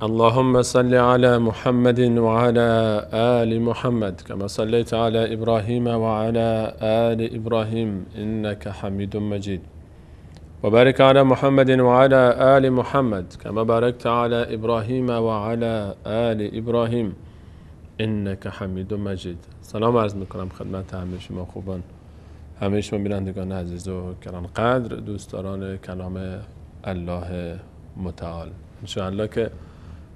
اللهم صل على محمد وعلى آل محمد كما صليت على إبراهيم وعلى آل إبراهيم إنك حميد مجيد وبارك على محمد وعلى آل محمد كما باركت على إبراهيم وعلى آل إبراهيم إنك حميد مجيد. سلام عرض میکنم خدمت همه شما خوبان، همه شما بینندگان عزیز و گرانقدر، دوستداران کلام الله متعال. انشاءالله که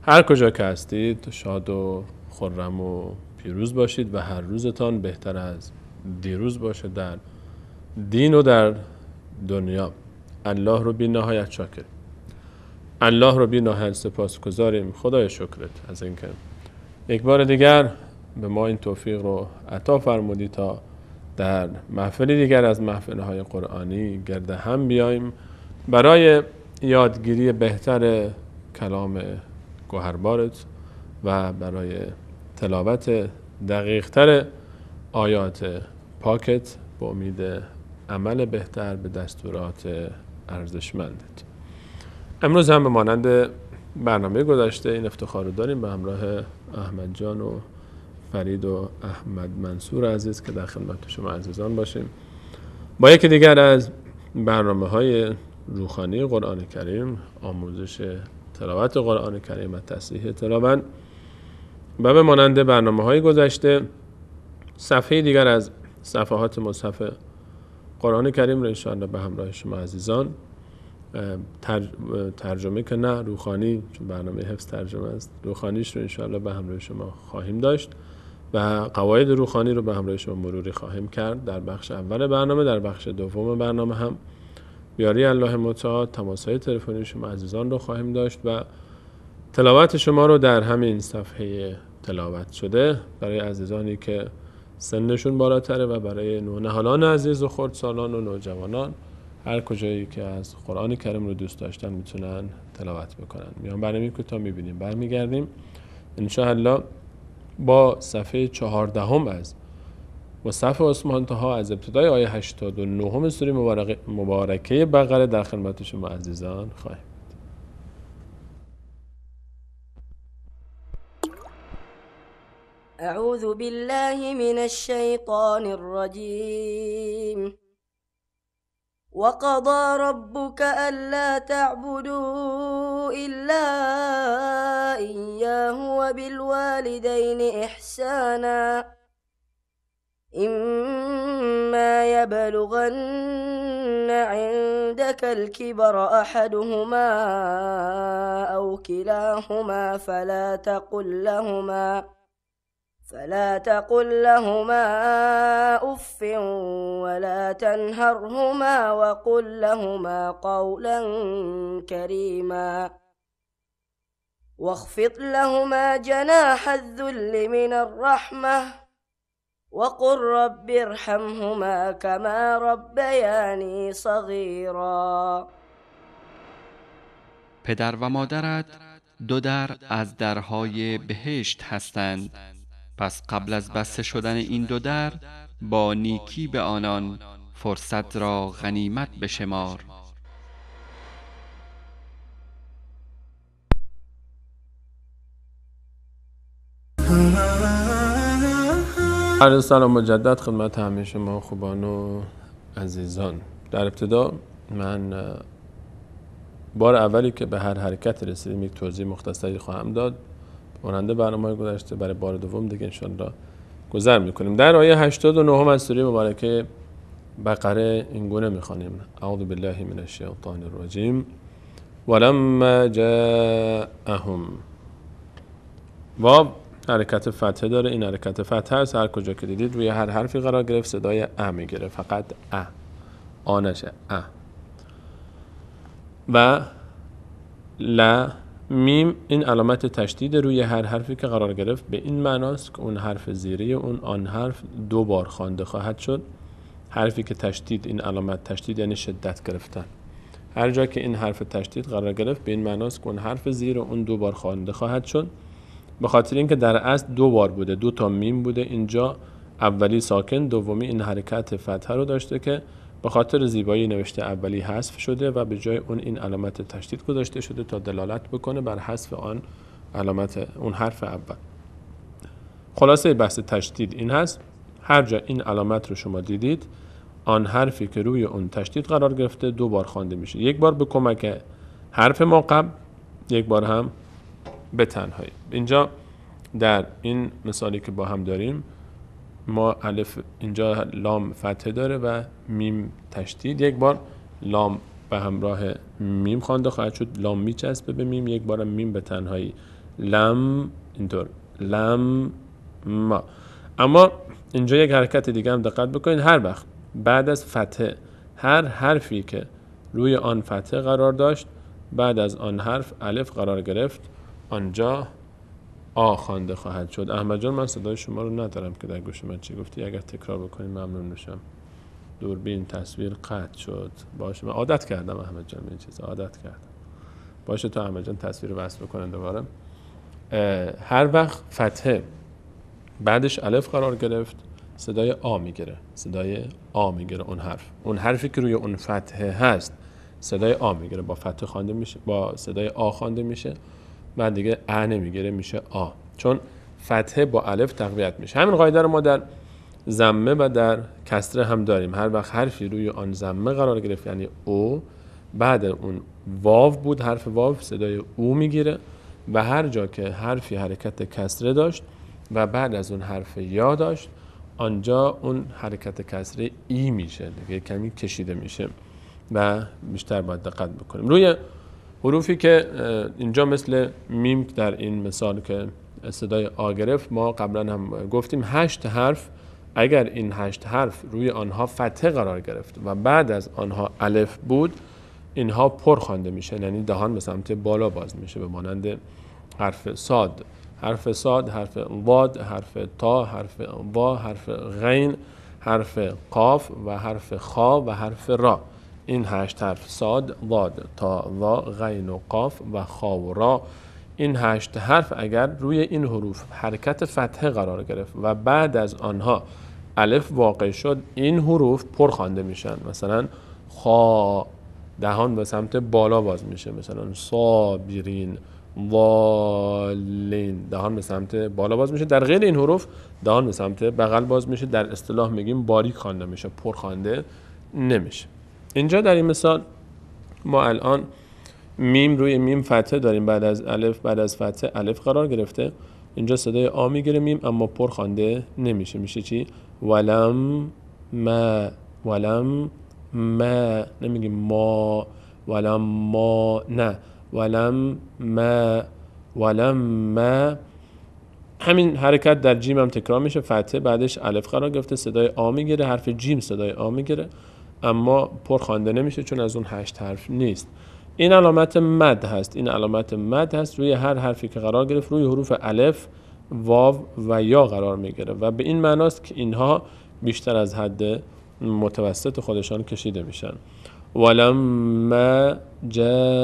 هر کجا که هستید شاد و خرم و پیروز باشید و هر روزتان بهتر از دیروز باشه در دین و در دنیا. الله رو بی نهایت شاکر، الله رو بی نهایت سپاسگزاریم. خدای شکرت از اینکه یک بار دیگر به ما این توفیق رو عطا فرمودی تا در محفلی دیگر از محفل‌های قرآنی گرد هم بیایم برای یادگیری بهتر کلام گوهربارت و برای تلاوت دقیق‌تر آیات پاکت با امید عمل بهتر به دستورات ارزشمندت. امروز هم به مانند برنامه گذشته این افتخار رو داریم به همراه احمد جان و فرید و احمد منصور عزیز که در خدمت شما عزیزان باشیم با یکی دیگر از برنامه‌های روحانی قرآن کریم، آموزش تلاوت قرآن کریم و تصحیح تلاوت. و به مانند برنامه‌های گذشته صفحه دیگر از صفحات مصحف قرآن کریم رو انشاءالله به همراه شما عزیزان ترجمه که نه روحانی، چون برنامه حفظ ترجمه است، روحانیش رو انشاءالله به همراه شما خواهیم داشت و قواعد روحانی رو به همراه شما مروری خواهیم کرد در بخش اول برنامه. در بخش دوم برنامه هم بیاری الله متعال تماس‌های تلفنی شما عزیزان رو خواهیم داشت و تلاوت شما رو در همین صفحه تلاوت شده برای عزیزانی که سنشون بالاتره و برای نونهالان عزیز و خردسالان و نوجوانان هر کجایی که از قرآن کریم رو دوست داشتن میتونن تلاوت بکنن. میان برنامه کوتاه میبینیم، برمیگردیم انشاءالله با صفحه 14 از مصحف عثمان طه از ابتدای آیه 89 سوره مبارکه بقره در خدمت شما عزیزان خواهیم. اعوذ بالله من الشیطان الرجیم وقضى ربك ألا تعبدوا إلا إياه وبالوالدين إحسانا إما يبلغن عندك الكبر أحدهما أو كلاهما فلا تقل لهما أف ولا تنهرهما وقل لهما قولا كريما واخفض لهما جناح الذل من الرحمة وقل رب ارحمهما كما ربياني صغيرا. پدر و مادرت دو در از درهای بهشت هستند، پس قبل از بسته شدن این دو در با نیکی به آنان فرصت را غنیمت بشمار. عرض سلام مجدد خدمت همه شما خوبان و عزیزان. در ابتدا من بار اولی که به هر حرکت رسیدیم یک توضیح مختصری خواهم داد. مانند برنامه گذشته برای بار دوم دیگه انشاءالله گذر میکنیم. در آیه 89 از سوره مبارکه بقره این گونه میخوانیم: اعوذ بالله من الشیطان الرجیم ولما جاءهم. واو حرکت فتحه داره، این حرکت فتحه است. هر کجا که دیدید روی هر حرفی قرار گرفت صدای ا میگیره، فقط آنشه و لا میم این علامت تشدید روی هر حرفی که قرار گرفت به این معناست که اون حرف زیری آن حرف دو بار خوانده خواهد شد. حرفی که تشدید، این علامت تشدید یعنی شدت گرفتن، هر جا که این حرف تشدید قرار گرفت به این معناست که اون حرف زیر اون دو بار خوانده خواهد شد، به خاطر اینکه در اصل دو بار بوده، دو تا میم بوده. اینجا اولی ساکن، دومی این حرکت فتحه رو داشته که به خاطر زیبایی نوشته اولی حذف شده و به جای اون این علامت تشدید گذاشته شده تا دلالت بکنه بر حذف آن علامت اون حرف اول. خلاصه بحث تشدید این هست هر جا این علامت رو شما دیدید آن حرفی که روی اون تشدید قرار گرفته 2 بار خوانده میشه، یک بار به کمک حرف ما قبل، یک بار هم به تنهایی. اینجا در این مثالی که با هم داریم ما الف اینجا لام فتحه داره و میم تشدید، یک بار لام به همراه میم خوانده خواهد شد، لام میچسبه به میم، یک بار میم به تنهایی لم، اینطور لم ما. اما اینجا یک حرکت دیگه هم دقت بکنید، هر وقت بعد از فتحه هر حرفی که روی آن فتحه قرار داشت بعد از آن حرف الف قرار گرفت آنجا آ خوانده خواهد شد. احمد جان من صدای شما رو ندارم که در گوش من چی گفتی، اگر تکرار بکنید ممنون میشم. دوربین تصویر قطع شد. باشه من عادت کردم احمد جان، این چیزا عادت کردم. باشه تو احمد جان تصویر رو وصل بکنن دوباره. هر وقت فتحه بعدش الف قرار گرفت صدای آ میگیره، صدای آ میگیره. اون حرفی که روی اون فتحه هست صدای آ میگیره، با فتحه خوانده میشه، با صدای آ خوانده میشه، بعد دیگه ا نمیگیره میشه آ، چون فتحه با الف تقویت میشه. همین قاعده رو ما در ضمه و در کسره هم داریم. هر وقت حرفی روی آن ضمه قرار گرفت یعنی او، بعد اون واو بود، حرف واو صدای او میگیره و هر جا که حرفی حرکت کسره داشت و بعد از اون حرف یا داشت آنجا اون حرکت کسره ای میشه، دیگه کمی کشیده میشه و بیشتر باید دقت بکنیم. روی حروفی که اینجا مثل میم در این مثال که صدای آ گرفت ما قبلا هم گفتیم 8 حرف، اگر این 8 حرف روی آنها فتحه قرار گرفت و بعد از آنها الف بود اینها پر خوانده میشه، یعنی دهان به سمت بالا باز میشه به مانند حرف صاد، حرف صاد، حرف ضاد، حرف تا، حرف وا، حرف غین، حرف قاف و حرف خا و حرف را. این 8 حرف صاد، ضاد، تا، وا، غین و قاف و خا و را، این 8 حرف اگر روی این حروف حرکت فتحه قرار گرفت و بعد از آنها الف واقع شد این حروف پر خوانده میشن. مثلا خا دهان به سمت بالا باز میشه، مثلا صابرین، ضالین دهان به سمت بالا باز میشه. در غیر این حروف دهان به سمت بغل باز میشه، در اصطلاح میگیم باریک خوانده میشه، پر خوانده نمیشه. اینجا در این مثال ما الان میم روی میم فتحه داریم، بعد از الف بعد از فتحه الف قرار گرفته، اینجا صدای آ میگیره میم اما پر خوانده نمیشه، میشه چی؟ ولم ما، ولم ما، نمیگیم ما، ولم ما، نه ولم ما، ولم ما. همین حرکت در جیم هم تکرار میشه، فتحه بعدش الف قرار گرفته صدای آ میگیره، حرف جیم صدای آ میگیره اما پر خوانده نمیشه چون از اون 8 حرف نیست. این علامت مد هست، این علامت مد هست، روی هر حرفی که قرار گرفت روی حروف الف، واو و یا قرار میگیره و به این معناست که اینها بیشتر از حد متوسط خودشان کشیده میشن. ولما جاءهم،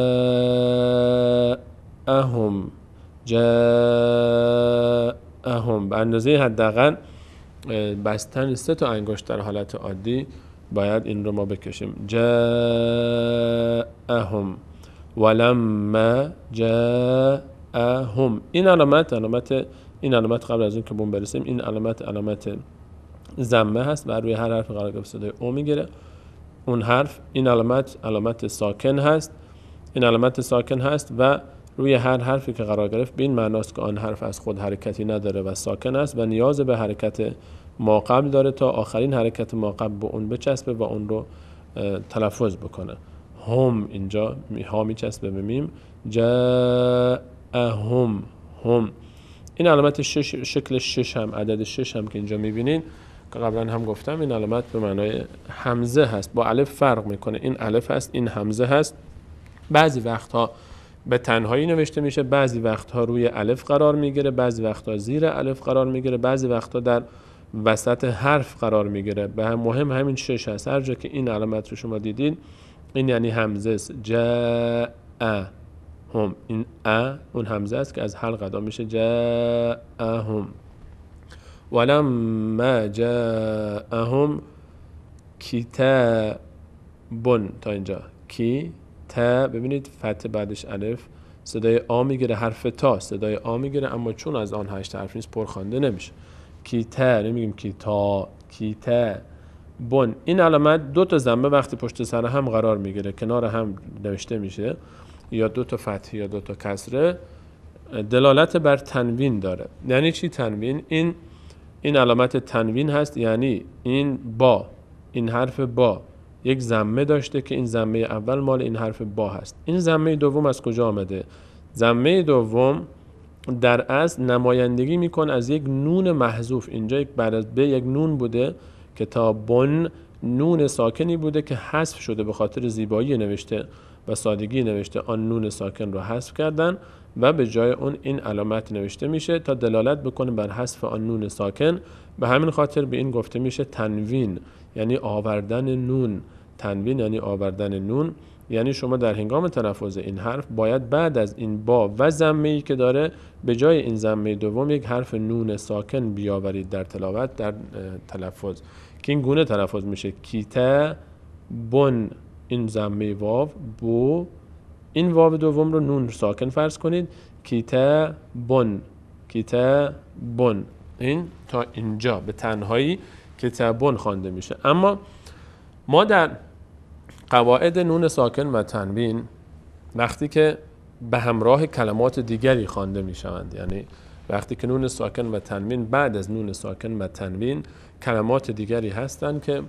جاءهم به اندازه حداقل بستن 3 تا انگشت در حالت عادی باید این رو ما بکشیم. جاءهم، ولما جاءهم. این علامت قبل از اون که بون برسیم این علامت ضمه هست و روی هر حرف قرار گرفت صدای او میگیره. اون حرف این علامت ساکن هست، این علامت ساکن هست و روی هر حرفی که قرار گرفت به این معناست که آن حرف از خود حرکتی نداره و ساکن است و نیاز به حرکت ما قبل داره تا آخرین حرکت ما قبل به اون بچسبه و اون رو تلفظ بکنه. هم اینجا ها میچسبه به میم، جاءهم، هم. این علامت شکل 6 هم، عدد 6 هم که اینجا میبینین که قبلا هم گفتم این علامت به معنای همزه هست، با الف فرق میکنه. این الف هست، این همزه هست. بعضی وقتها به تنهایی نوشته میشه، بعضی وقتها روی الف قرار میگیره، بعضی وقتها زیر الف قرار میگیره، بعضی وقتها در وسط حرف قرار میگیره. به مهم همین 6 هست. هر جا که این علامت رو شما دیدین این یعنی همزه است. جاء هم، این اون همزه است که از حلق ادا میشه، جاءهم. ولما جاءهم کتاب، تا اینجا کی تا، ببینید فتح بعدش الف، صدای آ میگیره، حرف تا صدای آ میگیره، اما چون از آن 8 حرف نیست پرخوانده نمیشه. کیتا نمیگیم کیتا، کیتا بن. این علامت دو تا ضمه وقتی پشت سر هم قرار میگیره کنار هم نوشته میشه، یا دو تا فتحه یا دو تا کسره، دلالت بر تنوین داره. یعنی چی تنوین؟ این علامت تنوین هست، یعنی این با، این حرف با یک ضمه داشته که این ضمه اول مال این حرف با هست. این ضمه دوم از کجا آمده؟ ضمه دوم در اصل نمایندگی میکنه از یک نون محذوف. اینجا بعد از ب یک نون بوده که تا بن نون ساکنی بوده که حذف شده، به خاطر زیبایی نوشته و سادگی نوشته آن نون ساکن رو حذف کردن و به جای اون این علامت نوشته میشه تا دلالت بکنه بر حذف آن نون ساکن. به همین خاطر به این گفته میشه تنوین، یعنی آوردن نون. تنوین یعنی آوردن نون، یعنی شما در هنگام تلفظ این حرف باید بعد از این با و ضمه‌ای که داره به جای این ضمه دوم یک حرف نون ساکن بیاورید در تلاوت، در تلفظ، که این گونه تلفظ میشه کیتا بن. این ضمه واو بو، این واو دوم رو نون ساکن فرض کنید، کیتا بن، کیتا بن. این تا اینجا به تنهایی کیتا بن خوانده میشه. اما ما در قواعد نون ساکن و تنوین وقتی که به همراه کلمات دیگری خوانده میشوند، یعنی وقتی که نون ساکن و تنوین بعد از نون ساکن و تنوین کلمات دیگری هستند که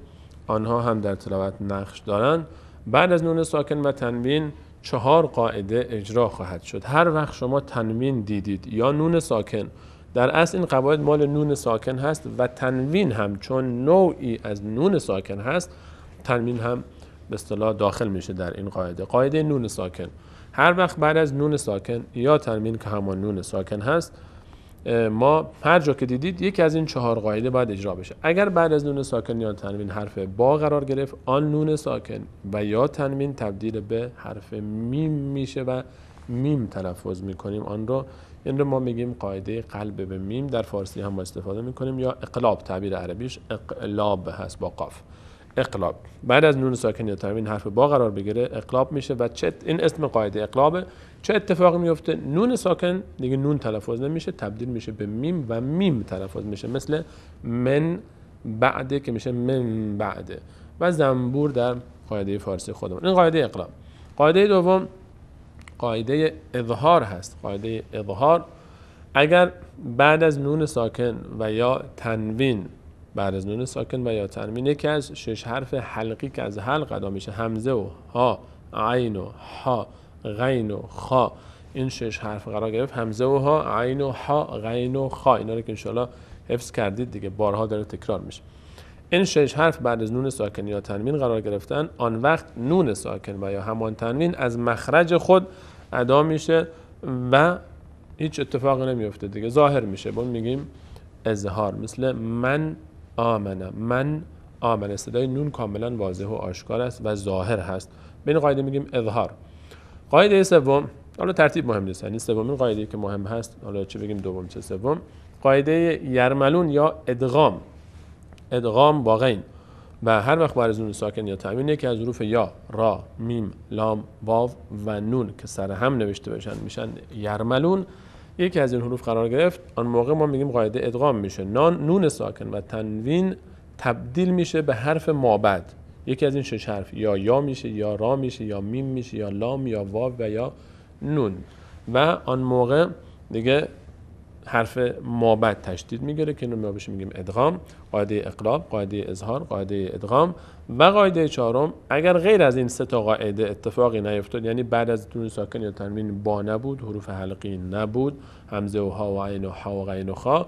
آنها هم در تلاوت نقش دارند، بعد از نون ساکن و تنوین 4 قاعده اجرا خواهد شد. هر وقت شما تنوین دیدید یا نون ساکن، در اصل این قواعد مال نون ساکن هست و تنوین هم چون نوعی از نون ساکن هست، تنوین هم به اصطلاح داخل میشه در این قاعده. قاعده نون ساکن، هر وقت بعد از نون ساکن یا تنوین که همان نون ساکن هست، ما هر جا که دیدید یکی از این 4 قاعده باید اجرا بشه. اگر بعد از نون ساکن یا تنوین حرف با قرار گرفت، آن نون ساکن و یا تنوین تبدیل به حرف میم میشه و میم تلفظ میکنیم آن رو. این رو ما میگیم قاعده قلب به میم، در فارسی هم استفاده میکنیم، یا اقلاب، تعبیر عربیش اقلاب هست با قاف. اقلاب بعد از نون ساکن یا تنوین حرف با قرار بگیره اقلاب میشه و این اسم قاعده اقلابه. چه اتفاقی میفته؟ نون ساکن دیگه نون تلفظ نمیشه، تبدیل میشه به میم و میم تلفظ میشه، مثل من بعده که میشه من بعده و زنبور در قاعده فارسی خودمون. این قاعده اقلاب. قاعده دوم قاعده اظهار هست. قاعده اظهار اگر بعد از نون ساکن و یا تنوین، بعد از نون ساکن و یا تنوین یکی از 6 حرف حلقی که از حلق ادا میشه، همزه و ها، عین و ها، غین و خا، این 6 حرف قرار گرفت، همزه و ها، عین و ها، غین و خا. اینا رو که انشالله حفظ کردید دیگه، بارها داره تکرار میشه. این 6 حرف بعد از نون ساکن یا تنوین قرار گرفتن، آن وقت نون ساکن و یا همان تنوین از مخرج خود ادا میشه و هیچ اتفاقی نمیفته دیگه، ظاهر میشه. با میگیم اظهار، مثل من آمنه، من آمنه، صدای نون کاملا واضح و آشکار است و ظاهر هست. به این قاعده میگیم اظهار. قاعده سوم، حالا ترتیب مهم نیست، یعنی سومین قاعده که مهم هست، حالا چه بگیم دوم چه سوم، قاعده یرملون یا ادغام. ادغام با غین و هر وقت بعد از نون ساکن یا تنوین یکی از حروف یا، را، میم، لام، واو و نون که سر هم نوشته بشن میشن یرملون، یکی از این حروف قرار گرفت، آن موقع ما میگیم قاعده ادغام میشه. نون ساکن و تنوین تبدیل میشه به حرف مابعد. یکی از این 6 حرف یا میشه، یا را میشه، یا میم میشه، یا لام، یا واو و یا نون و آن موقع دیگه حرف مابعد تشدید میگیره که اینو ما بهش میگیم ادغام. قاعده اقلاب، قاعده اظهار، قاعده ادغام و قاعده چهارم، اگر غیر از این 3 تا قاعده اتفاقی نیفتاد، یعنی بعد از نون ساکن یا تنوین با نبود، حروف حلقی نبود، همزه و ها و عین و ها و غین و خا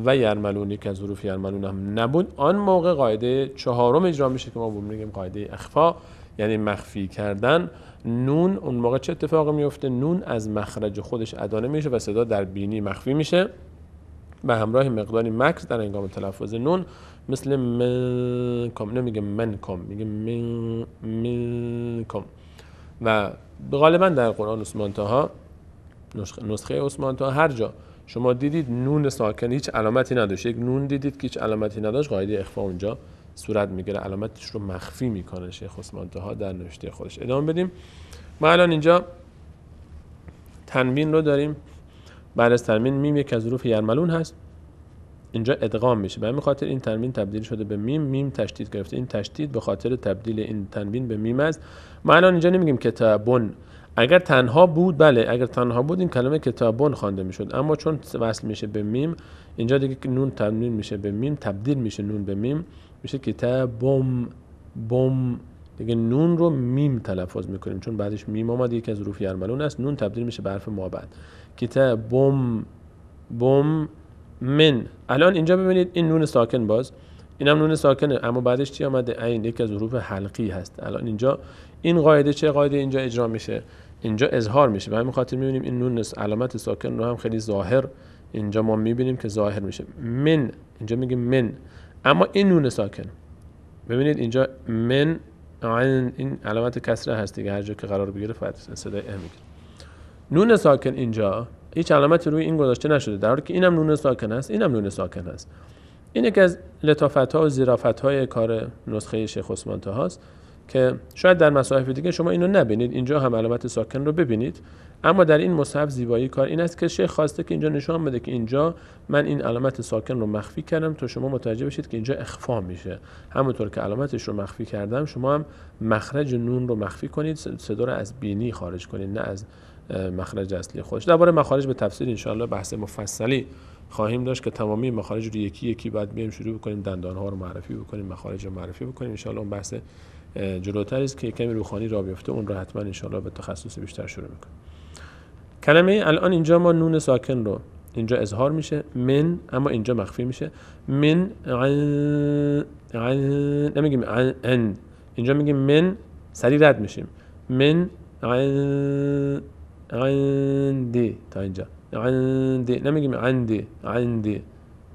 و یرملونی که از حروف یرملون هم نبود، آن موقع قاعده چهارم اجرا میشه که ما میگیم قاعده اخفا، یعنی مخفی کردن. نون اون موقع چه اتفاقی میفته؟ نون از مخرج خودش ادا نمیشه و صدا در بینی مخفی میشه به همراه مقداری مکث در هنگام تلفظ نون، مثل منکم، نمیگه منکم، میگه منکم. و غالبا در قرآن عثمان طه، نسخه عثمان طه، هر جا شما دیدید نون ساکن هیچ علامتی نداشت، یک نون دیدید که هیچ علامتی نداشت، قاعده اخفا اونجا صورت میگیره، علامتش رو مخفی میکنه شیخ عثمان طه در نوشته خودش. ادامه بدیم. ما الان اینجا تنوین رو داریم. بعد از تنوین میم یک از حروف یرملون هست، اینجا ادغام میشه. به همین خاطر این تنوین تبدیل شده به میم. میم تشدید گرفته. این تشدید به خاطر تبدیل این تنوین به میم است. ما الان اینجا نمیگیم کتابون. اگر تنها بود، بله، اگر تنها بود این کلمه کتابون خوانده میشد، اما چون وصل میشه به میم، اینجا دیگه نون تنوین میشه به میم، تبدیل میشه نون به میم، میشه کتابم. بم دیگه نون رو میم تلفظ میکنیم چون بعدش میم اومده، یکی از حروف یرملون است. نون تبدیل میشه به حرف مابعد. کتابم. بم من. الان اینجا ببینید این نون ساکن، باز اینم نون ساکنه، اما بعدش چی آمده؟ عین، یکی از حروف حلقی هست. الان اینجا این قاعده چه قاعده اینجا اجرا میشه؟ اینجا اظهار میشه. به همین خاطر میبینیم این نون علامت ساکن رو هم خیلی ظاهر اینجا ما میبینیم که ظاهر میشه. من، اینجا میگیم من، اما این نون ساکن ببینید اینجا من عین، این علامت کسره هست دیگه، هر جا که قرار بگیره فقط صدای ا میگیره. نون ساکن اینجا هیچ علامتی روی این گذاشته نشده، در حالی که اینم نون ساکن است، اینم نون ساکن است. این یکی از لطافت‌ها و ظرافت‌های کار نسخه شیخ عثمان طاهاست که شاید در مصاحف دیگه شما اینو نبینید، اینجا هم علامت ساکن رو ببینید، اما در این مصحف زیبایی کار این است که شیخ خواسته که اینجا نشان بده که اینجا من این علامت ساکن رو مخفی کردم تا شما متوجه بشید که اینجا اخفا میشه. همونطور که علامتش رو مخفی کردم، شما هم مخرج نون رو مخفی کنید، صدا رو از بینی خارج کنید، نه از مخرج اصلی خودش. درباره مخارج به تفصیل ان شاء الله بحث مفصلی خواهیم داشت که تمامی مخارج رو یکی یکی بعد بیایم شروع بکنیم دندان‌ها رو معرفی بکنیم، مخارج رو معرفی بکنیم. ان شاء الله اون بحث جلوتر است که کمی روحانی راه بیفته، اون رو حتما ان شاء الله به تخصص بیشتر شروع می‌کنیم. کلمه الان اینجا ما نون ساکن رو اینجا اظهار میشه من، اما اینجا مخفی میشه. من نمیگیم ان، اینجا میگیم من، سریع رد میشیم. من عندي تا اینجا عندي، نمیگیم عندي.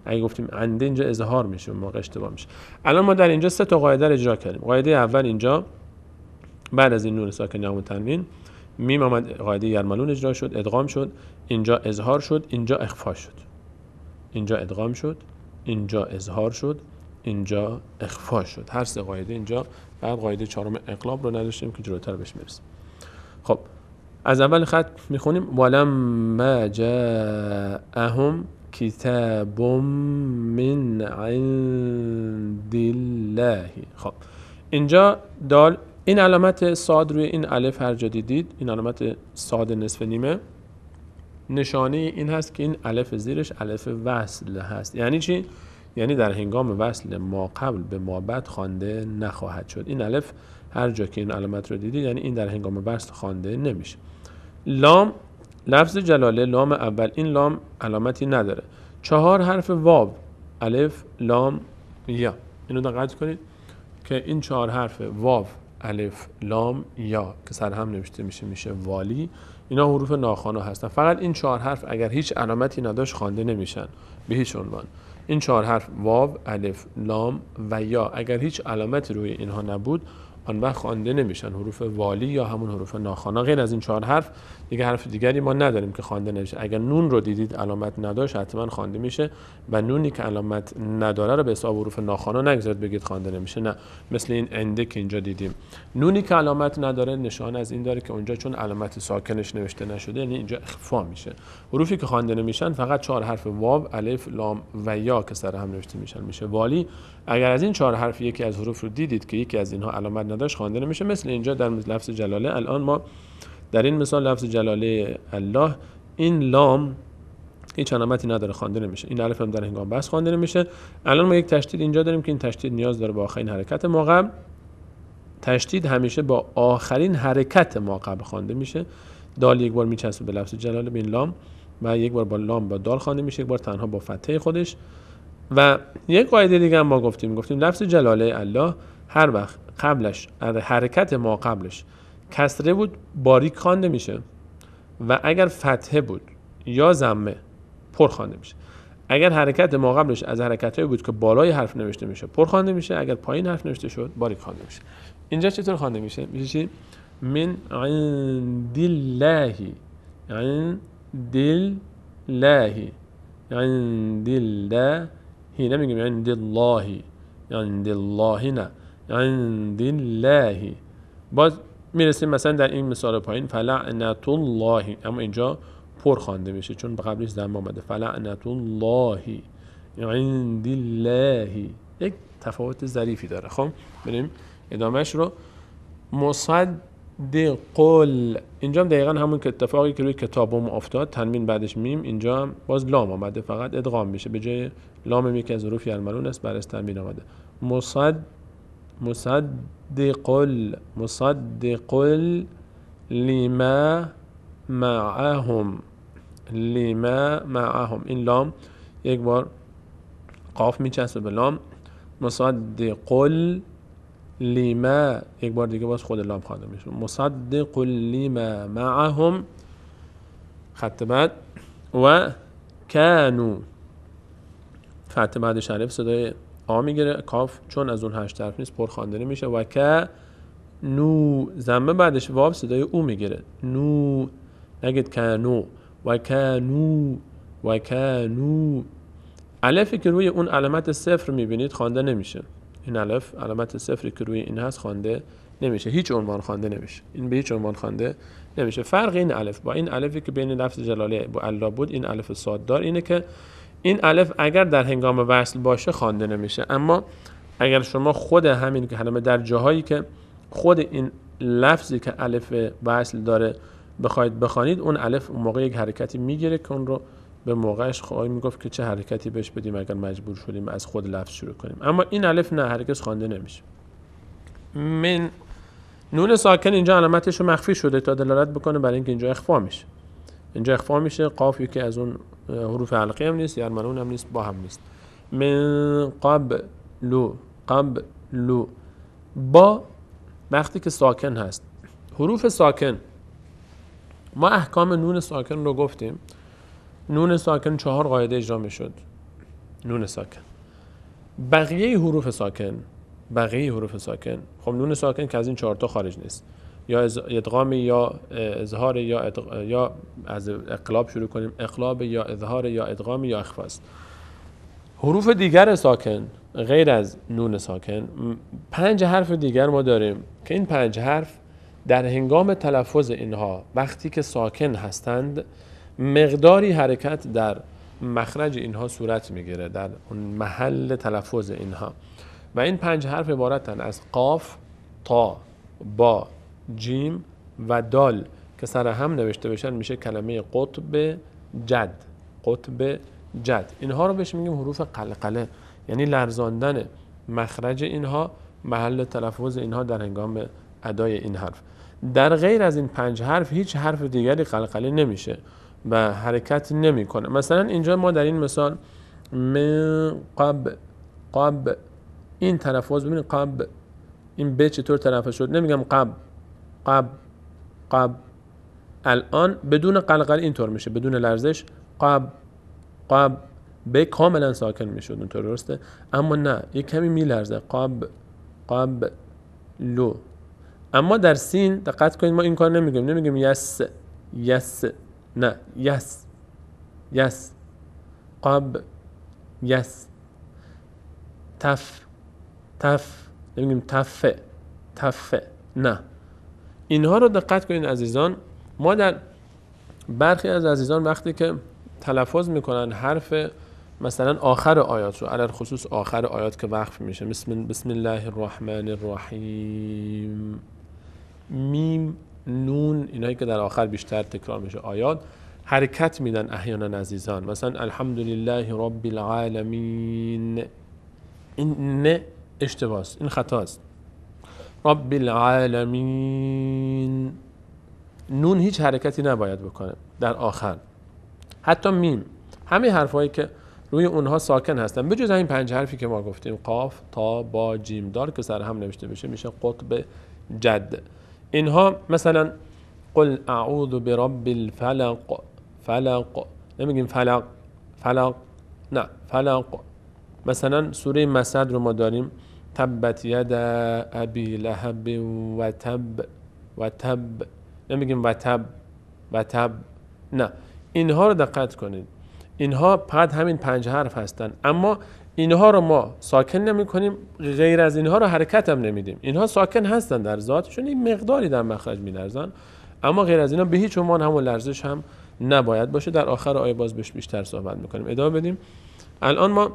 اگه گفتیم عندي اینجا اظهار میشه، موقع اشتباه میشه. الان ما در اینجا 3 تا قاعده رو اجرا کردیم. قاعده اول اینجا بعد از این نون ساکن یا تنوین میم اومد، قاعده یرملون اجرا شد، ادغام شد، اینجا اظهار شد، اینجا اخفا شد. اینجا ادغام شد، اینجا اظهار شد، اینجا اخفا شد. هر 3 قاعده اینجا. بعد قاعده 4 اقلاب رو نداشتیم که جلوتر بهش میرسیم. خب از اول خط میخونیم ولما جاءهم کتاب من عند الله. خب اینجا دال، این علامت صاد روی این الف هر جا دیدید، این علامت صاد نصف نیمه، نشانه این هست که این الف زیرش الف وصل هست. یعنی چی؟ یعنی در هنگام وصل ما قبل به ما بعد خوانده نخواهد شد. این الف هر جا که این علامت رو دیدید یعنی این در هنگام وصل خوانده نمیشه. لام، لفظ جلاله لام اول، این لام علامتی نداره. 4 حرف واو، الف لام یا، اینو دقت کنید که این 4 حرف واو الف لام یا که سر هم نوشته میشه والی، اینا حروف ناخوانا هستن. فقط این 4 حرف اگر هیچ علامتی نداشت خوانده نمیشن به هیچ عنوان. این 4 حرف واو الف لام و یا اگر هیچ علامتی روی اینها نبود آن وقت خوانده نمیشن، حروف والی یا همون حروف ناخوانا. غیر از این 4 حرف دیگه حرف دیگری ما نداریم که خوانده نمیشه. اگر نون رو دیدید علامت نداشت حتما خوانده میشه و نونی که علامت نداره رو به حساب حروف ناخوانا نگذارید بگید خوانده نمیشه، نه. مثل این انده که اینجا دیدیم، نونی که علامت نداره نشان از این داره که اونجا چون علامت ساکنش نوشته نشده، یعنی اینجا اخفا میشه. حروفی که خوانده نمیشن فقط 4 حرف واو الف لام و یا که سر هم نوشته میشن میشه والی. اگر از این 4 حرف یکی از حروف رو دیدید که یکی از اینها علامت نداشت خوانده نمیشه. مثل اینجا در لفظ جلاله، الان ما در این مثال لفظ جلاله الله، این لام هیچ علامتی نداره خوانده نمیشه، این الف هم در هنگام بس خوانده نمیشه. الان ما یک تشدید اینجا داریم که این تشدید نیاز داره به آخرین حرکت ما قبل. تشدید همیشه با آخرین حرکت ما قبل خوانده میشه. دال یک بار میچسبه به لفظ جلاله به این لام و یک بار با لام با دال خوانده میشه، یک بار تنها با فتحه خودش. و یک قاعده دیگه هم ما گفتیم لفظ جلاله الله هر وقت قبلش حرکت ما قبلش کسره بود باریک خوانده میشه و اگر فتحه بود یا ضمه پر خوانده میشه. اگر حرکت ما قبلش از حرکتایی بود که بالای حرف نوشته میشه پر خوانده میشه، اگر پایین حرف نوشته شد باریک خوانده میشه. اینجا چطور خوانده میشه؟ میشه چی؟ من عند الله، عند الله، عند الله، نمیگیم عند الله، عند الله، نه، عند الله. باز میرسیم مثلا در این مثال پایین فلعنت الله، اما اینجا پر خوانده میشه چون به قبلش ضم اومده. فلعنت الله عند الله یک تفاوت ظریفی داره. خب بریم ادامهش رو. مصدقل، اینجا هم دقیقا همون که اتفاقی که روی کتابم افتاد، تنوین بعدش میم، اینجا هم باز لام آمده، فقط ادغام میشه، به جای لام یکی از حروف الملون است برش تنوین آمده. مصدقل لما معهم، لما معهم، این لام یک بار قاف میچسبه به لام. مصدقل لما یک بار دیگه باز خود لام خوانده میشه. مصدق لما معهم، خط بعد و کانو، خط بعدش الف صدای آ میگیره، کاف چون از اون 8 حرف نیست پر خوانده میشه. و نو ضمه بعدش واو صدای او میگیره، نو، نگید کانو. و کانو الفی که روی اون علامت صفر میبینید خوانده نمیشه. این الف علامت صفری که روی این هست خوانده نمیشه، هیچ عنوان خوانده نمیشه، این به هیچ عنوان خوانده نمیشه. فرق این الف با این الفی که بین لفظ جلاله با الله بود، این الف صاددار، اینه که این الف اگر در هنگام وصل باشه خوانده نمیشه، اما اگر شما خود همین کلمه در جاهایی که خود این لفظی که الف وصل داره بخواید بخوانید، اون الف اون موقع یک حرکتی میگیره که اون رو به موقعش خواهی میگفت که چه حرکتی بهش بدیم اگر مجبور شدیم از خود لفظ شروع کنیم. اما این الف نه، هرگز خوانده نمیشه. من نون ساکن اینجا علامتش رو مخفی شده تا دلالت بکنه برای اینکه اینجا اخفا میشه. اینجا اخفا میشه، قافی که از اون حروف حلقی هم نیست، یرملون هم نیست، با هم نیست. من قبلو با وقتی که ساکن هست. حروف ساکن، ما احکام نون ساکن رو گفتیم. نون ساکن 4 قاعده اجرا میشد. نون ساکن، بقیه حروف ساکن، خب نون ساکن که از این 4 تا خارج نیست، یا ادغام یا اظهار یا از اقلاب شروع کنیم، اقلاب یا اظهار یا ادغام یا اخفا است. حروف دیگر ساکن غیر از نون ساکن 5 حرف دیگر ما داریم که این 5 حرف در هنگام تلفظ اینها وقتی که ساکن هستند مقداری حرکت در مخرج اینها صورت میگیره، در اون محل تلفظ اینها. و این 5 حرف عبارتن از قاف، تا، با، جیم و دال که سر هم نوشته بشن میشه کلمه قطب جد. اینها رو بهش میگیم حروف قلقله، یعنی لرزاندن مخرج اینها، محل تلفظ اینها در هنگام ادای این حرف. در غیر از این 5 حرف هیچ حرف دیگری قلقله نمیشه و حرکت نمیکنه. مثلا اینجا ما در این مثال من قب این تلفظ ببینید، قب این ب چطور تلفظ شد، نمیگم قب الان بدون قلقله اینطور میشه، بدون لرزش قب ب کاملا ساکن میشد اونطور، درسته؟ اما نه، یک کمی میلرزه، قب لو. اما در سین دقت کنید، ما این کار نمیگیم یس، نه، یس قب یس. تف نمیگیم تفه، نه. اینها رو دقت کنید عزیزان. ما در برخی از عزیزان وقتی که تلفظ میکنن حرف مثلا آخر آیات رو، علل خصوص آخر آیات که وقف میشه، بسم الله الرحمن الرحیم، میم، نون، اینایی که در آخر بیشتر تکرار میشه آیات، حرکت میدن احیانا عزیزان. مثلا الحمدلله رب العالمین، این نه اشتباهست، این خطاست. رب العالمین، نون هیچ حرکتی نباید بکنه در آخر. حتی میم، همه حرفایی که روی اونها ساکن هستن بجز این 5 حرفی که ما گفتیم، قاف، تا، با، جیم، دال که سر هم نوشته بشه میشه قطب جد. اینها مثلا قل اعوذ برب الفلق، نمیگیم فلق، نه، فلق. مثلا سوره مسد رو ما داریم، تبت ید ابی لهب و تب، نمیگیم و تب، نه. اینها رو دقت کنید، اینها فقط همین 5 حرف هستن، اما اینها رو ما ساکن نمی کنیم، غیر از اینها رو حرکت هم نمیدیم. اینها ساکن هستن در ذاتشون، این مقداری در مخرج می لرزن، اما غیر از اینا به هیچ عنوان همون لرزش هم نباید باشه. در آخر آیه باز بهش بیشتر صحبت میکنیم. ادامه بدیم. الان ما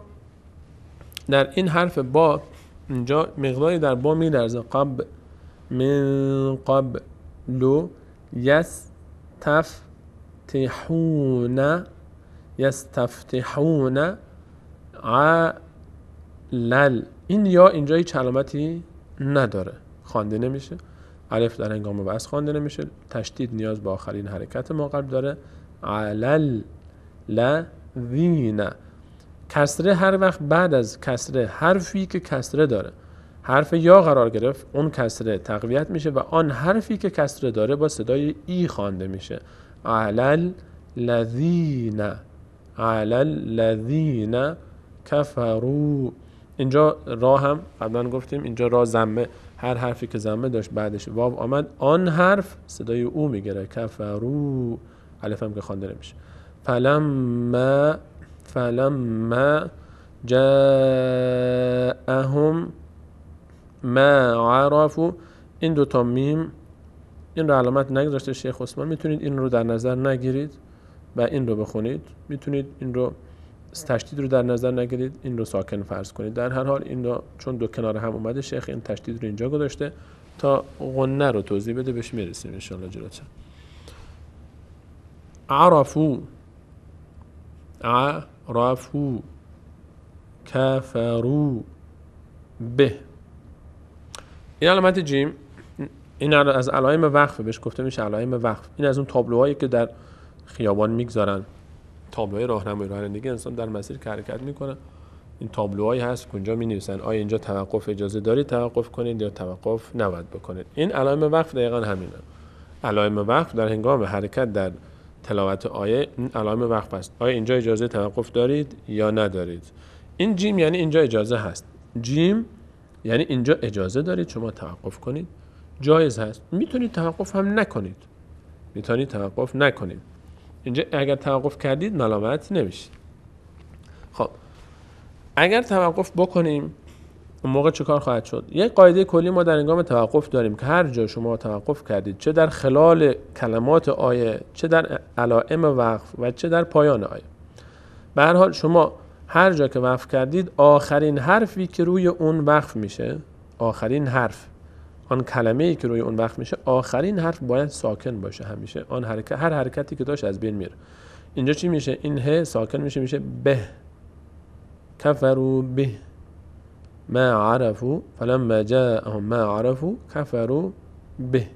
در این حرف با اینجا مقداری در با میلرزه. قب من قبل یستفتحون علل. این یا اینجا هیچ علامتی نداره، خوانده نمیشه. الف در هنگام وصل خوانده نمیشه. تشدید نیاز به آخرین حرکت ما قبل داره. علل لذین. کسره هر وقت بعد از کسره حرفی که کسره داره حرف یا قرار گرفت، اون کسره تقویت میشه و آن حرفی که کسره داره با صدای ای خوانده میشه. علل لذین، علل لذین کفروا. اینجا را هم قبلا گفتیم اینجا را ضمه، هر حرفی که ضمه داشت بعدش واو آمد آن حرف صدای او میگیره. کفروا، الف هم که خوانده نمیشه. فلما جاءهم ما عرفوا. این دوتا میم این رو علامت نگذاشته شیخ عثمان، میتونید این رو در نظر نگیرید و این رو بخونید. میتونید این رو تشدید رو در نظر نگیرید، این رو ساکن فرض کنید. در هر حال این رو چون دو کنار هم اومده شیخ این تشدید رو اینجا گذاشته تا غنه رو توضیح بده، بهش میرسیم ان شاء الله جلوتر. عرفوا کفروا به. این علامت جیم این از علائم وقف بهش گفته میشه علائم وقف. این از اون تابلوهایی که در خیابان میگذارن، تابلوهای راهنمایی رانندگی، انسان در مسیر که حرکت میکنه این تابلوهایی هست که اونجا مینویسن آیا اینجا توقف اجازه دارید توقف کنید یا توقف نباید بکنید. این علائم وقف دقیقاً همینه. علائم وقف در هنگام حرکت در تلاوت آیه این علائم وقف است. آیا اینجا اجازه توقف دارید یا ندارید. این جیم یعنی اینجا اجازه هست. جیم یعنی اینجا اجازه دارید شما توقف کنید، جایز هست. میتونید توقف هم نکنید، میتونید توقف نکنید. اینجا اگر توقف کردید ملامت نمیشید. خب اگر توقف بکنیم اون موقع چه کار خواهد شد؟ یک قاعده کلی ما در هنگام توقف داریم که هر جا شما توقف کردید، چه در خلال کلمات آیه، چه در علائم وقف و چه در پایان آیه، به هر حال شما هر جا که وقف کردید آخرین حرفی که روی اون وقف میشه، آخرین حرف آن کلمه‌ای که روی اون وقف میشه، آخرین حرف باید ساکن باشه همیشه. آن حرکت، هر حرکتی که داشت از بین میره. اینجا چی میشه؟ این ه ساکن میشه به. کفروا به ما عرفوا فلما جاءهم ما عرفوا کفروا به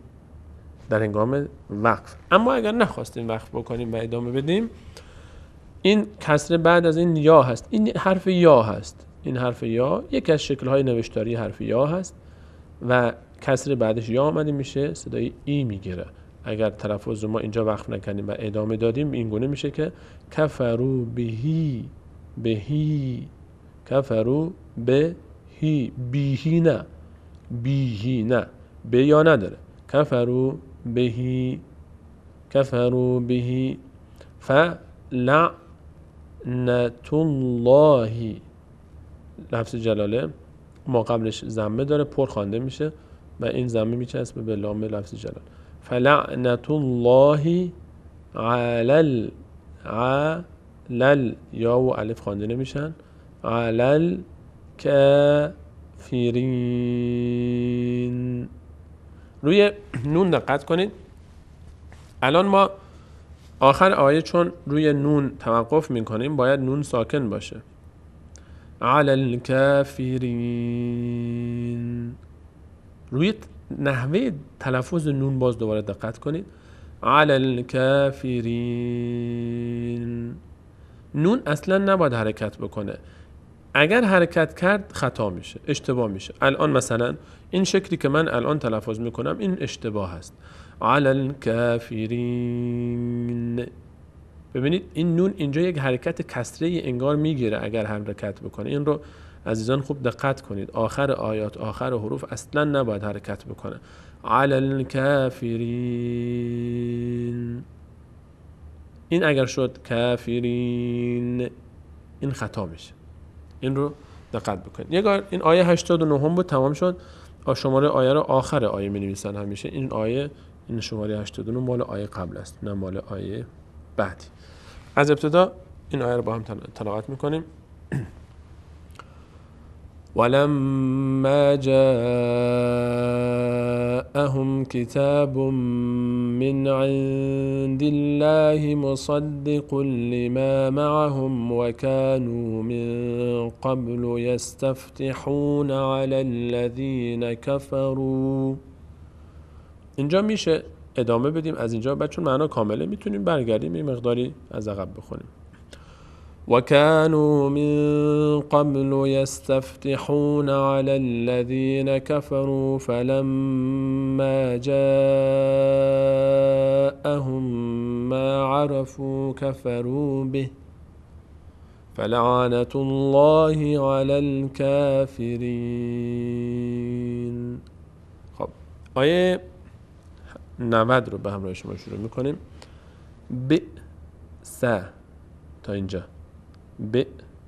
در هنگام وقف. اما اگر نخواستیم وقف بکنیم و ادامه بدیم، این کسره بعد از این یا هست. این حرف یا هست. این حرف یا یکی از شکل‌های نوشتاری حرف یا هست و کسره بعدش یا آمده میشه صدای ای میگیره. اگر تلفظ رو ما اینجا وقف نکنیم و ادامه دادیم این گونه میشه که کفروا بهی کفروا بهی بیهی نه به یا نداره. کفروا بهی فلعنت الله. لفظ جلاله ما قبلش ضمه داره پر خوانده میشه و این ضمه میچسبه به لام لفظ جلال. فلعنت الله علل یا و الف خوانده نمیشن. علل کافرین. روی نون دقت کنید. الان ما آخر آیه چون روی نون توقف میکنیم باید نون ساکن باشه. علل کافرین. روی نحوه تلفظ نون باز دوباره دقت کنید. علل کافرین. نون اصلا نباید حرکت بکنه. اگر حرکت کرد خطا میشه، اشتباه میشه. الان مثلا این شکلی که من الان تلفظ میکنم این اشتباه هست. علل کافرین. ببینید این نون اینجا یک حرکت کسره انگار میگیره اگر حرکت بکنه. این رو عزیزان خوب دقت کنید. آخر آیات، آخر حروف اصلا نباید حرکت بکنه. علل کافرین. این اگر شد کافرین این خطا میشه. این رو دقت بکنید. این آیه 89 هم بود، تمام شد. شماره آیه رو آخر آیه می نویسن همیشه. این آیه، این شماره 89 مال آیه قبل است، نه مال آیه بعدی. از ابتدا این آیه رو با هم تلاوت میکنیم. ولما جاءهم كتاب من عند الله مصدق لما معهم وكانوا من قبل يستفتحون على الذين كفروا. اینجا میشه ادامه بدیم از اینجا بعد، چون معنا کامله میتونیم برگردیم یه مقداری از عقب بخونیم. وكانوا من قبل يستفتحون على الذين كفروا فلما جاءهم ما عرفوا كفروا به فلعنة الله على الكافرين. خب آیه 90 رو به همراه شما شروع میکنیم. بئس تا اینجا.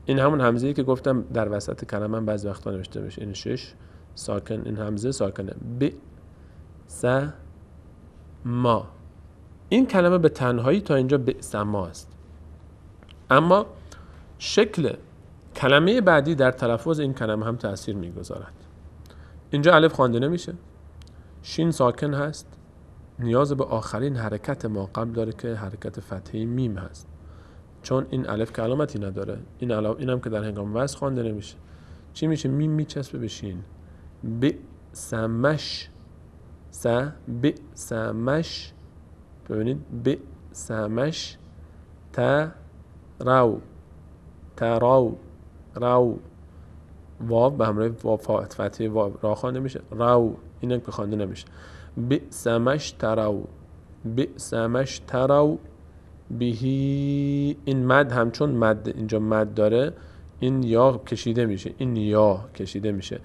این همون همزه‌ای که گفتم در وسط کلمه بعضی وقتا نوشته میشه. این 6 ساکن، این همزه ساکنه. بئس ما. این کلمه به تنهایی تا اینجا بئس ما است. اما شکل کلمه بعدی در تلفظ این کلمه هم تأثیر میگذارد. اینجا الف خوانده نمیشه. شین ساکن هست. نیاز به آخرین حرکت ما قبل داره که حرکت فتحی میم هست. چون این الف که علامتی نداره، این هم که در هنگام وصل خوانده نمیشه. چی میشه؟ میم میچسبه به شین. بئسمش بئسمش. ببینید بئسمش ترو واو به همراه واو فتحه واو را خوانده میشه. رو اینم که خوانده نمیشه. بئسمش ترو بهی. این مد هم چون مد اینجا مد داره این یا کشیده میشه، این یا کشیده میشه.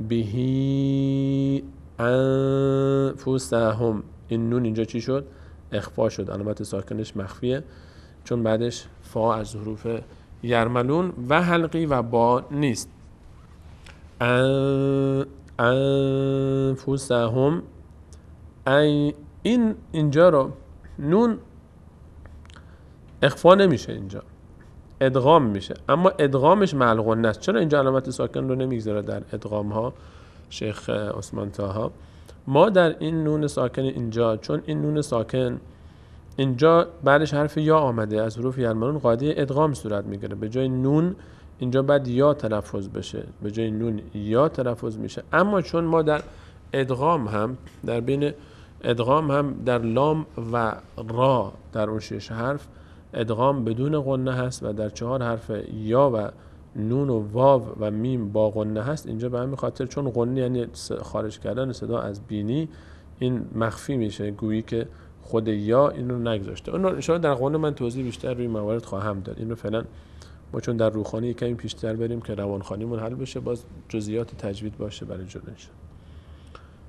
بهی انفسهم. این نون اینجا چی شد؟ اخفا شد، علامت ساکنش مخفیه چون بعدش فا از حروف یرملون و حلقی و با نیست. انفسهم. این اینجا رو نون اخفا نمیشه، اینجا ادغام میشه، اما ادغامش مع الغنه است. چرا اینجا علامت ساکن رو نمیگذاره در ادغام ها شیخ عثمان طاها؟ ما در این نون ساکن اینجا، چون این نون ساکن اینجا بعدش حرف یا آمده از حروف یرملون، قاعده ادغام صورت میگیره. به جای نون اینجا بعد یا تلفظ بشه، به جای نون یا تلفظ میشه. اما چون ما در ادغام هم در بین ادغام هم در لام و را در اون 6 حرف ادغام بدون غنه هست و در 4 حرف یا و نون و واو و میم با غنه هست. اینجا به همین خاطر چون غنه یعنی خارج کردن صدا از بینی، این مخفی میشه، گویی که خود یا این رو نگذاشته. اون رو ان در غنه من توضیح بیشتر روی موارد خواهم داد. این رو فعلا ما چون در روخانی یکمی پیشتر بریم که روانخوانیمون حل بشه، باز جزئیات تجوید باشه برای جلوش.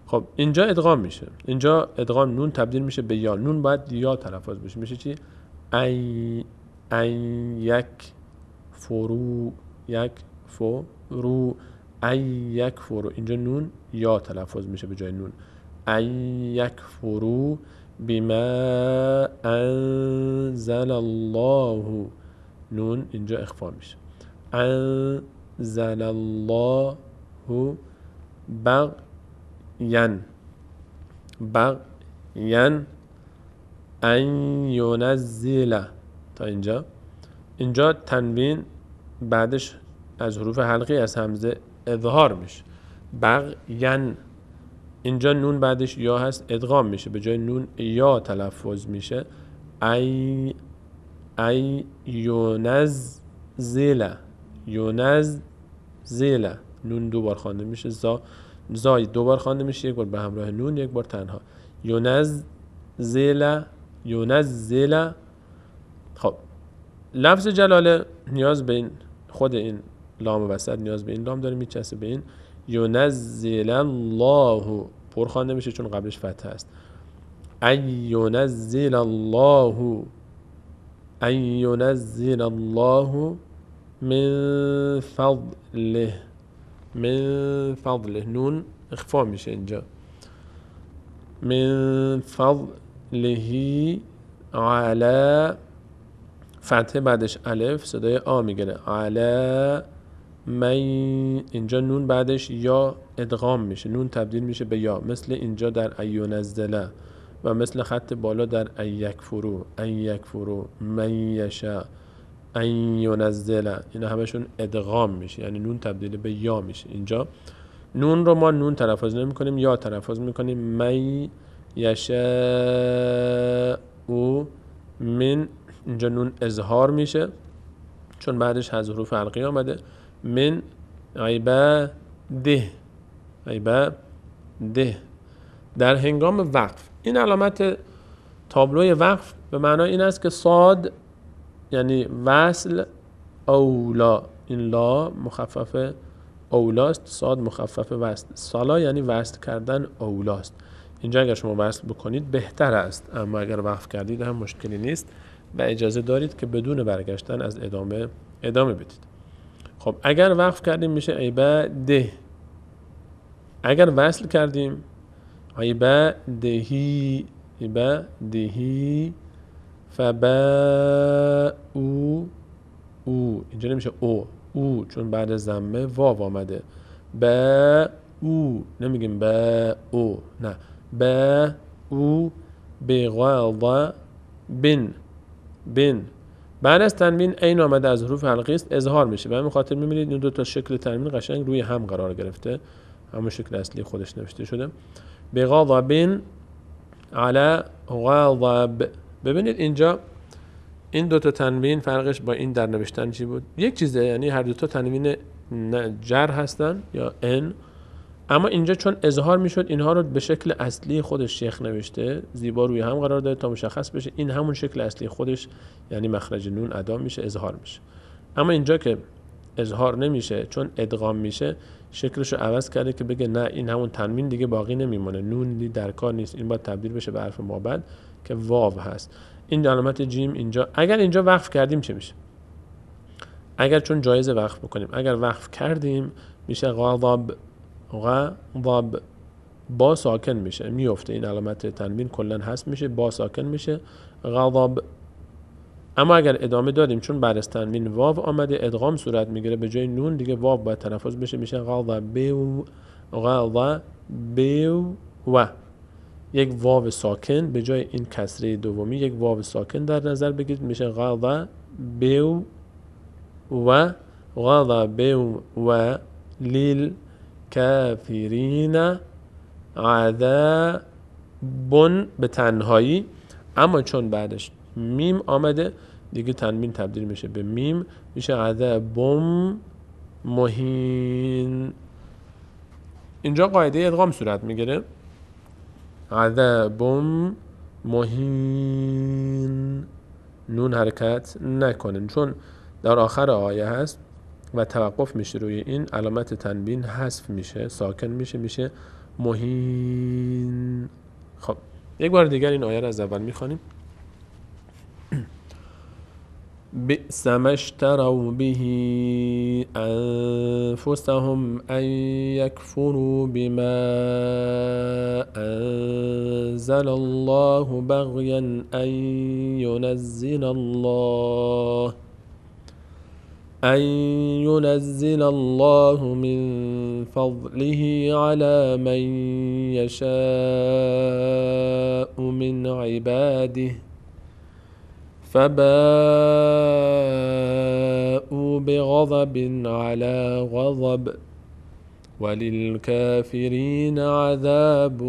خب اینجا ادغام میشه، اینجا ادغام نون تبدیل میشه به یا. نون باید یا تلفظ بشه، میشه چی؟ ای یک فرو ای یک فرو. اینجا نون یا تلفظ میشه به جای نون. ای یک فرو بما انزل الله. نون اینجا اخفا میشه. انزل الله بغین ان ینزل. تا اینجا تنوین بعدش از حروف حلقی از همزه اظهار میشه. بغین. اینجا نون بعدش یا هست، ادغام میشه، به جای نون یا تلفظ میشه. ای ینزل. نون 2 بار خوانده میشه، زای 2 بار خوانده میشه، 1 بار به همراه نون، 1 بار تنها. ینزل. خب لفظ جلاله نیاز به این، خود این لام وسط نیاز به این لام داره، میچسه به این. ینزل الله پر خوانده میشه چون قبلش فتحه است. ای ینزل الله من فضله. نون اخفا میشه اینجا. من فضله علی فتحه بعدش الف صدای آ میگیره. علا من، اینجا نون بعدش یا ادغام میشه، نون تبدیل میشه به یا، مثل اینجا در ایونزله و مثل خط بالا در ایکفرو، ایکفرو، من یشا، ایونزله، اینا همشون ادغام میشه، یعنی نون تبدیل به یا میشه. اینجا نون رو ما نون تلفظ نمی کنیم، یا تلفظ میکنیم. من یشا او من، اینجا نون اظهار میشه چون بعدش از حروف حلقی آمده. من عباده، عباده. در هنگام وقف، این علامت تابلوی وقف به معنای این است که صاد یعنی وصل، اولا، این لا مخفف اولاست، صاد مخفف وصل، سالا یعنی وصل کردن اولاست. اینجا اگر شما وصل بکنید بهتر است، اما اگر وقف کردید هم مشکلی نیست و اجازه دارید که بدون برگشتن از ادامه بدید. خب اگر وقف کردیم میشه عباده، اگر وصل کردیم عبادهی، عبادهی. فبا او، اینجا نمیشه او چون بعد ضمه واو آمده. با او، نمیگیم با او، نه، با او بغض بن. بعد از تنوین عین آمده از حروف حلقی است، اظهار میشه. به همین خاطر میبینید این دو تا شکل تنوین قشنگ روی هم قرار گرفته، همون شکل اصلی خودش نوشته شده. بغضب علی غضب. ببینید اینجا این دو تا تنوین فرقش با این در نوشتن چی بود؟ یک چیزه، یعنی هر دو تا تنوین جر هستن یا ان، اما اینجا چون اظهار میشد اینها رو به شکل اصلی خودش شیخ نوشته، زیبا روی هم قرار داده تا مشخص بشه این همون شکل اصلی خودش، یعنی مخرج نون ادا میشه، اظهار میشه. اما اینجا که اظهار نمیشه چون ادغام میشه، شکلش رو عوض کرده که بگه نه این همون تنوین دیگه باقی نمیمونه، نون در کار نیست، این باید تبدیل بشه به حرف مابعد که واو هست. این علامت جیم اینجا. اگر اینجا وقف کردیم چه میشه؟ اگر چون جایز وقف بکنیم، اگر وقف کردیم میشه غضب، غضب، با ساکن میشه، میفته این علامت تنوین کلا حذف میشه، با ساکن میشه غضب. اما اگر ادامه دادیم چون بعد از تنوین واو آمده ادغام صورت میگیره، به جای نون دیگه واو باید تلفظ بشه، میشه غضب، غضب و یک واو ساکن به جای این کسره دومی یک واو ساکن در نظر بگیرید، میشه غضب و غضب و للکافرین عذاب به تنهایی. اما چون بعدش میم آمده دیگه تنوین تبدیل میشه به میم، میشه عذاب مهین. اینجا قاعده ادغام صورت میگیره، عذاب مهین، نون حرکت نکنن چون در آخر آیه هست و توقف میشه روی این، علامت تنوین حذف میشه، ساکن میشه، میشه مهین. خب یک بار دیگر این آیه را از اول میخوانیم. بئس ما اشتروا به انفسهم ان يكفروا بما انزل الله بغيا ان ينزل الله من فضله على من يشاء من عباده فباءوا بغضب على غضب وللكافرين عذاب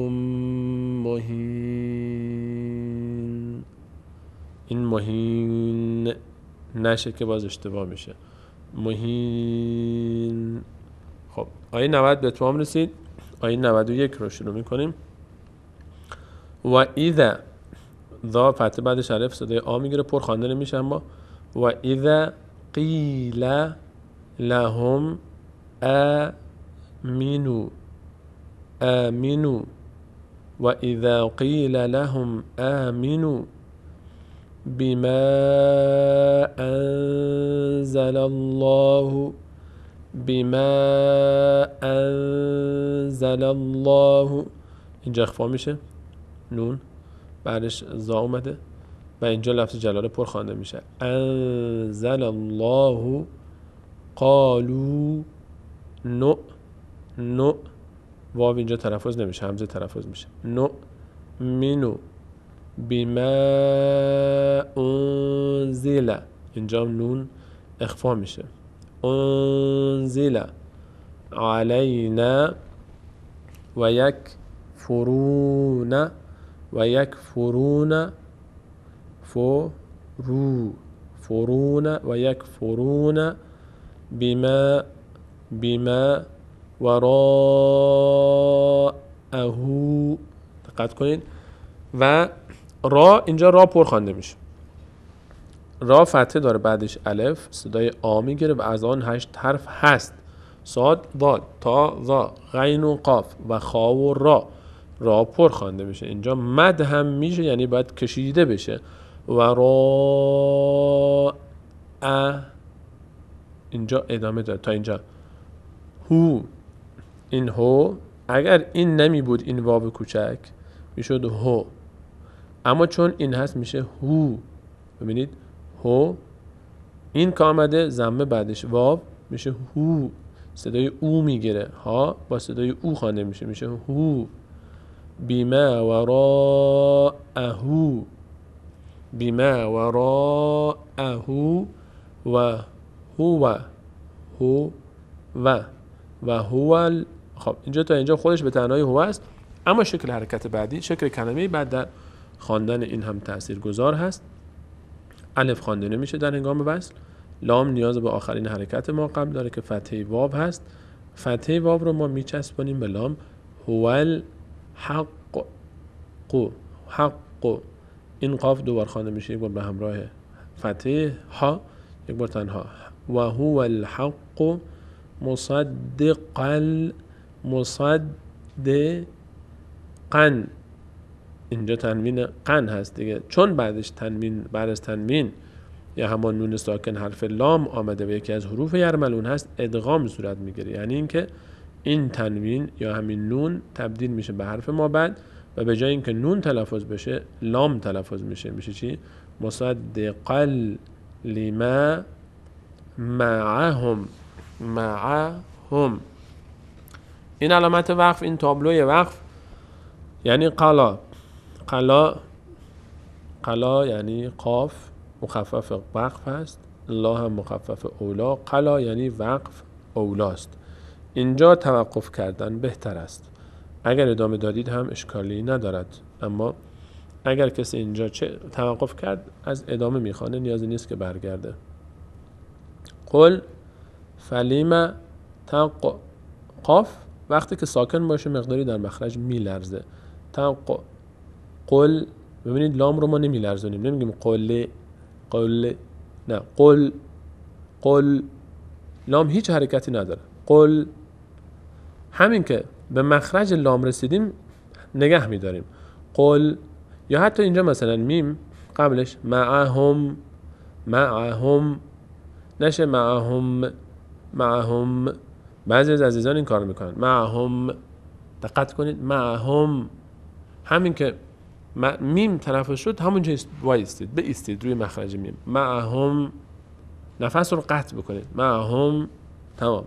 مهین. این مهین نشه که باز اشتباه میشه، مهین. خب آیه 90 به اتمام رسید. آیه 91 رو شروع میکنیم. و اذا، ذا فتح بعدش الف صدای آ میگیره، پر خوانده نمیشه. اما و اذا قیل لهم آمنوا، آمنوا، و اذا قیل لهم آمنوا بما انزل الله، بما انزل الله، اینجا اخفا میشه، نون بعدش زا اومده، و اینجا لفظ جلاله پر خوانده میشه. انزل الله قالوا نو واو اینجا تلفظ نمیشه، همزه تلفظ میشه. نؤمنو بما انزل، اینجا نون اخفا میشه. انزل علینا و یکفرون و یکفرون بما وراءه. دقت کنید. و را اینجا را پر خوانده میشه. را فتحه داره، بعدش الف صدای آ میگیره و از آن 8 حرف هست: صاد، ضاد، تا، ظا، غین و قاف و خا و را. را پر خوانده میشه. اینجا مد هم میشه، یعنی باید کشیده بشه. و را اینجا ادامه داره تا اینجا. هو، این هو اگر این نمی بود، این واو کوچک میشد هو، اما چون این هست میشه هو. ببینید هو، این که آمده ضمه بعدش واو میشه هو، صدای او میگیره. ها با صدای او خوانده میشه، میشه هو. بما وراءه، بما وراءه و هو و هو خب اینجا تا اینجا خودش به تنهایی هو است، اما شکل حرکت بعدی، شکل کلمه بعد در خواندن این هم تاثیرگذار هست. الف خوانده نمیشه در هنگام وصل. لام نیاز به آخرین حرکت ما قبل داره که فتحه واو هست. فتحه واو رو ما میچسبونیم به لام. هو الحق، حق، این قاف دوبار خوانده میشه، یک بار به همراه فتحه ها، یک بار تنها. و هو الحق مصدقا، اینجا تنوین قن هست دیگه، چون بعدش تنوین، بعد از تنوین یا همان نون ساکن حرف لام آمده و یکی از حروف یرملون هست، ادغام صورت میگیره. یعنی اینکه این تنوین یا همین نون تبدیل میشه به حرف ما بعد و به جای اینکه نون تلفظ بشه لام تلفظ میشه. میشه چی؟ مصدقا لما معهم. این علامت وقف، این تابلوی وقف یعنی قلا. قلا یعنی قاف مخفف وقف هست، لا هم مخفف اولا. قلا یعنی وقف اولاست. اینجا توقف کردن بهتر است. اگر ادامه دادید هم اشکالی ندارد، اما اگر کسی اینجا توقف کرد از ادامه میخوانه، نیازی نیست که برگرده. قل فلیما تق، قاف وقتی که ساکن باشه مقداری در مخرج میلرزه. تق، قل، ببینید لام رو ما نمیلرزونیم، نمیگیم قل، نه قل، لام هیچ حرکتی نداره. قل، همین که به مخرج لام رسیدیم نگه میداریم. قل، یا حتی اینجا مثلا میم قبلش معهم نشه معهم. بعضی از عزیزان این کار میکنن، معهم. دقت کنید، معهم، همین که میم تلفظ شد همونجا وایستید، بایستید روی مخرج میم. معهم، نفس رو قطع بکنید. معهم، تمام.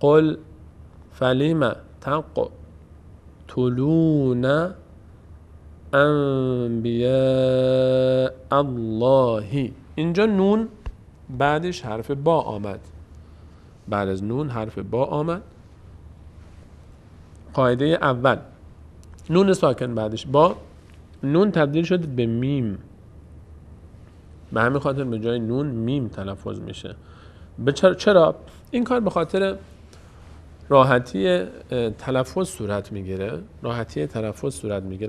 قل فلیما تقتلون انبیاء الله. اینجا نون بعدش حرف با آمد، بعد از نون حرف با آمد. قاعده اول، نون ساکن بعدش با، نون تبدیل شد به میم، به همین خاطر به جای نون میم تلفظ میشه. چرا؟ این کار به خاطر راحتی تلفظ صورت میگیره،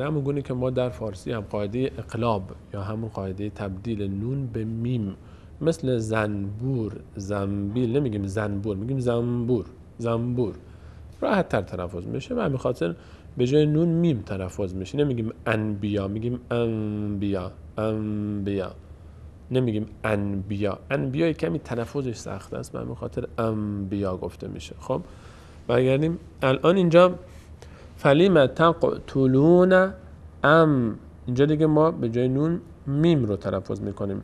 همون گونه که ما در فارسی هم قاعده اقلاب یا همون قاعده تبدیل نون به میم، مثل زنبور، زنبیل، نمیگیم زنبور، میگیم زنبور، راحت تر تلفظ میشه و همین خاطر به جای نون میم تلفظ میشه. نمیگیم انبیا، میگیم انبیا، نمیگیم انبیا کمی تلفظش سخت است، به همین خاطر انبیا گفته میشه. خب برگردیم. الان اینجا فلیما تقتلون اینجا دیگه ما به جای نون میم رو تلفظ میکنیم.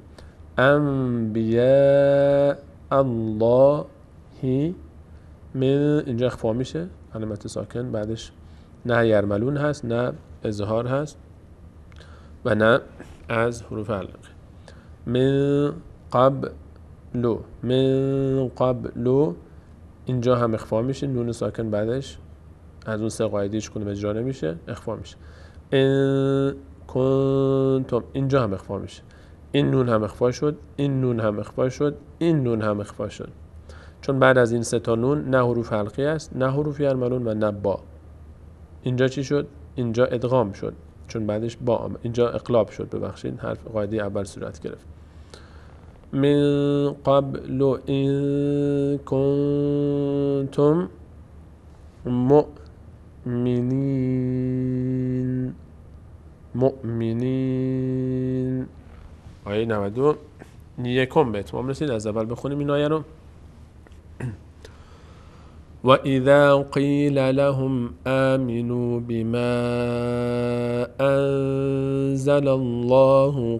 انبیاء اللهی من، اینجا اخفا میشه، علامت ساکن بعدش نه یرملون هست، نه اظهار هست و نه از حروف علقه. من قبلو، من قبلو، اینجا هم اخفا میشه، نون ساکن بعدش از اون سه قاعده هیچ کدوم اجرا نمیشه، اخفا میشه. ان کنتم، اینجا هم اخفا میشه، این نون هم اخفا شد، این نون هم اخفا شد، این نون هم اخفا شد، چون بعد از این سه تا نون نه حروف حلقی است، نه حروف یرملون و نه با. اینجا چی شد؟ اینجا ادغام شد، چون بعدش با، اینجا اقلاب شد، ببخشید، حرف قاعده اول صورت گرفت. من قبل ان کنتم مؤمنین، مؤمنین. آیه 91 به اتمام رسید، از اول بخونیم این آیه رو. وَإِذَا قِيلَ لَهُمْ آمِنُوا بِمَا أَنزَلَ اللَّهُ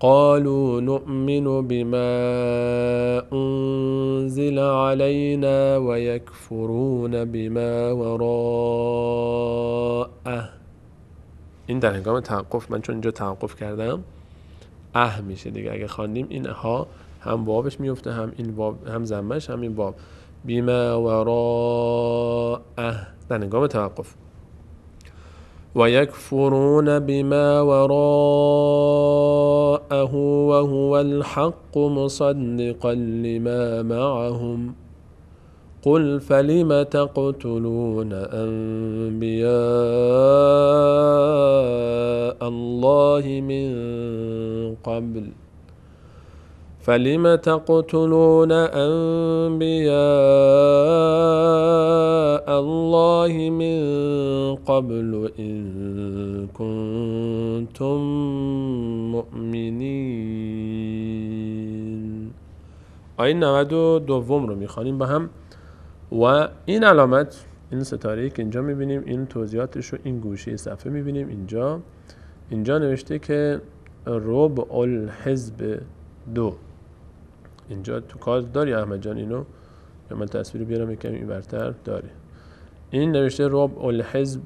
قالوا نؤمن بما أنزل علينا ويكفرون بما وراءه. این در هنگام توقف، من چون اینجا توقف کردم میشه دیگه، اگه خواندیم این ها هم واوش میفته، هم این واو، هم ضمش، هم این واو. بما وراءه در هنگام توقف. ويكفرون بما وراءه وهو الحق مصدقا لما معهم قل فلم تقتلون أنبياء الله من قبل فلم تقتلون أنبياء الله من قبل إن كنتم مؤمنين. آیه 92 رو میخوانیم با هم و این علامت، این ستاره‌ای که اینجا میبینیم، این توضیحاتش رو این گوشه صفحه میبینیم. اینجا نوشته که ربع الحزب 2. اینجا تو کاد داری احمد جان اینو؟ یا من تصویر بیارم یکم این برتر؟ داری. این نوشته ربع الحزب،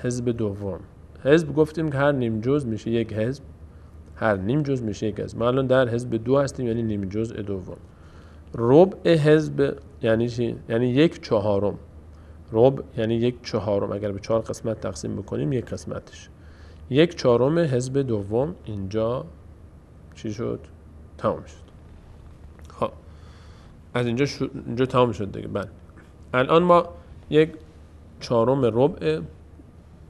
حزب دوم. حزب گفتیم که هر نیم جزء میشه یک حزب، هر نیم جزء میشه یک حزب. ما الان در حزب 2 هستیم، یعنی نیم جزء دوم. ربع حزب یعنی چی؟ یعنی 1/4. ربع یعنی 1/4. اگر به 4 قسمت تقسیم بکنیم یک قسمتش 1/4 حزب دوم. اینجا چی شد؟ تمام شد. خب از اینجا تمام شد دیگه. بله الان ما 1/4 ربع،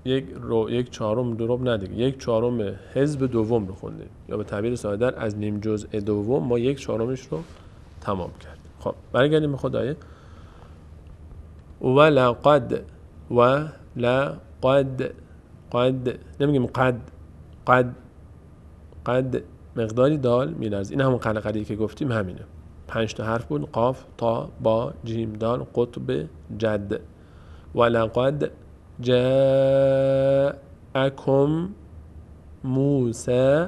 1/4 دو ربع، نه دیگه 1/4 حزب دوم رو خوندیم، یا به تعبیر ساده‌تر از نیم جزء دوم ما 1/4 رو تمام کردیم. خب برگردیم به خود آیه. ولقد قد نمیگیم قد مقداری دال میلرزه. این همون قلقلی که گفتیم همینه. 5 تا حرف بود: قاف، تا، با، جیم، دال، قطب، جد. ولقد جاءکم موسی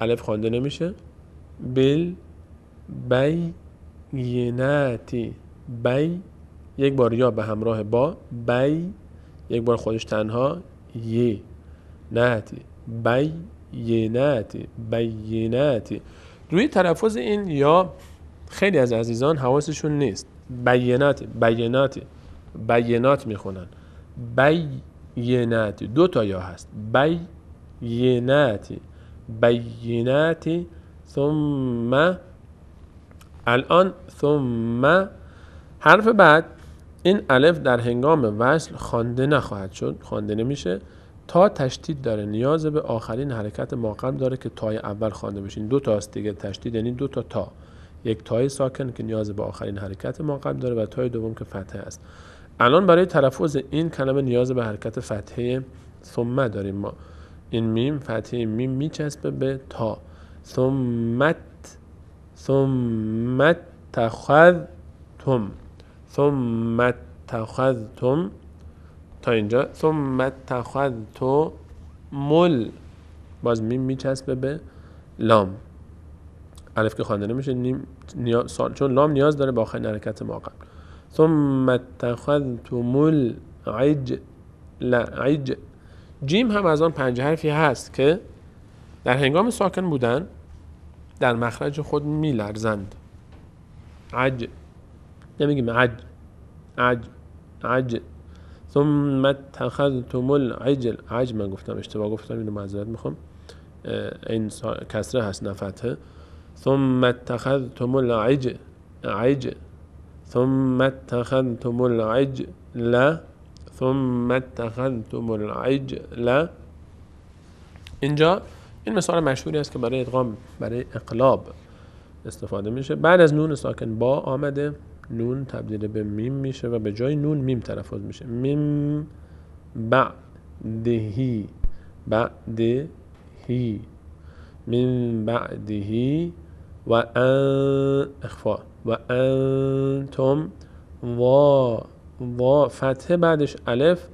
الف خوانده نمیشه. بیناتی، یک بار یا به همراه با، یک بار خودش تنها، ناتی، بیناتی. روی تلفظ این یا خیلی از عزیزان حواسشون نیست. بینات میخونن. بیناتی 2 تا یا هست. بیناتی. ثم، الان ثم حرف بعد این الف در هنگام وصل خوانده نخواهد شد، خوانده نمیشه. تا تشدید داره، نیاز به آخرین حرکت ماقبل داره که تای اول خوانده بشه. 2 تاست دیگه تشدید، یعنی 2 تا تا، یک تای ساکن که نیاز به آخرین حرکت ماقبل داره و تای دوم که فتحه است. الان برای تلفظ این کلمه نیاز به حرکت فتحه ثم داریم ما. این میم فتحه میم میچسبه به تا. ثم اتخذتم تا اینجا. ثم اتخذتم باز میم میچسبه به لام، الف که خوانده نمیشه چون لام نیاز داره به آخرین حرکت ما قبل. ثم اتخذتم العجل. جیم هم از آن 5 حرفی هست که در هنگام ساکن بودن در مخرج خود میلرزند. عج، نمیگیم عج. ثم اتخذتم العجل. عج من گفتم، اشتباه گفتم، اینو معذرت میخوام، این کسره هست نه فتحه. ثم اتخذتم العجل ثم اتخذتم العجل ثم اتخذتم العجل. اینجا این مثال مشهوری است که برای ادغام، برای اقلاب استفاده میشه. بعد از نون ساکن با آمده، نون تبدیل به میم میشه و به جای نون میم تلفظ میشه. میم بعدهی من بعدهی و اخفا و انتم و فتحه بعدش الف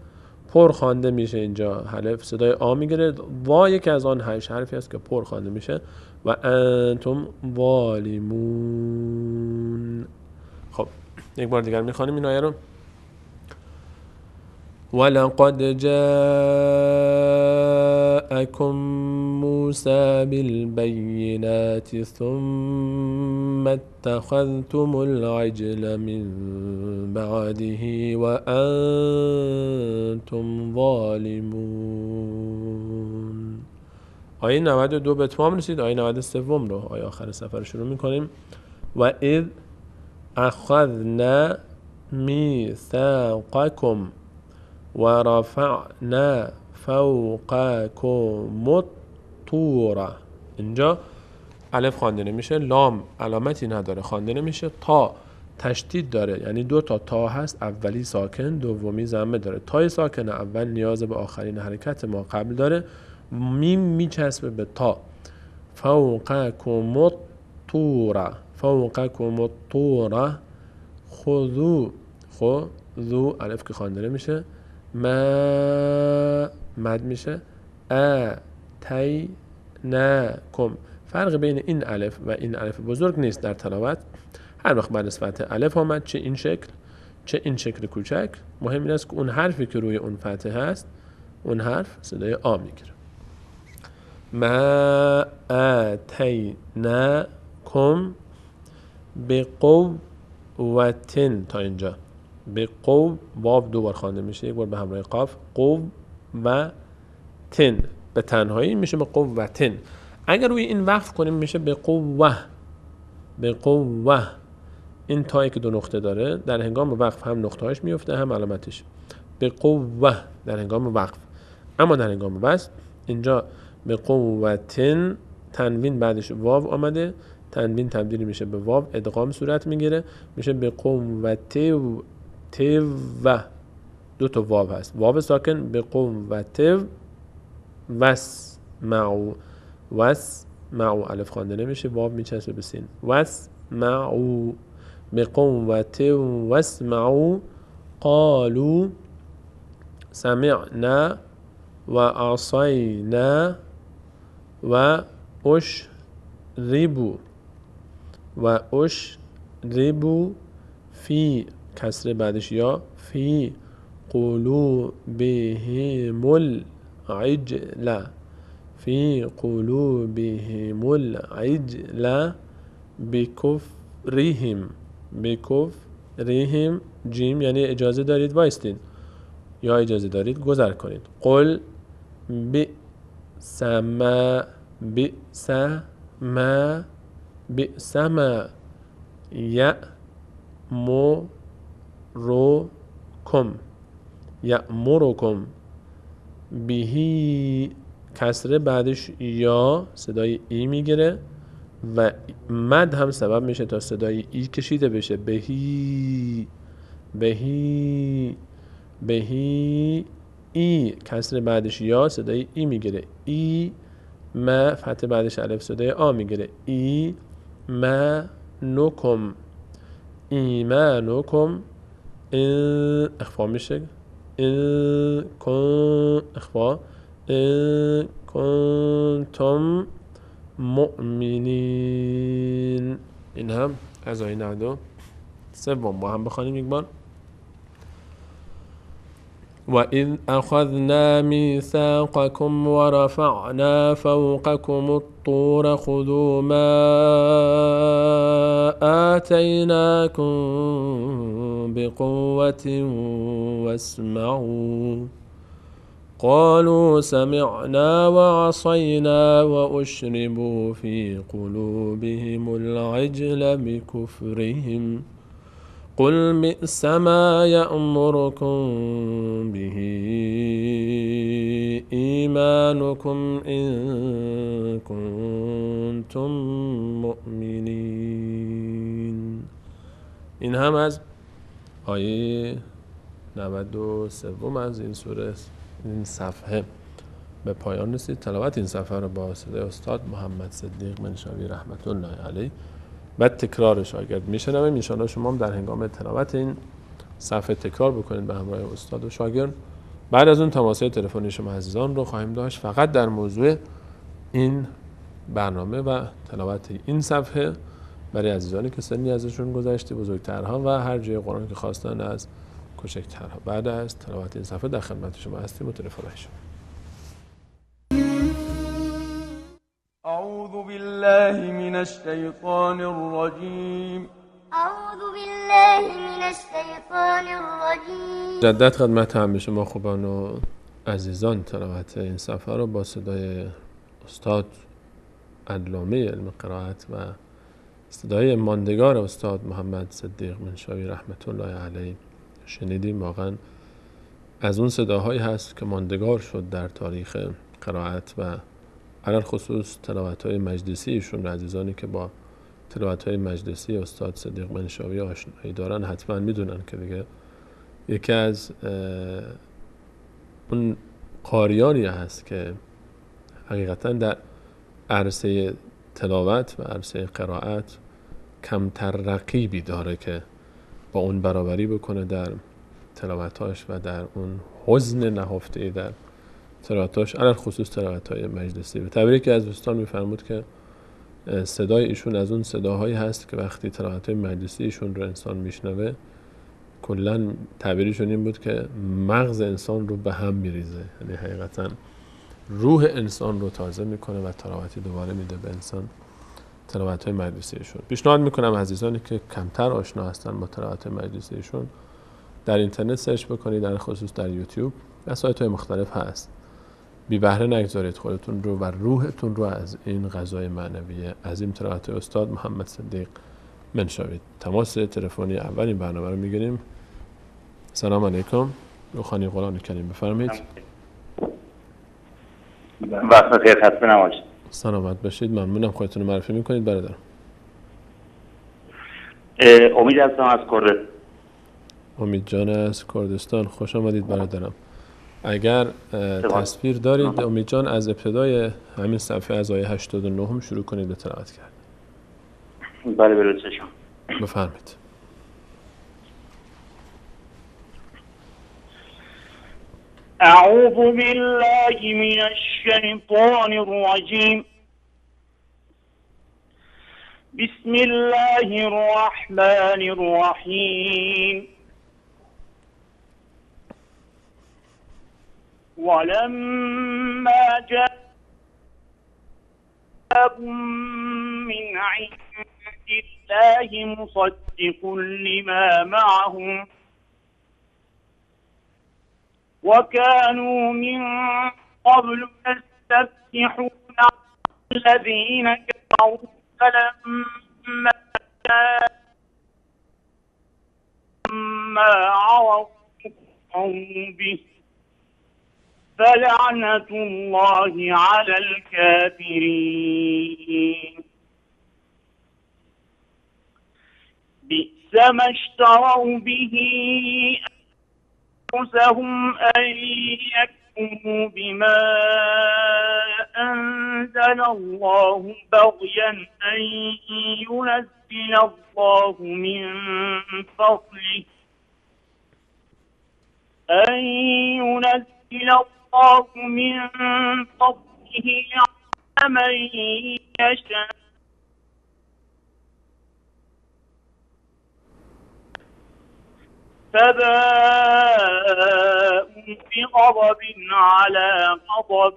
پر خوانده میشه. اینجا الف صدای آ میگیره. وا یکی از آن 8 حرفی است که پر خوانده میشه. و انتم ظالمون. خب یک بار دیگر میخوانیم این آیه رو. ولقد جاءكم موسى بالبينات ثم اتخذتم العجل من بعده وأنتم ظالمون. آیه 92 به تمام رسید. آیه 93 رو، آیه آخر سفر شروع میکنیم. و اذ اخذنا میثاقکم و رفعنا فوقکم الطور. اینجا الف خوانده نمیشه، لام علامتی نداره خوانده نمیشه، تا تشدید داره، یعنی 2 تا تا هست، اولی ساکن دومی ضمه داره. تای ساکن اول نیاز به آخرین حرکت ما قبل داره، میم میچسبه به تا. فوقکم الطور خذو الف که خوانده نمیشه، مد میشه، اتیناکم. فرق بین این الف و این الف بزرگ نیست در تلاوت. هر وقت بعد از فتحه الف آمد، چه این شکل چه این شکل کوچک، مهم این است که اون حرفی که روی اون فتحه هست اون حرف صدای آ میگیره. ما اتیناکم بقوة. تا اینجا به قو واو 2 بار خوانده میشه، یک بار به همراه قاف. قو و تن به تنهایی میشه به قوتن. اگر روی این وقف کنیم میشه به قوه. این تایی که 2 نقطه داره در هنگام وقف هم نقطه هاش میفته هم علامتش. به قوه در هنگام وقف. اما در هنگام وصل اینجا به قوتن تنوین بعدش واو آمده، تنوین تبدیل میشه به واو، ادغام صورت میگیره، میشه به قوت و 2 تا واو هست، واو ساکن. به قوت واسمعوا الف خوانده نمیشه، واو میچسبه به سین. واسمعوا به قوت واسمعوا قالوا سمعنا و عصینا و اشربوا فی کسره بعدش یا فی قلوبهم العجل بکفرهم. جیم یعنی اجازه دارید وایستین یا اجازه دارید گذر کنید. قل بئس ما یأمرکم بهی کسره بعدش یا صدای ای میگیره و مد هم سبب میشه تا صدای ای کشیده بشه. بهی ای کسره بعدش یا صدای ای میگیره. ای ما فتح بعدش الف صدای آ میگیره. ایمانکم اخفا میشه، اخوا إن کنتم مؤمنین. این هم از آیه 92 سوم با هم بخوانیم یک بار. وَإِذْ أَخَذْنَا مِيثَاقَكُمْ وَرَفَعْنَا فَوْقَكُمُ الطُّورَ خُذُوا مَا آتَيْنَاكُمْ بِقُوَّةٍ وَاسْمَعُوا قَالُوا سَمِعْنَا وَعَصَيْنَا وَأُشْرِبُوا فِي قُلُوبِهِمُ الْعِجْلَ بِكُفْرِهِمْ قل بئس ما يأمركم به إيمانكم إن كنتم مؤمنين. این هم از آیه 93 از این سوره، این صفحه به پایان رسید. تلاوت این صفحه رو با صدای استاد محمد صدیق منشاوی رحمت الله علیه بعد تکرار شاگرد میشنویم. ان شاءالله شما هم در هنگام تلاوت این صفحه تکرار بکنید به همراه استاد و شاگرد. بعد از اون تماس‌های تلفنی شما عزیزان رو خواهیم داشت فقط در موضوع این برنامه و تلاوت این صفحه برای عزیزانی که سنی ازشون گذشته، بزرگترها و هر جای قرآن که خواستن از کوچکترها. بعد از تلاوت این صفحه در خدمت شما هستیم و تلفن شما. أعوذ بالله من الشيطان الرجيم. أعوذ بالله من الشيطان الرجيم. جدت خدمت همه شما خوبان و عزیزان تلاوت این صفحه رو با صدای استاد علامه علم قرائت و صدای ماندگار استاد محمد صدیق منشاوی رحمت الله علیه شنیدیم. واقعا از اون صداهایی هست که ماندگار شد در تاریخ قرائت و علل خصوص تلاوت‌های مجلسی ایشون. عزیزانی که با تلاوت‌های مجلسی استاد صدیق منشاوی آشنایی دارن حتما میدونن که دیگه یکی از اون قاریانی هست که حقیقتا در عرصه تلاوت و عرصه قرائت کمتر رقیبی داره که با اون برابری بکنه در تلاوتاش و در اون حزن نهفته در تلاوتاش، علل خصوص تلاوت‌های مجلسی. به تعبیری که از دوستان می‌فرمود که صدای ایشون از اون صداهایی هست که وقتی تلاوت‌های مجلسی ایشون رو انسان میشنوه کلاً تعبیرشون این بود که مغز انسان رو به هم میریزه، یعنی حقیقتاً روح انسان رو تازه میکنه و تراوتی دوباره میده به انسان تلاوت‌های مجلسی ایشون. پیشنهاد میکنم عزیزانی که کمتر آشنا هستن با تلاوت‌های مجلسی ایشون در اینترنت سرچ بکنید، در خصوص در یوتیوب وسایل‌های مختلف هست. بی بهره نگذارید خودتون رو و روحتون رو از این غذای معنوی عظیم تلاوت استاد محمد صدیق منشاوی. تماس تلفنی اولین برنامه رو میگیریم. سلام علیکم. روحانی قرآن کریم بفرمایید. وقت بخیر، خسته نباشید. سلامت باشید. ممنونم. خودتون رو معرفی میکنید برادر؟ امید هستم از کردستان. امید جان از کردستان، خوش آمدید برادرم. اگر تصویر دارید امید جان از ابتدای همین صفحه از آیه 89 هم شروع کنید به تلاوت کرد. بله به لطف شما. بفرمایید. اعوذ بالله من الشیطان الرجیم. بسم الله الرحمن الرحیم. ولما جاءهم من عند الله مصدق لما معهم وكانوا من قبل يستفتحون على الذين كفروا فلما عرفوا به فلعنة الله على الكافرين. بئس ما اشتروا به أنفسهم أن يكفروا بما أنزل الله بغيا أن ينزل الله من فضله أن ينزل الله من فضله على من يشاء فباءوا بغضب على غضب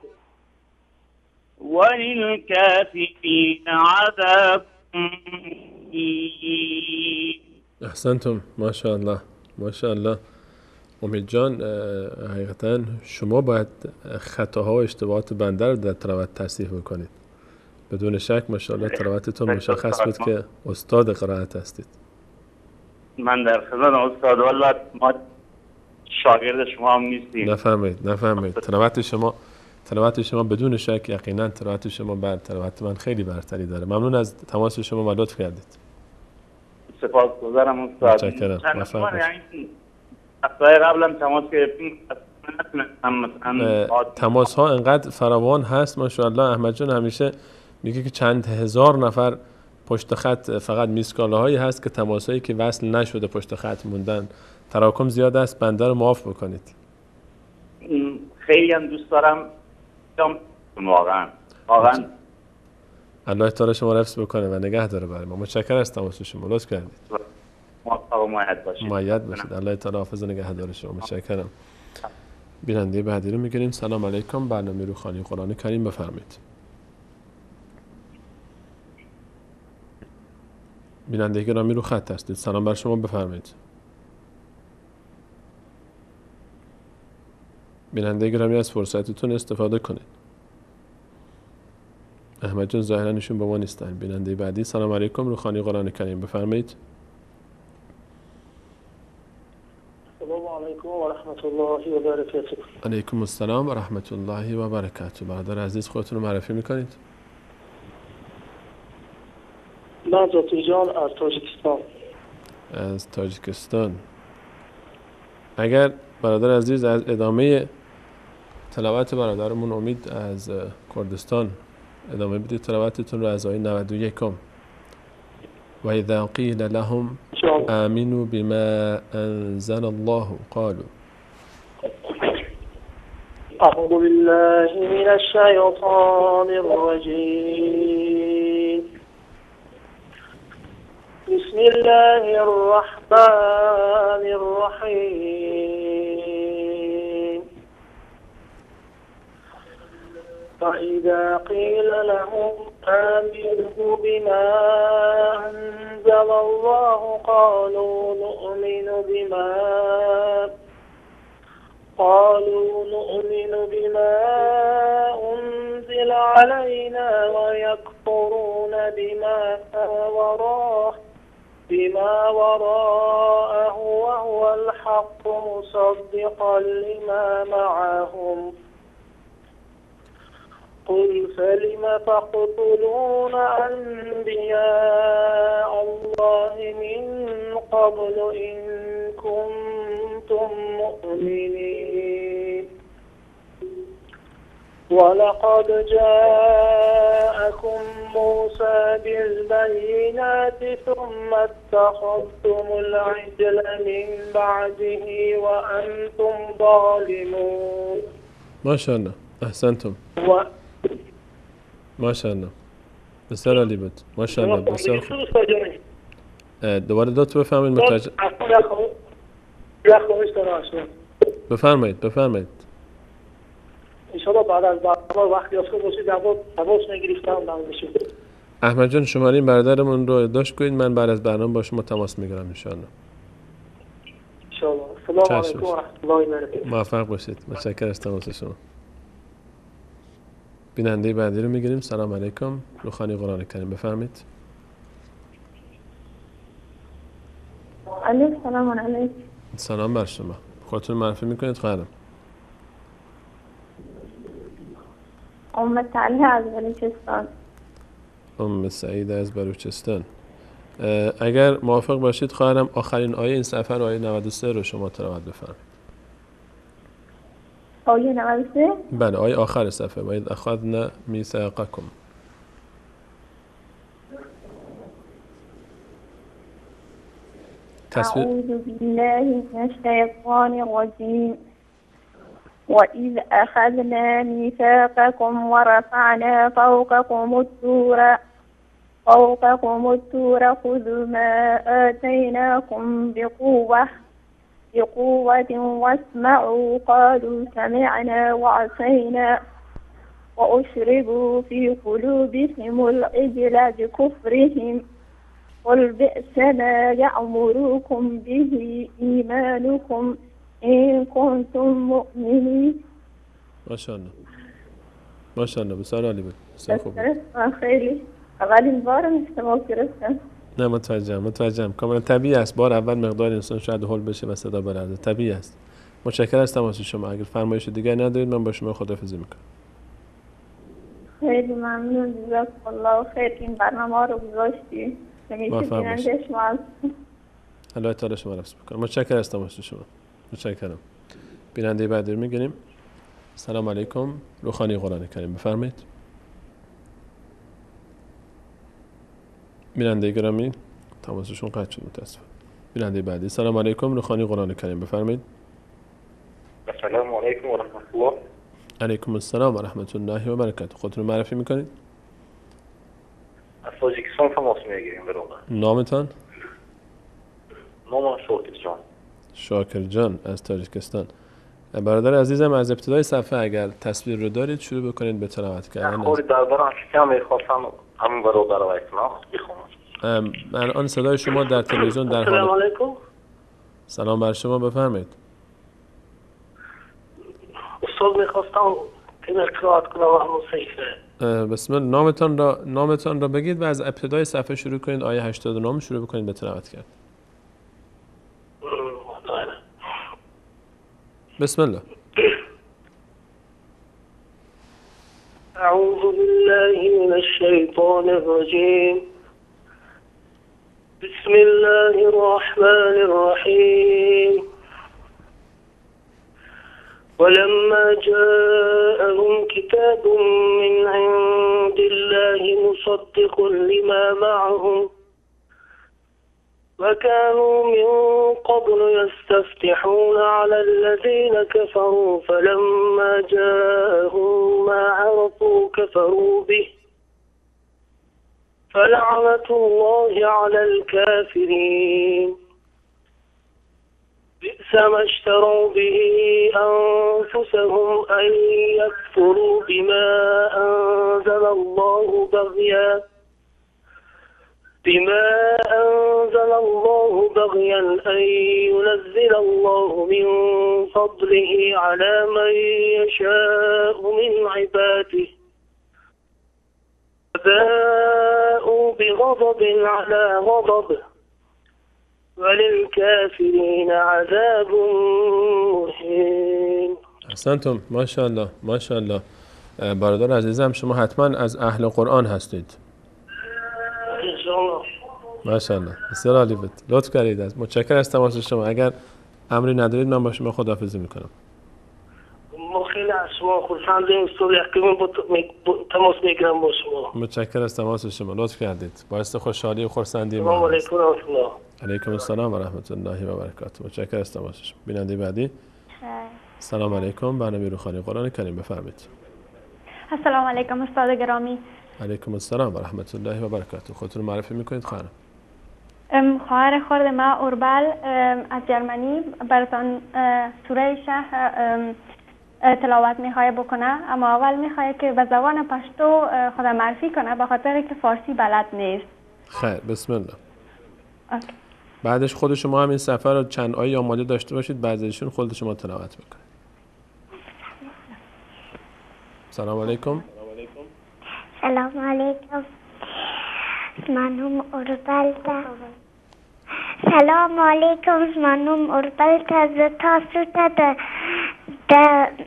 وللكافرين عذاب مهين. احسنتم، ماشاءالله ماشاءالله. امید جان، حقیقتا شما باید خطاها و اشتباهات بنده رو در تلاوت تصحیح بکنید. بدون شک ماشاءالله تلاوتتون مشخص بود که استاد قرائت هستید. من در خدمت استاد، والله ما شاگرد شما هم نیستیم. نفهمید تلاوت شما بدون شک یقینا تلاوت شما بر تلاوت من خیلی برتری داره. ممنون از تماس شما و لطف کردید. سپاسگزارم استاد. متشکرم. اصلا قبلا تماس گرفتیم تماس ها انقدر فراوان هست ماشاءالله. احمد جان همیشه میگه که چند هزار نفر پشت خط فقط میسکاله هست که تماس هایی که وصل نشده پشت خط موندن. تراکم زیاد است، بنده رو معاف بکنید. خیلی هم دوست دارم واقعا الله تعالی شما رو حفظ بکنه و نگه داره برای ما. متشکرم از تماس شما، لطف کردید. مؤید باشید. الله تعالی حافظ و نگهدار شما. متشکرم. بیننده بعدی رو میگیریم. سلام علیکم، برنامه روحانی قرآن کریم، بفرمایید. بیننده گرامی رو خط هستید. سلام بر شما، بفرمایید. بیننده گرامی از فرصتتون استفاده کنید. احمد جان ظاهرا ایشون با ما نیستن. بیننده بعدی. سلام علیکم، روحانی قرآن کریم، بفرمایید. السلام علیکم و رحمت الله و برکاته. علیکم السلام و رحمت الله و برکاته. برادر عزیز خودتون رو معرفی میکنید؟ من ذاتی جان از تاجیکستان. از تاجیکستان. اگر برادر عزیز از ادامه تلاوت برادرمون امید از کردستان ادامه بدید تلاوتتون رو از آیه 91 و اذا قیل لهم آمنوا بما انزل الله قالوا. اعوذ بالله من الشیطان الرجیم. بسم الله الرحمن الرحیم. فإذا قيل لهم آمنوا بما أنزل الله قالوا نؤمن بما أنزل علينا ويكفرون بما وراءه وهو الحق مصدقا لما معهم. قل فلم تقتلون أنبياء الله من قبل إن كنتم مؤمنين. ولقد جاءكم موسى بالبينات ثم اتخذتم العجل من بعده وأنتم ظالمون. ما شاء الله، احسنتم. ماشاءالله، بسیار عالی بود. ماشاءالله، بسیار خوب. دوباره دوت بفرمایید. بفرمایید انشاءالله بعد از برنامه وقتی آسکو باشید تماس میگیریم. احمد جان شماره این برادرمون رو داشت کنید، من بعد از برنامه با شما تماس میگیرم انشاءالله. سلام علیکم و رحمت الله و برکاته. موفق باشید. متشکرم از تماس شما. بیننده بعدی رو میگیریم. سلام علیکم، روحانی قرآن کریم، بفرمایید. علیکم سلام علیکم. سلام بر شما. خودتون معرفی میکنید خواهرم؟ ام سعیده از بلوچستان. ام سعیده از بلوچستان. اگر موافق باشید خواهرم آخرین آیه این صفحه آیه 93 رو شما تلاوت بفرمایید. آیه 93؟ بله، آیه آخر صفحه. و اذ اخذنا میثاقکم. أعوذ بالله من الشيطان الرجيم وإذ أخذنا ميثاقكم ورفعنا فوقكم الطور خذوا ما آتيناكم بقوة واسمعوا قالوا سمعنا وعصينا وأشربوا في قلوبهم العجل بكفرهم قل بئس ما يأمركم به إيمانكم إن كنتم مؤمنين. ما شاء الله بسیار عالی بود. بسیار خوب. خیلی اولین بارم اشتباه گرفتم. نه متوجهم کاملا طبیعی است. بار اول مقدار انسان شاید هول بشه و صدا بلرزه، طبیعی است. متشکرم از تماس شما. اگر فرمایش دیگه ندارید من با شما خداحافظی میکنم. خیلی ممنون، جزاک الله خیر. این برنامه رو گذاشتی موفق باشید. شما الله تعالی شما رو حفظ بکنه. متشکرم از تماس شما. متشکرم. بیننده بعدی رو میگیریم. سلام علیکم. روخانی قرآن کریم بفرمایید. بیننده گرامی تماسشون قطع شد متاسفم. بیننده بعدی. سلام علیکم. روخانی قرآن کریم بفرمایید. السلام علیکم و رحمت الله. علیکم السلام و رحمت الله و برکاته. خودتون معرفی میکنید؟ از تاجیکستان تماس میگیریم برادر. نامتان؟ نامم شاکر جان از تاجیکستان. برادر عزیزم از ابتدای صفحه اگر تصویر رو دارید شروع بکنید به تلاوت کردن. خودی درباره کم میخواستم همین برادر رو بخونم. الان صدای شما در تلویزیون در حال. السلام علیکم. سلام بر شما بفرمایید. استاد میخواستم که قرائت کنم و موسیقی. بسم الله. نامتان را بگید و از ابتدای صفحه شروع کنید. آیه 89 شروع بکنید به تلاوت کرد. بسم الله. أعوذ بالله من الشيطان الرجيم. بسم الله الرحمن الرحيم. ولما جاءهم كتاب من عند الله مصدق لما معهم وكانوا من قبل يستفتحون على الذين كفروا فلما جاءهم ما عرفوا كفروا به فلعنة الله على الكافرين. بئس ما اشتروا به أنفسهم أن يكفروا بما أنزل الله بغيا أن ينزل الله من فضله على من يشاء من عباده فباءوا بغضب على غضب وللكافرين عذاب مهين. احسنتم. ماشاءالله ماشاءالله. برادر عزیزم شما حتما از اهل قرآن هستید. انشاءالله. ماشاءالله. بسیار عالی بود. لطف کردید. متشکرم از تماس شما. اگر امری ندارید من با شما خداحافظی میکنم. ما خیلی از شما خرسندیم. استاد یحکمی تماس میگیرم با شما. متشکرم از تماس شما. لطف کردید. باعث خوشحالی و خرسندی ما. السلام علیکم و رحمت الله. علیکم السلام و رحمت الله و برکاته. متشکرم از تماس شما. بیننده بعدی. سلام علیکم. برنامه روخانی قرآن کریم بفرمایید. السلام علیکم استاد گرامی. علیکم السلام و رحمت الله و برکاته. خودتون معرفی میکنید خانم؟ خواهر خرد ما اوربل از جرمنی براتون سوره شهر تلاوت میخوای بکنه، اما اول میخوای که به زبان پشتو خدا معرفی کنه به خاطر که فارسی بلد نیست. خیر بسم الله. بعدش خود شما هم این سفر رو چند آیه آماده داشته باشید، بعدشون خود شما تلاوت بکنید. سلام علیکم. سلام علیکم. منم اوربل. سلام علیکم. منم اوربل تاسو ته د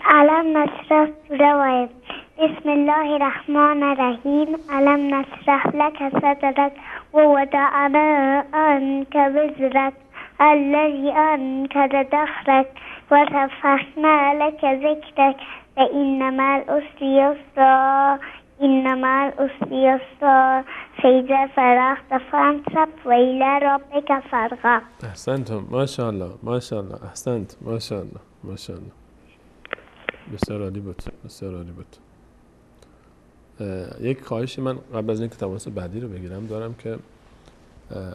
علم نشرح سوره. بسم الله الرحمن الرحیم. علم نشرح لك صدرك ووضعنا عنك وزرك الذي أنقض ظهرك ورفعنا لك ذكرك فإن مع العسر يسرا إن مع العسر يسرا فإذا فرغت فانصب وإلى ربك فارغب. احسنتم، ماشاءالله ماشاءالله، احسنت، ماشاءالله ماشاءالله. بسیار عالی بود، بسیار عالی بود. یک خواهشی من قبل از اینکه تماس بعدی رو بگیرم دارم که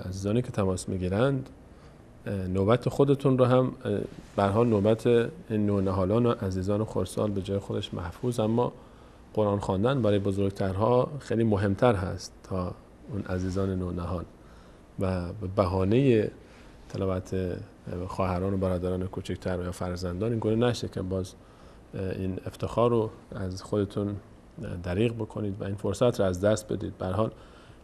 عزیزانی که تماس میگیرند نوبت خودتون رو هم به هر حال نوبت این نونهالان و عزیزان خردسال به جای خودش محفوظ، اما قرآن خواندن برای بزرگترها خیلی مهمتر هست تا اون عزیزان نونهال و به بهانه تلاوت خواهران و برادران کوچکتر و یا فرزندان این گونه نشه که باز این افتخار رو از خودتون دریغ بکنید و این فرصت رو از دست بدید. به هر حال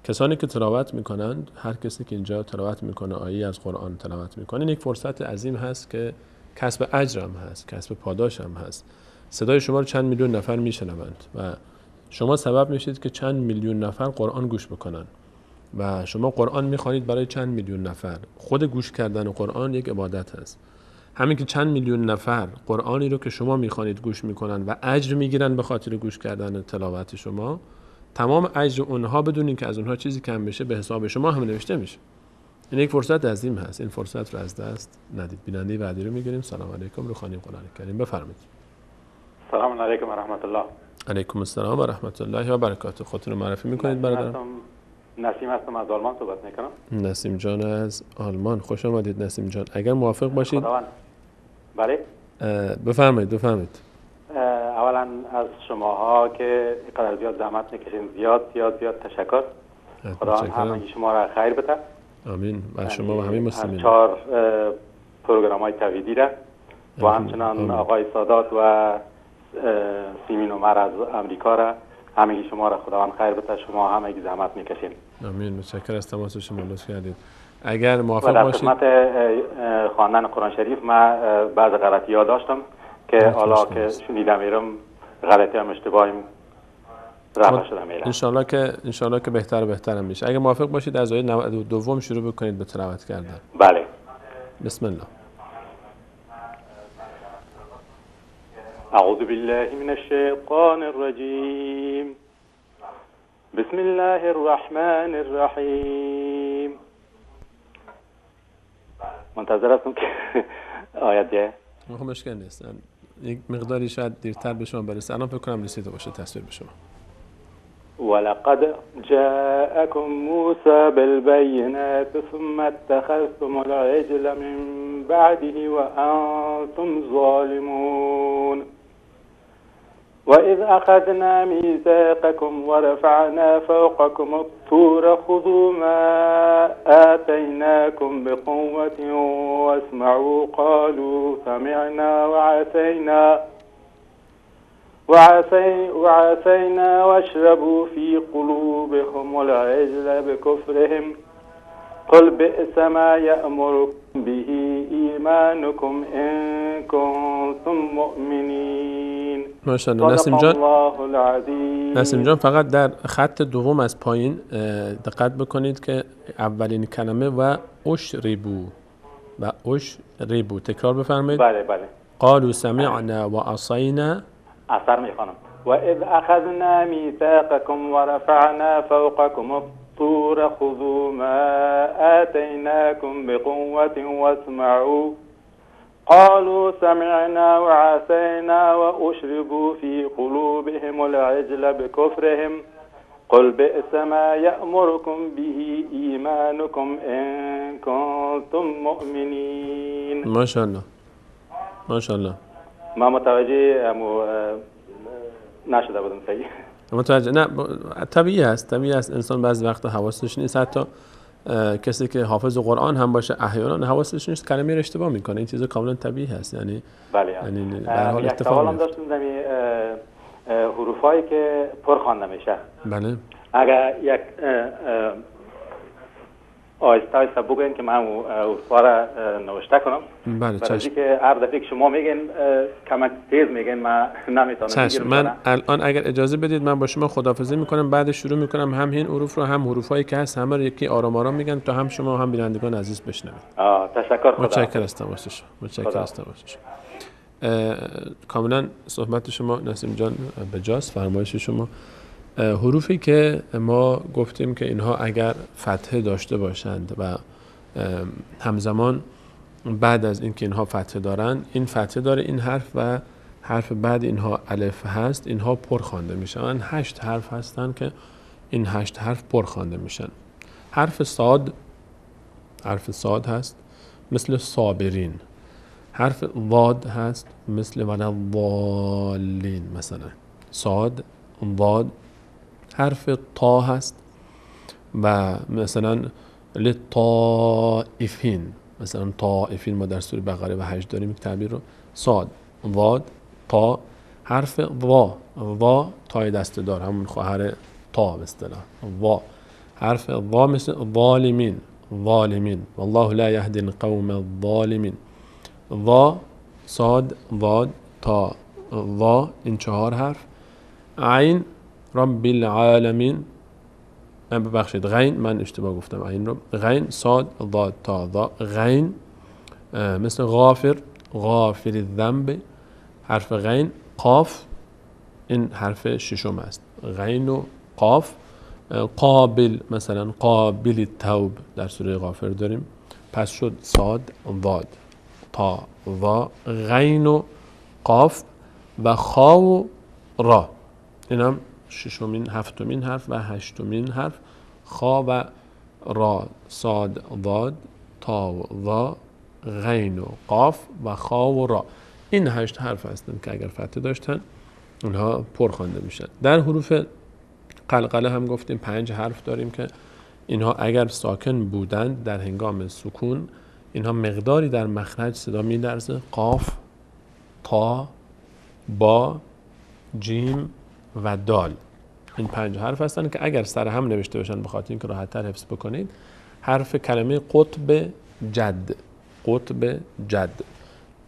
کسانی که تلاوت میکنند، هر کسی که اینجا تلاوت میکنه آیه از قرآن تلاوت میکنه، این یک فرصت عظیم هست که کسب اجر هم هست، کسب پاداش هم هست. صدای شما رو چند میلیون نفر میشنوند و شما سبب میشید که چند میلیون نفر قرآن گوش بکنن و شما قرآن میخوانید برای چند میلیون نفر. خود گوش کردن قرآن یک عبادت هست. همین که چند میلیون نفر قرآنی رو که شما میخوانید گوش میکنن و اجر میگیرن به خاطر گوش کردن تلاوت شما، تمام اجر اونها بدون اینکه از اونها چیزی کم بشه به حساب شما هم نوشته میشه. این یک فرصت عظیم هست، این فرصت رو از دست ندید. بیننده بعدی رو میگیریم. سلام علیکم، رو خوانیم قرآن کریم. بفرمایید. سلام علیکم و رحمت الله. علیکم السلام و رحمت الله و برکاته. خودتون رو معرفی میکنید برادرم؟ نسیم هستم، از آلمان صحبت میکنم. نسیم جان از آلمان، خوش آمدید نسیم جان. اگر موافق باشید بله بفرمایید بفرمایید. اولا از شماها که اینقدر زیاد زحمت میکشین زیاد تشکر. خدا همگی شما را خیر بده. آمین. و شما و همه مسلمین. 4 پروگرام‌های توحیدی را و همچنان آقای سادات و سیمین عمر از امریکا را، همگی شما را خداوند خیر بده. شما همگی زحمت میکشین. آمین. متشکرم از تماس شما، لطف کردید. اگر موافق باشید خدمت خواندن قرآن شریف ما بعض غلطی‌ها داشتم که حالا که شنیدم میرم غلطی هم اشتباهیم رفع شده میرم. انشالله که بهتر و بهتر میشه. اگر موافق باشید از آیه 92 شروع بکنید به تلاوت کردن. بله. بسم الله. اعوذ بالله من الشیطان الرجیم. بسم الله الرحمن الرحیم. منتظر هستم که آیت دیگه. مشکل نیست. یک مقداری شاید دیرتر به شما برسه. الان فکر کنم رسیده باشه تصویر به شما. ولقد جاءكم موسى بالبينات ثم اتخذتم العجل من بعده وأنتم ظالمون وإذ أخذنا ميثاقكم ورفعنا فوقكم الطور خذوا ما آتيناكم بقوة واسمعوا قالوا سمعنا وعسينا واشربوا في قلوبهم العجل بكفرهم قل بئس ما يأمركم به إيمانكم إن كنتم مؤمنين. ماشاءالله. نسیم جان فقط در خط دوم از پایین دقت بکنید که اولین کلمه و اشربو تکرار بفرمایید. بله بله. قالوا سمعنا و عصینا. اثر میخوانم. و اذ اخذنا میثاقكم ورفعنا فوقكم الطور خذوا ما آتيناكم بقوة واسمعوا قالوا سمعنا وعسينا وأشربوا في قلوبهم العجل بكفرهم قل بئس ما يأمركم به إيمانكم إن كنتم مؤمنين. ما شاء الله ما شاء الله. ما متوجه نشده بودم صحیح. متوجه نه، طبیعی است انسان بعضی وقتا حواسش نیست، حتی کسی که حافظ قرآن هم باشه احیانا حواسش نیست، کلمه رو اشتباه میکنه. این چیز کاملا طبیعی هست. یعنی بله. یعنی در حال اتفاق میفته. داشتم حروفایی که پر خوانده میشه. بله. اگر یک آیسته بگوین که من حروفا را نوشته کنم. بله چشم. که هر دفعه که شما میگین کمک تیز میگین من نمیتونم. چشم. من الان اگر اجازه بدید من با شما خداحافظی میکنم، بعد شروع میکنم هم این حروف رو هم حروفایی که هست همه رو یکی آرام آرام میگن تا هم شما هم بینندگان عزیز بشنوید. تشکر. خدا. متشکرم از تماسش. کاملا صحبت شما نسیم جان بجاست، فرمایش شما حروفی که ما گفتیم که اینها اگر فتحه داشته باشند و همزمان بعد از اینکه اینها فتحه دارن، این فتحه داره این حرف و حرف بعد اینها الف هست، اینها پر خوانده میشن. 8 حرف هستن که این 8 حرف پر خوانده میشن. حرف صاد هست مثل صابرین. حرف ضاد هست مثل ولضالین مثلا صاد ضاد. حرف طا هست و مثلا للطائفین، مثلا طائفین ما در سوره بقره و حج داریم یک تعبیر رو. صاد ضاد طا. حرف ضا تای دسته دار، همون خواهر طا به اصطلاح ضا. حرف ضا مثل ظالمین والله لا یهدی القوم الظالمین. ضا صاد ضاد طا ضا، این 4 حرف. عین رب العالمین، ببخشید غین، من اشتباه گفتم عین رو. غین صاد ضاد طا ضا. غین مثل غافر الذنب. حرف غین. قاف این حرف 6 است. غین و قاف. قابل مثلا قابل التوب در سوره غافر داریم. پس شد صاد ضاد طا ضا غین و قاف و خا و را. این هم 6مین 7مین حرف و 8مین حرف. خا و را صاد ضاد طا و ضا غین و قاف و خا و را. این 8 حرف هستند که اگر فتحه داشتن اونها پر خوانده میشن. در حروف قلقله هم گفتیم 5 حرف داریم که اینها اگر ساکن بودند در هنگام سکون اینها مقداری در مخرج صدا می‌لرزه. قاف، تا، با، جیم و دال. این 5 حرف هستند که اگر سر هم نوشته باشن به خاطر اینکه راحت‌تر حفظ بکنید، حرف کلمه قطب جد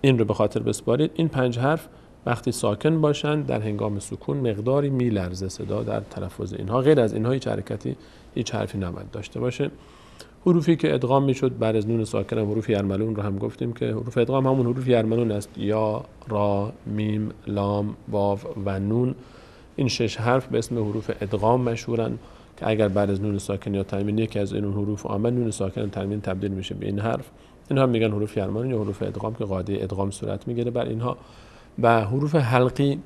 این رو به خاطر بسپارید. این 5 حرف وقتی ساکن باشند در هنگام سکون مقداری میلرزه صدا در تلفظ اینها. غیر از اینها هیچ حرکتی هیچ حرفی نباید داشته باشه. حروفی که ادغام میشد بعد از نون ساکن هم حروف یرملون رو هم گفتیم که حروف ادغام همون حروف یرملون است. یا، را، میم، لام، واو و نون. این 6 حرف به اسم حروف ادغام مشهورن که اگر بعد از نون ساکن یا تنوین یکی از این حروف آمد، نون ساکن و تنوین تبدیل میشه به این حرف. اینها میگن حروف یرملون یا حروف ادغام که قاعده ادغام صورت میگیره بر اینها. و حروف حلقی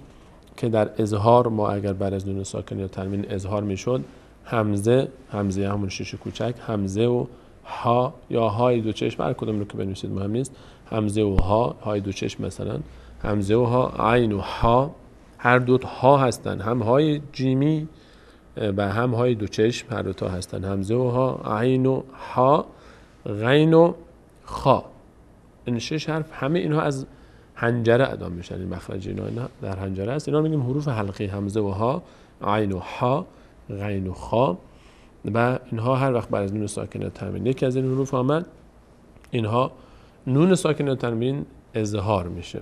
که در اظهار ما اگر بعد از نون ساکن یا تنوین اظهار میشد، همزه همون 6 کوچک، همزه و ها یا های دو چشم، هر کدوم رو که بنویسید مهم نیست. همزه و ها، های دو چشم مثلا، همزه و ها. عین و ها، هر دو ها هستن، هم های جیمی و هم های دو چشم، هر دو تا هستن. همزه و ها، عین و ها، غین و خا. این 6 حرف همه اینها از حنجره ادا میشن. این مخرج اینا در حنجره است. اینا میگیم حروف حلقی. همزه و ها، عین و ها، غین و خا. و اینها هر وقت بعد از نون ساکن تنوین یکی از این حروف آمد، اینها نون ساکن تنوین اظهار میشه.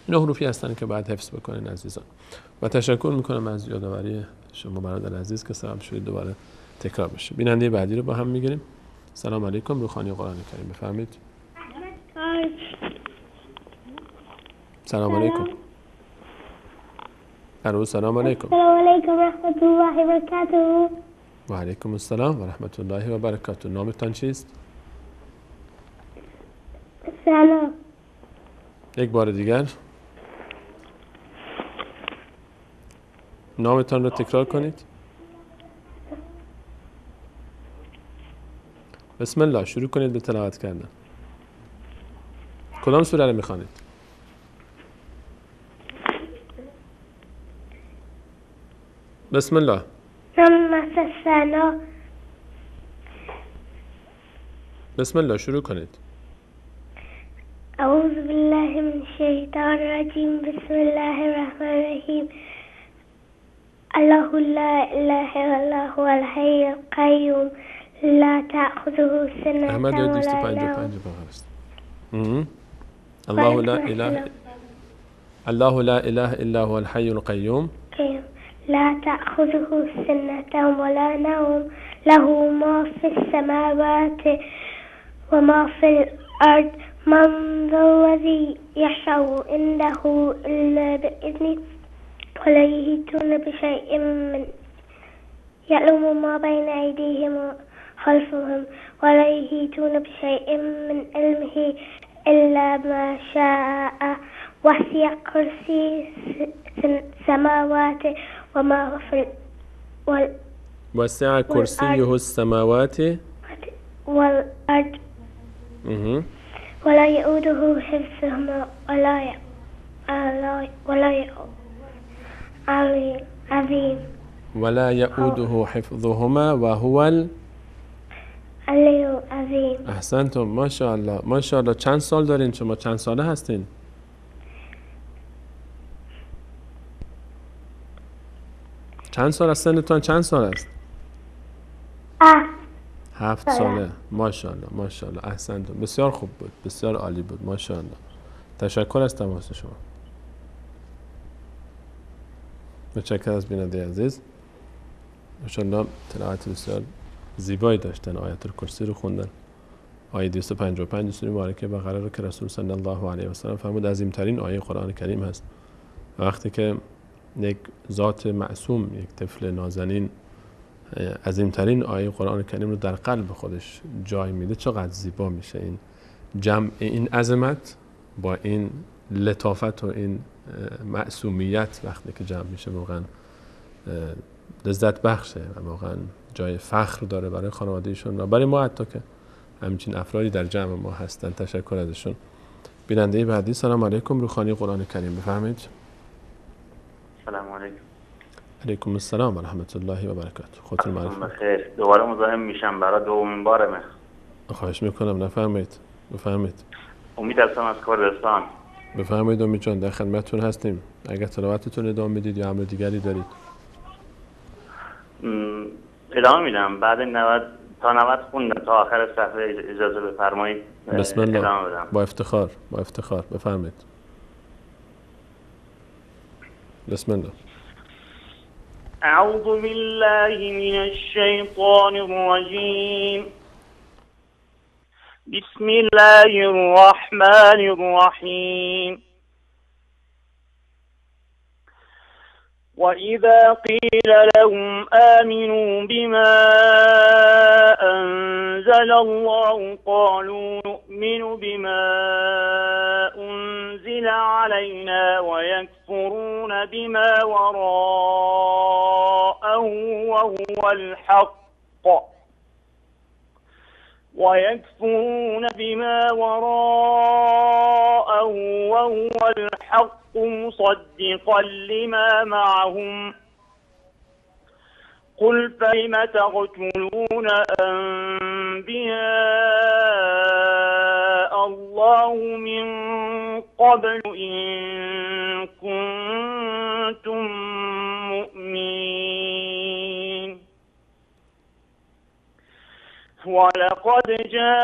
اینا حروفی هستن که باید حفظ بکنین عزیزان. و تشکر میکنم از یادآوری شما برادر عزیز که سبب شدید دوباره تکرار بشه. بیننده بعدی رو با هم میگیریم. سلام علیکم. روخانی قرآن کریم بفرمایید. سلام علیکم. الو سلام علیکم. السلام علیکم و رحمت الله و برکاته. و علیکم السلام و رحمت الله و برکاته. نامتان چیست؟ سلام. یک بار دیگر نامتان رو تکرار کنید. بسم الله شروع کنید به تلاوت کردن. کدام سوره رو میخوانید؟ بسم الله. بسم الله شروع کنید. اعوذ بالله من الشیطان الرجیم. بسم الله الرحمن الرحیم. الله لا اله الا هو الحي القيوم لا تأخذه سنة احمد ولا 255 بغرست. الله لا اله الا هو الحي القيوم لا تأخذه سنة ولا نوم له ما في السماوات وما في الأرض من ذا الذي يشفع عنده إلا بإذنه ولا يحيطون بشيء من يعلم ما بين أيديهم وخلفهم ولا يحيطون بشيء من علمه إلا ما شاء وسع كرسي السماوات وما في وسع كرسيه السماوات والأرض ولا يؤوده حفظهما ولا يؤوده حفظهما وهو العلی العظیم. احسنتم، ماشاءالله ماشاءالله. چند سال دارین شما؟ چند ساله هستین؟ چند سال از سنتون چند سال است؟ 7 ساله. ماشاءالله ماشاءالله. احسنتم، بسیار خوب بود، بسیار عالی بود، ماشاءالله. تشکر از تماس شما. متشکرم از بیننده عزیز. ماشاءالله تلاوت بسیار زیبایی داشتن، آیت الکرسی رو خوندن. آیه 255 سوره مبارکه بقره رو که رسول صلی الله علیه و سلم فرمود عظیم‌ترین آیه قرآن کریم هست. وقتی که یک ذات معصوم، یک طفل نازنین، عظیم‌ترین آیه قرآن کریم رو در قلب خودش جای میده، چقدر زیبا میشه این جمع، این عظمت با این لطافت و این معصومیت وقتی که جمع میشه واقعا لذت بخشه و واقعا جای فخر داره برای خانوادهشون و برای ما حتی که همچین افرادی در جمع ما هستن. تشکر ازشون. بیننده بعدی. سلام علیکم، روخانی قرآن کریم، بفرمایید. سلام علیکم. علیکم السلام و رحمت الله و برکاته. خودتون معرفی بخیر. دوباره مزاحم میشم برای دومین بارمه. خواهش میکنم. نفرمایید، بفرمایید. امید هستم از کردستان. بفرمایید امید جان، در خدمتتون هستیم. اگر تلاوتتون ادامه میدید یا امر دیگری دارید. ادامه میدم. بعد 90 تا 90 خوندم، تا آخر صفحه اجازه بفرمایید. بسم الله. با افتخار، با افتخار. بفرمایید. بسم الله. اعوذ بالله من الشیطان الرجیم. بسم الله الرحمن الرحیم. وإذا قيل لهم آمنوا بما أنزل الله قالوا نؤمن بما أنزل علينا ويكفرون بما وراءه وهو الحق مصدقا لما معهم قل فلم تقتلون أنبياء الله من قبل إن كنتم مؤمنين ولقد جاءكم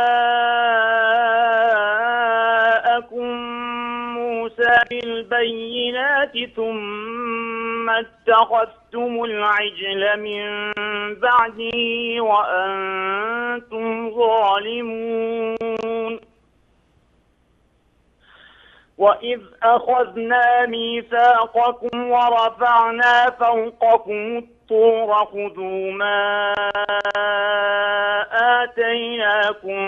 موسى بالبينات ثم اتخذتم العجل من بعده وأنتم ظالمون وإذ أخذنا ميثاقكم ورفعنا فوقكم الطور خذوا ما آتيناكم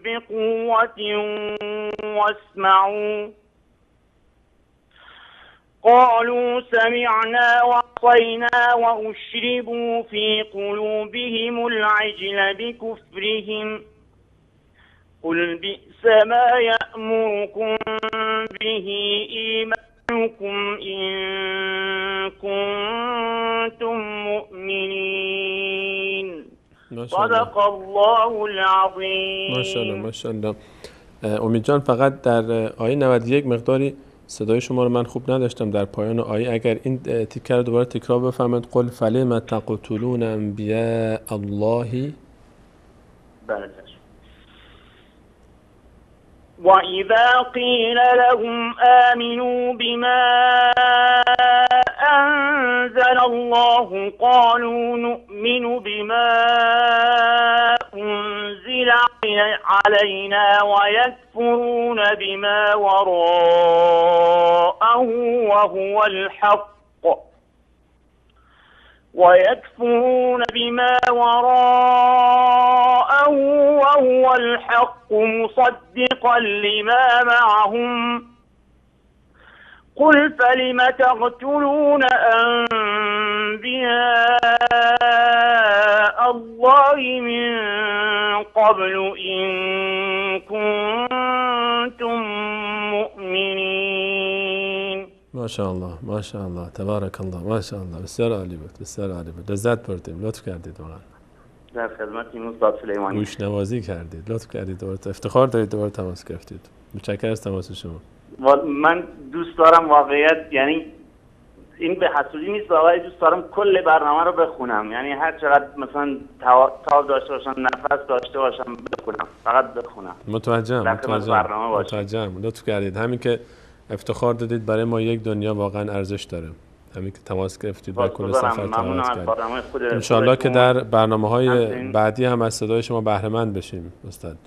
بقوة واسمعوا قالوا سمعنا وعصينا وأشربوا في قلوبهم العجل بكفرهم قل بئس ما يأمركم به إيمانكم إن كنتم مؤمنين صدق الله العظیم. ماشاءالله ماشاءالله. امید جان، فقط در آیه 91 مقداری صدای شما رو من خوب نداشتم در پایان آیه، اگر این تیکر رو دوباره تکرار بفرمایید. قل فلم تقتلون انبیاء الله. بله. وإذا قيل لهم آمنوا بما أنزل الله قالوا نؤمن بما أنزل علينا ويكفرون بما وراءه وهو الحق ويكفرون بما وراءه وهو الحق مصدقا لما معهم قل فلم تقتلون أنبياء الله من قبل إن كنتم مؤمنين. ماشاءالله ماشاءالله تبارک الله ماشاءالله. بسیار عالی بود، بسیار عالی بود. لذت بردیم. لطف کردید واقعا. در خدمت این استاد سلیمانی. گوشنوازی کردید. لطف کردید. دوباره افتخار دارید دوباره تماس گرفتید. متشکرم از تماس شما. من دوست دارم واقعیت، یعنی این به حسودی نیست، واقعا دوست دارم کل برنامه رو بخونم، یعنی هر چقدر مثلا تاب داشته باشم، نفس داشته باشم بخونم، فقط بخونم. متوجهم. لطف کردید. همین که افتخار دادید برای ما یک دنیا واقعا ارزش داره. همین که تماس گرفتید و کل سفر تماس کردید. ان شاءالله که در برنامه‌های بعدی هم از صدای شما بهره مند بشیم استاد.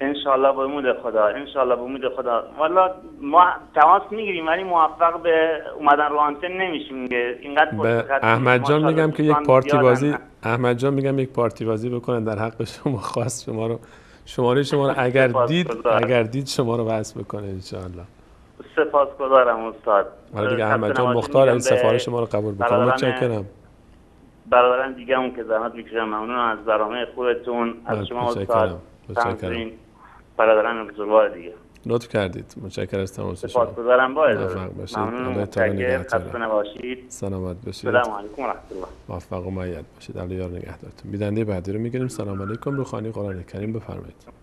انشالله به امید خدا، انشالله به امید خدا. والا ما تماس میگیریم ولی موفق به اومدن رو آنتن نمیشیم. اینقدر به احمد جان میگم که یک پارتی بازی، احمد جان میگم یک پارتی بازی بکنن در حق شما، خواست شما رو، شماره شما رو اگر دید شما رو وصل بکنه ان شاءالله. سپاسگزارم استاد. حالا دیگه احمد جان مختار این سفارش شما رو قبول بکنه. متشکرم. برادران دیگه اون که زحمت میکشن، ممنونم از برنامه خودتون، از شما استاد. متشکرم. برادران بزرگوار دیگه. لطف کردید. متشکرم از تماس شما. سپاسگزارم. با ممنون. خسته نباشید. سلامت باشید. سلام علیکم و رحمت الله. موفق و مؤید باشید. الله یار نگهدارتون. بیننده بعدی رو میگیریم. سلام علیکم. روخانی قرآن کریم بفرمایید.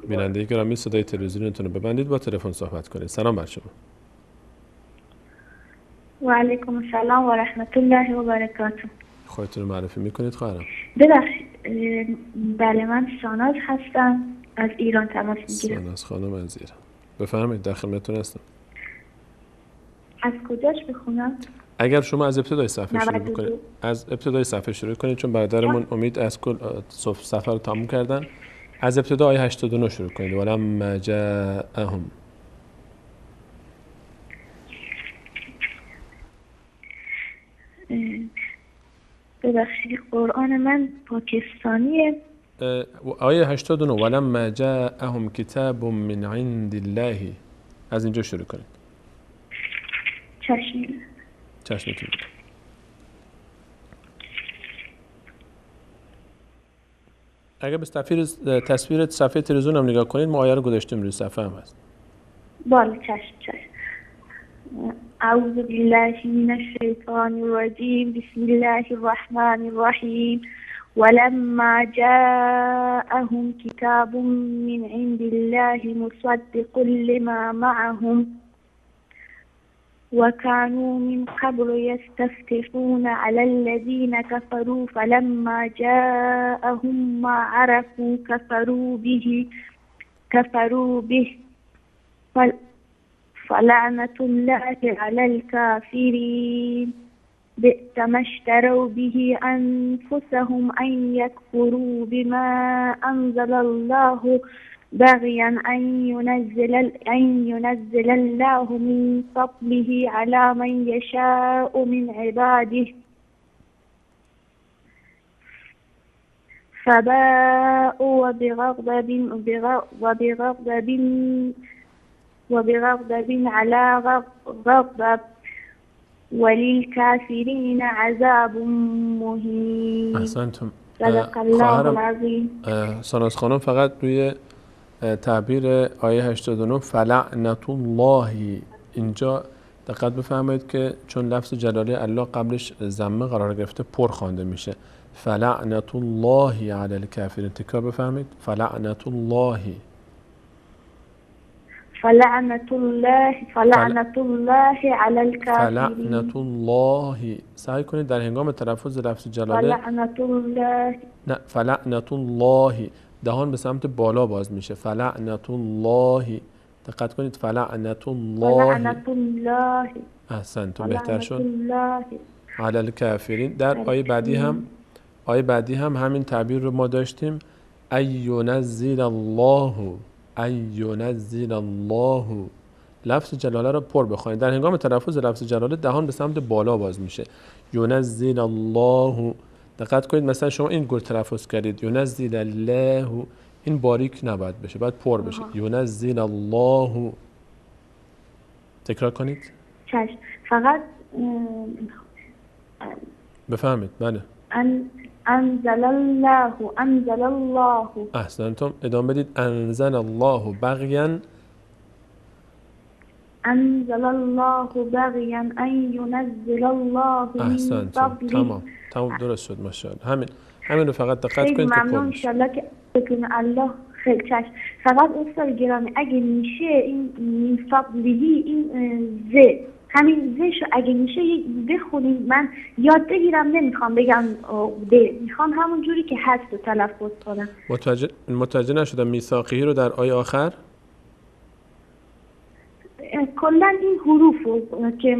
بیننده گرامی صدای تلویزیونتون رو ببندید، با تلفن صحبت کنید. سلام بر شما. و علیکم السلام و رحمت الله و برکاته. خودتون رو معرفی میکنید خواهرم؟ ببخشید. بله من ساناز هستم، از ایران تماس میگیرم. ساناز خانم از ایران. بفرمایید در خدمتتون هستم. از کجاش بخونم؟ اگر شما از ابتدای صفحه شروع بکنید، از ابتدای صفحه شروع کنید، چون برادرمون امید از کل سفر رو تموم کردن. از ابتدا آیه 89 شروع کنید. ولما جاءهم. ببخشید قرآن من پاکستانیه. آیه 89 ولما جاءهم کتاب من عند الله، از اینجا شروع کنید. چشمتون. اگه به تصویر صفحه تلویزیون هم نگاه کنید، ما آیه رو گذاشتیم روی صفحه هم هست. بله چشم. اعوذ بالله من الشیطان الرجیم بسم الله الرحمن الرحیم ولما جاءهم كتاب من عند الله مصدق لما معهم وكانوا من قبل يستفتحون على الذين كفروا فلما جاءهم ما عرفوا كفروا به فلعنة الله على الكافرين بئس ما اشتروا به أنفسهم أن يكفروا بما أنزل الله بغيا أن ينزل الله من فضله على من يشاء من عباده فباءوا وبغضب على غضب وللكافرين عذاب مهين. احسنتم. صدق الله العظیم. ساناز خانم فقط روی تعبیر آیه 89 فلعنت الله، اینجا دقت بفرمایید که چون لفظ جلاله الله قبلش ضمه قرار گرفته پر خوانده میشه. فلعنت الله علی الکافرین. تکرار بفرمایید. فلعنت الله. فلعنت الله علی الکافرین. فلعنت الله. سعی کنید در هنگام تلفظ لفظ جلاله فلعنت الله. نه، فلعنت الله دهان به سمت بالا باز میشه. فلعنت الله. دقت کنید. فلعنت الله. احسنتون، بهتر شد. علی الکافرین. در آیه بعدی هم همین تعبیر رو ما داشتیم. ای ینزل الله لفظ جلاله رو پر بخونید. در هنگام تلفظ لفظ جلاله دهان به سمت بالا باز میشه. ینزل الله، دقت کنید مثلا شما این گل تلفظ کردید ینزل الله، این باریک نباید بشه، باید پر بشه. ینزل الله. تکرار کنید. چشم. فقط بفهمید. بله. انزل الله. احسنتم. ادامه بدید. انزل الله بغیا. انزل الله بغیا ان ینزل الله من فضله. تمام درست شد ماشاءالله. همین رو فقط دقت کنید که ممنون. ان شاءالله که بتونه الله. خیلی چشم. فقط استاد گرامی اگه میشه این من فضله، این ز، همین زشو اگه میشه بخونید، من یاد بگیرم، نمیخوام بگم ده، میخوام همون جوری که هست رو تلفظ کنم. متوجه نشدم میثاقی رو در آیه آخر کلا این حروف رو که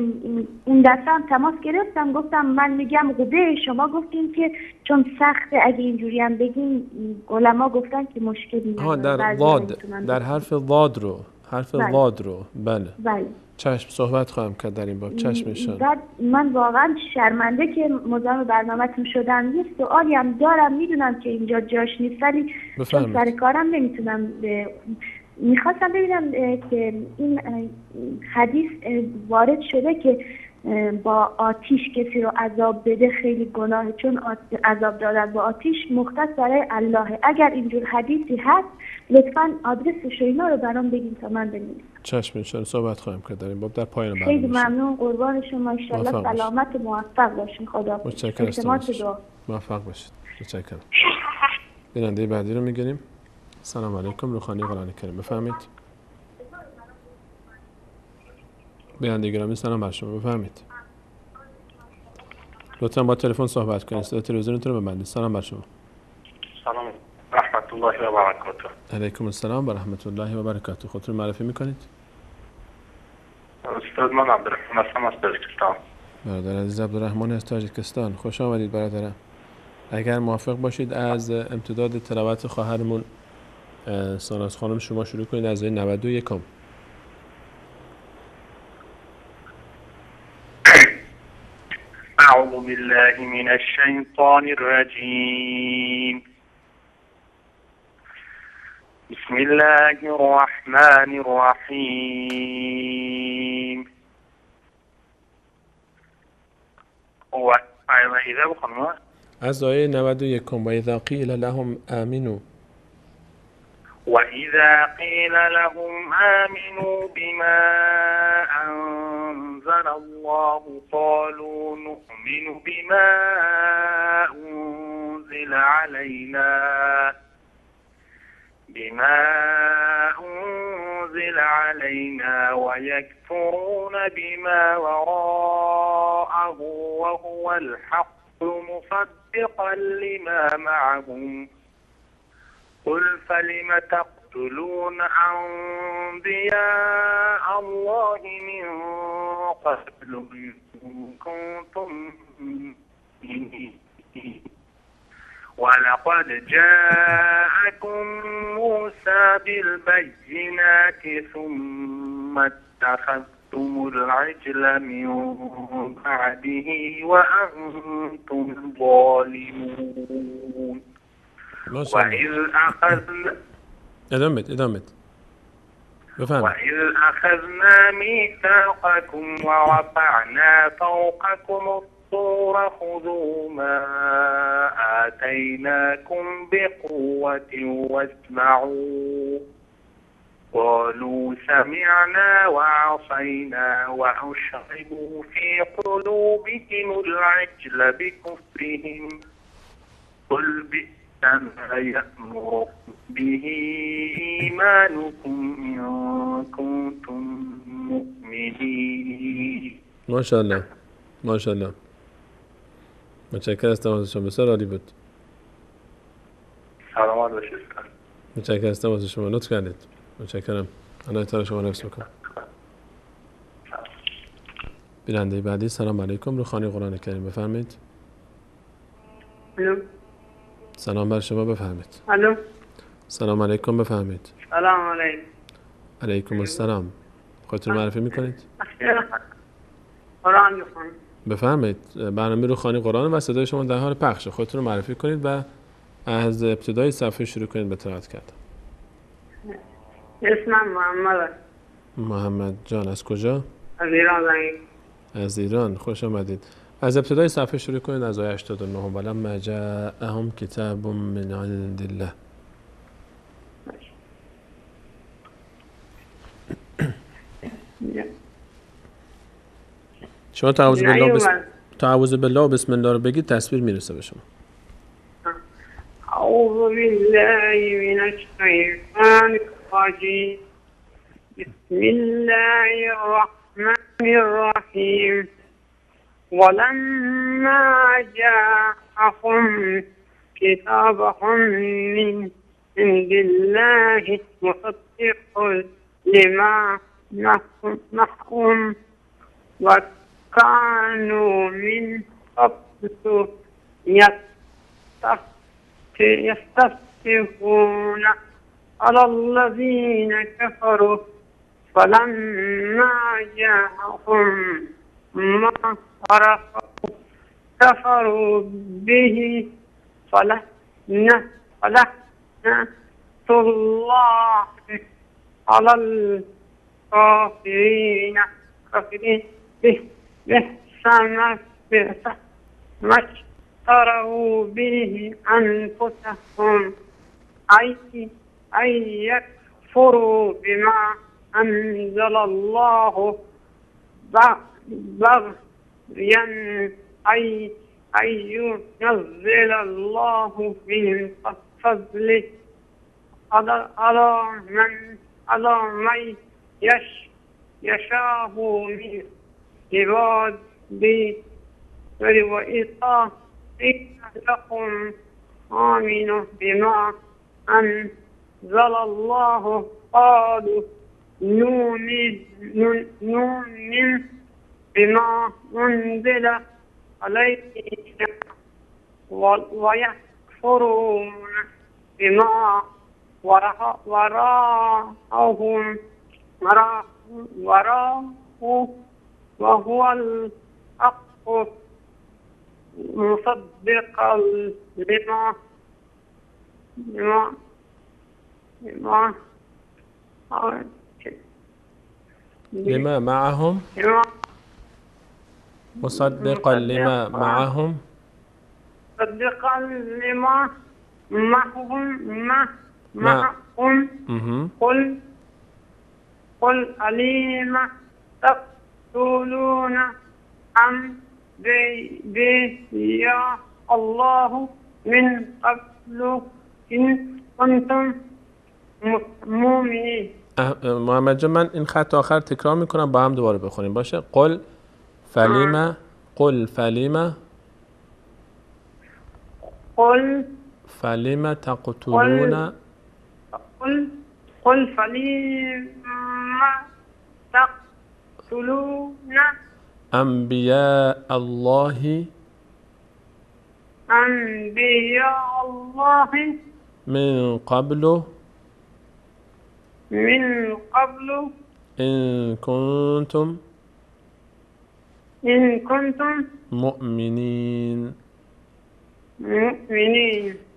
اون دفعه هم تماس گرفتم گفتم من میگم قده، شما گفتین که چون سخته اگه اینجوری هم بگیم، علما گفتن که مشکلی نداره. در حرف ضاد رو، ضاد رو. بله. چشم صحبت خواهم کرد در این باب. چشم ایشان. بعد من واقعا شرمنده که مزاحم برنامه‌تون شدم. یه سوالی هم دارم، میدونم که اینجا جاش نیست ولی چون سر کارم نمیتونم. میخواستم ببینم که این حدیث وارد شده که با آتیش کسی رو عذاب بده خیلی گناهه، چون عذاب دادن با آتیش مختص برای الله. اگر اینجور حدیثی هست لطفاً آدرسش و اینا رو برام بگین تا من بنویسم. چشم انشاءالله صحبت خواهم کرد در این باب در پایان برنامه. خیلی ممنون، قربان شما. ان شاءالله سلامت و موفق باشین. خدا متشکرم. موفق باشید. متشکرم. بیننده بعدی رو میگیریم. سلام علیکم. روخانی قرآن کریم. بفهمید. بیننده گرامی سلام بر شما. بفهمید. لطفا با تلفن صحبت کنید. صدای تلویزیونتون رو ببندید. سلام بر شما. سلام رحمت الله و برکاته. علیکم السلام و رحمت الله و برکاته. خودتون معرفی میکنید؟ استاد من عبدالرحمن هستم از تاجیکستان. برادر عزیز عبدالرحمن از تاجیکستان، خوش آمدید برادرم. اگر موافق باشید از امتداد تلاوت خواهرمون ساناز خانم شما شروع کنید از آیه 91. اعوذ بالله من الشیطان الرجیم. بسم الله الرحمن الرحیم. و اذا بخونم از آیه 91. و اذا قیل لهم آمنوا وَإِذَا قِيلَ لَهُمْ آمِنُوا بِمَا أَنزَلَ اللَّهُ قَالُوا نُؤْمِنُ بِمَا أُنزِلَ عَلَيْنَا وَيَكْفُرُونَ بِمَا وَرَاءَهُ وَهُوَ الْحَقُّ مُصَدِّقًا لِمَا مَعَهُمْ قل فلم تقتلون أنبياء الله من قبل إن كنتم مؤمنين ولقد جاءكم موسى بالبينات ثم اتخذتم العجل من بعده وأنتم ظالمون وَإِذْ أَخَذْنَا مِيثَاقَكُمْ وَرَفَعْنَا فَوْقَكُمُ الطُّورَ خُذُوا مَا آتَيْنَاكُمْ بِقُوَّةٍ وَاسْمَعُوا قَالُوا سَمِعْنَا وَعَصَيْنَا وَأُشْرِبُوا فِي قُلُوبِهِمُ الْعِجْلَ بِكُفْرِهِمْ قل بئس ما يأمر به إيمانكم إن كنتم مؤمنين. ماشاءالله ماشاءالله. متشکرم از تماسشون. بسیار عالی بود. سلامت باشید. متشکرم از تماس شما. لطف کردید. متشکرم. الله تعالی شما حفظ بکنه. بیننده بعدی. سلام علیکم. روخانی قرآن کریم. بفرمایید. سلام بر شما. بفهمید. الو. سلام علیکم. بفهمید. سلام علیکم. علیکم السلام. خودتون معرفی میکنید؟ قرآن میخونم. بفرمایید. برنامه روحانی قرآن و صدای شما در حال پخشه. خودتون رو معرفی کنید و از ابتدای صفحه شروع کنید به قرائت کردن. اسمم محمد. محمد جان از کجا؟ از ایران زنگ. از ایران. خوش آمدید. از ابتدای صفحه شروع کنید از آیه 89. ولما جاءهم کتاب من عند الله. شما تعوذ بالله و بسم الله رو بگید تصویر میرسه به شما. اعوذ بالله من الشیطان الرجیم. بسم الله الرحمن الرحیم. ولما جاءهم كتابهم من عند الله مصدق لما معهم وكانوا من قبل يستفتحون على الذين كفروا فلما جاءهم ما عرفوا كفروا به فلعنة الله على الكافرين بئس ما اشتروا به أنفسهم أن يكفروا بما أنزل الله بغيا أن ينزل الله من فضله على من يشاء من عباده وإذا قيل لكم آمنوا بما أنزل الله قالوا نؤمن بما أنزل علينا ويكفرون بما وراءه وهو الحق مصدقا لما معهم مصدقا لما معهم مصدقا لما معهم قل عليم تقتلون عن يا الله من قبل إن كنتم مؤمنين. محمد جان من این خط آخر تکرار میکنم با هم دوباره بخونیم باشه. قل فلیما تقتلون قل فلیما تقتلون انبیاء الله من قبل إن كنتم مؤمنین.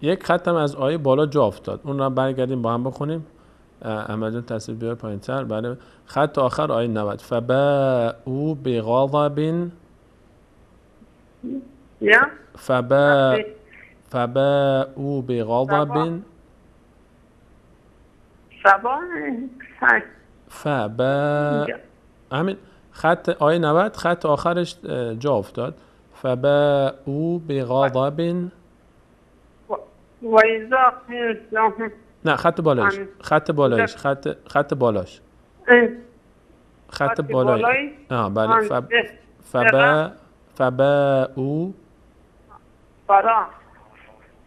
یک خط هم از آیه بالا جا افتاد، اون رو برگردیم با هم بخونیم. احمد جان تصویر بیار پایین‌تر. بله خط آخر آیه 90. فباءوا بغضب فباءوا بغضب همین خط آیه 90 خط آخرش جا افتاد. فباءوا بغضب نه خط بالاش خط بالایی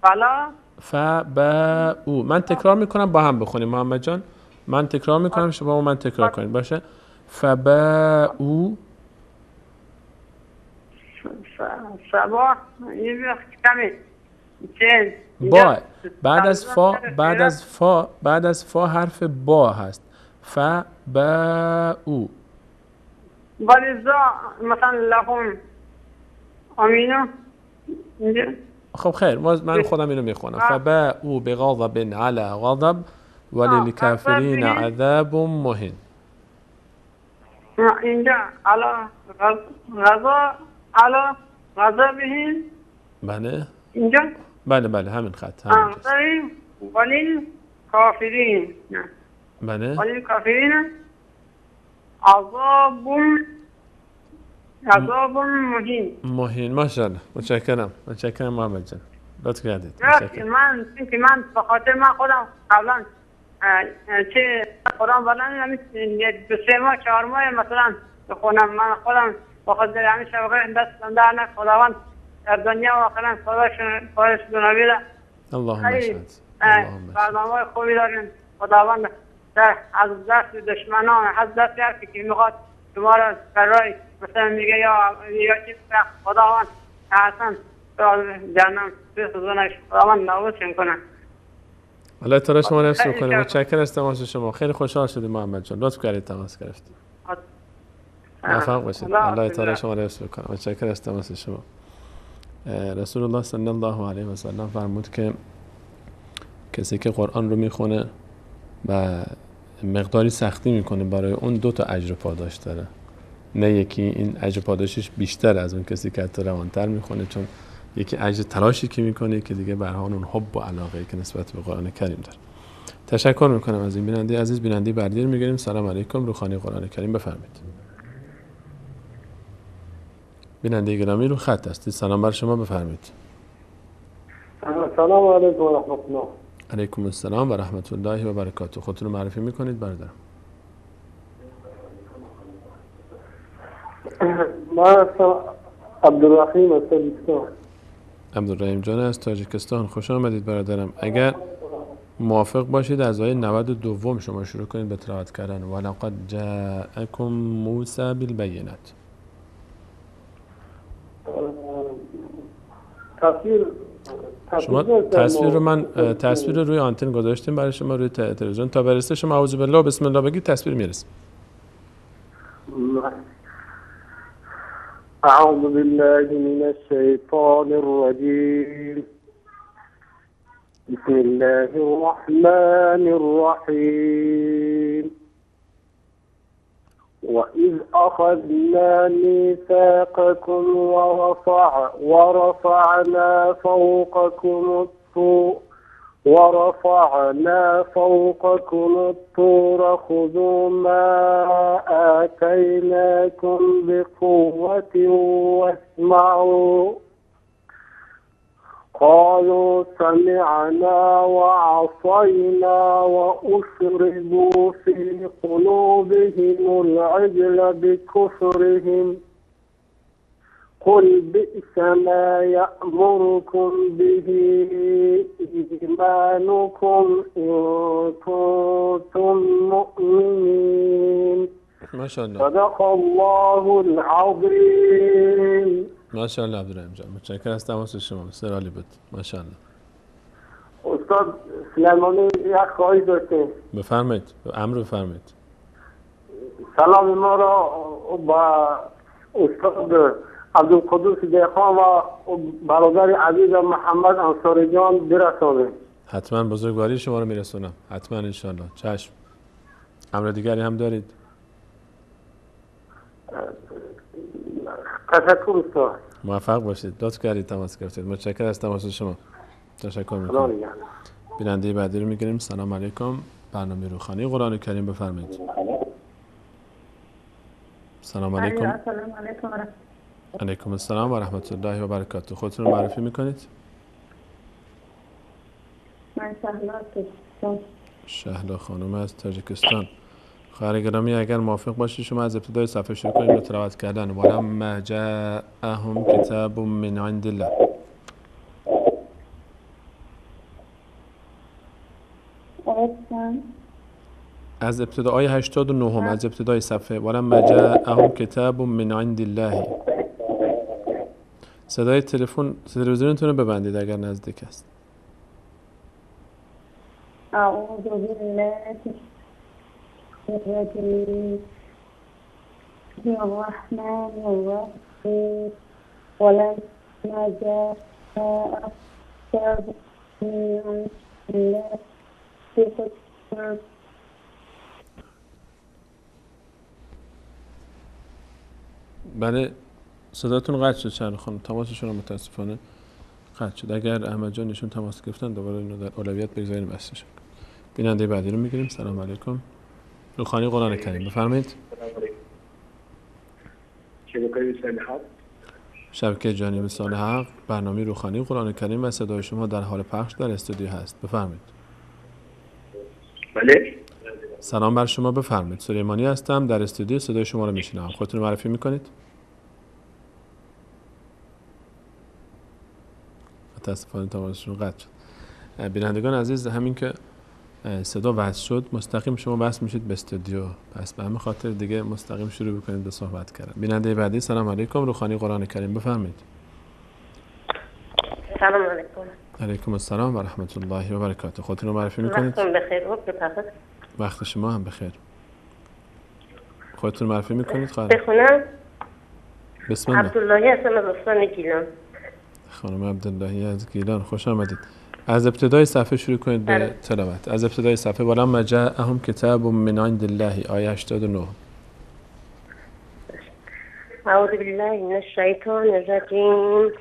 بله فباءوا من تکرار میکنم با هم بخونیم. محمد جان من تکرار میکنم شما با من تکرار کنید باشه. فباءوا با بعد از فا حرف با هست. فباءوا ولذا مثلا لهم امینو اینجا. خب خیر من خودم اینو میخونم. فباءوا بغضب علی غضب وللکافرین عذاب مهین. اینجا علی غضبهم. بله اینجا بله همین خط وللکافرین. بله وللکافرین عذاب مهین. ماشاءالله. متشکرم محمد جان، لطف کردید. من به خاطر من خودم قبلا چه قرآن بلند 2-3 ماه 4 ماه مثلا بخونم. من خودم به خاطر همین شبکه دست در نکنه خداوند در دنیا و آخرت خداش دنباله. اللهم اشهد. برنامه‌های خوبی داریم. خداوند از دست دشمنان، از دست هر کی که میخواد شما را برای مثلا میگه یا چیز خداوند حسن جهنم بسوزونش، خداوند نابودشون کنه. الله تعالی شما را حفظ کنه. متشکرم از تماس شما. خیلی خوشحال شدیم محمد جان، لطف کردید تماس گرفتید. موفق باشید. الله تعالی شما را حفظ کنه. متشکرم از تماس شما. رسول الله صلی الله علیه و سلم فرمود که کسی که قرآن رو میخونه و مقداری سختی میکنه برای اون 2 تا اجر پاداش داره. نه یکی این اجر پاداشش بیشتر از اون کسی که حتی روانتر میخونه، چون یکی اجر تلاشی که میکنه که دیگه به هر حال اون حب و علاقه که نسبت به قرآن کریم داره. تشکر میکنم از این بیننده عزیز. بیننده بعدی رو میگیریم. سلام علیکم، روخانی قرآن کریم بفرمایید. بیننده گرامی رو خط هستید. سلام بر شما، بفرمایید. سلام علیکم و رحمت الله. علیکم السلام و رحمت الله و برکاته. خودتون رو معرفی میکنید برادرم؟ من عبدالرحیم از تاجیکستان. عبدالرحیم جان از تاجیکستان، خوش آمدید برادرم. اگر موافق باشید از آیه 92 شما شروع کنید به تلاوت کردن. ولقد جاءکم موسی بالبینات. شما تصویر رو من تصویر رو روی آنتن گذاشتیم برای شما روی تلویزیون. تا برسه شما اعوذ بالله و بسم الله بگید تصویر میرسه. اعوذ بالله من الشیطان الرجیم. بسم الله الرحمن الرحیم. وَإِذْ أَخَذْنَا مِيثَاقَكُمْ ورفعنا فوقكم الطور خذوا ما آتيناكم بقوة واسمعوا قالوا سمعنا وعصينا وأشربوا في قلوبهم العجل بكفرهم قل بئس ما يأمركم به إيمانكم إن كنتم مؤمنين. ما شاء الله. صدق الله العظيم. ما شاء الله عبدالرحیم جان، متشکرم از تماس شما. بسیار عالی بود. ما شاء الله. استاد سلیمانی یک خواهش داشتیم. بفرمایید. امر بفرمایید. سلام ما را با استاد عبدالقدوس دیخان و برادر عزیز محمد انصاری جان برسانید. حتما بزرگواری شما رو میرسونم. حتما انشالله. چشم. امر دیگری هم دارید؟ تشکر استاد. موفق باشید. لطف کردید تماس گرفتید. متشکرم از تماس شما. تشکر میکنم. بیننده بعدی رو میگیریم. سلام علیکم. برنامه روخانی قرآن کریم بفرمایید. سلام علیکم. علیکم السلام و رحمت الله و برکاته. خودتون رو معرفی میکنید؟ من شهلا خانم از تاجیکستان. خواهر گرامی اگر موافق باشید شما از ابتدای صفحه شروع کنید به تلاوت کردن. ولما جاءهم کتاب من عند الله. از ابتدا آیه 89 از ابتدای صفحه. ولما جاءهم کتاب من عند الله. صدای تلویزیونتون رو ببندید اگر نزدیک است. اعوذ بالله الرحمن الرحيم ولما جاء كتاب من عند الله بله صداتون قطع شد چند خانم، تماسشون متاسفانه قطع شد. اگر احمد جان ایشون تماس گرفتن دوباره اینو در اولویت بگذاریم بسته. بیننده بعدی رو میگیریم. سلام علیکم. روخانی قرآن کریم بفرمایید. شبکه جانب صالح حق برنامه روخانی قرآن کریم و صدای شما در حال پخش در استودیو هست. بفرمایید. بله. سلام بر شما، بفرمایید. سلیمانی هستم، در استودیو صدای شما رو میشنوم. خودتون رو معرفی میکنید؟ متاسفانه تماسشون قطع شد. بینندگان عزیز، همین که صدا وصل شد مستقیم شما بس میشید به استودیو، پس به همین خاطر دیگه مستقیم شروع بکنید به صحبت کردن. بیننده بعدی سلام علیکم، روخانی قرآن کریم بفرمایید. سلام علیکم. علیکم السلام و رحمت الله و برکاته. خودتون رو معرفی میکنید؟ وقتتون بخیر. وقت شما هم بخیر. خودتون معرفی میکنید؟ بخونم؟ بسم الله. عبداللهی هستم از استان گیلان. خانم عبداللهی از گیلان، خوش آمدید. از ابتدای صفحه شروع کنید به تلاوت. از ابتدای صفحه. ولما جاءهم کتاب من عند الله آیه 89. اعوذ بالله من الشیطان الرجیم.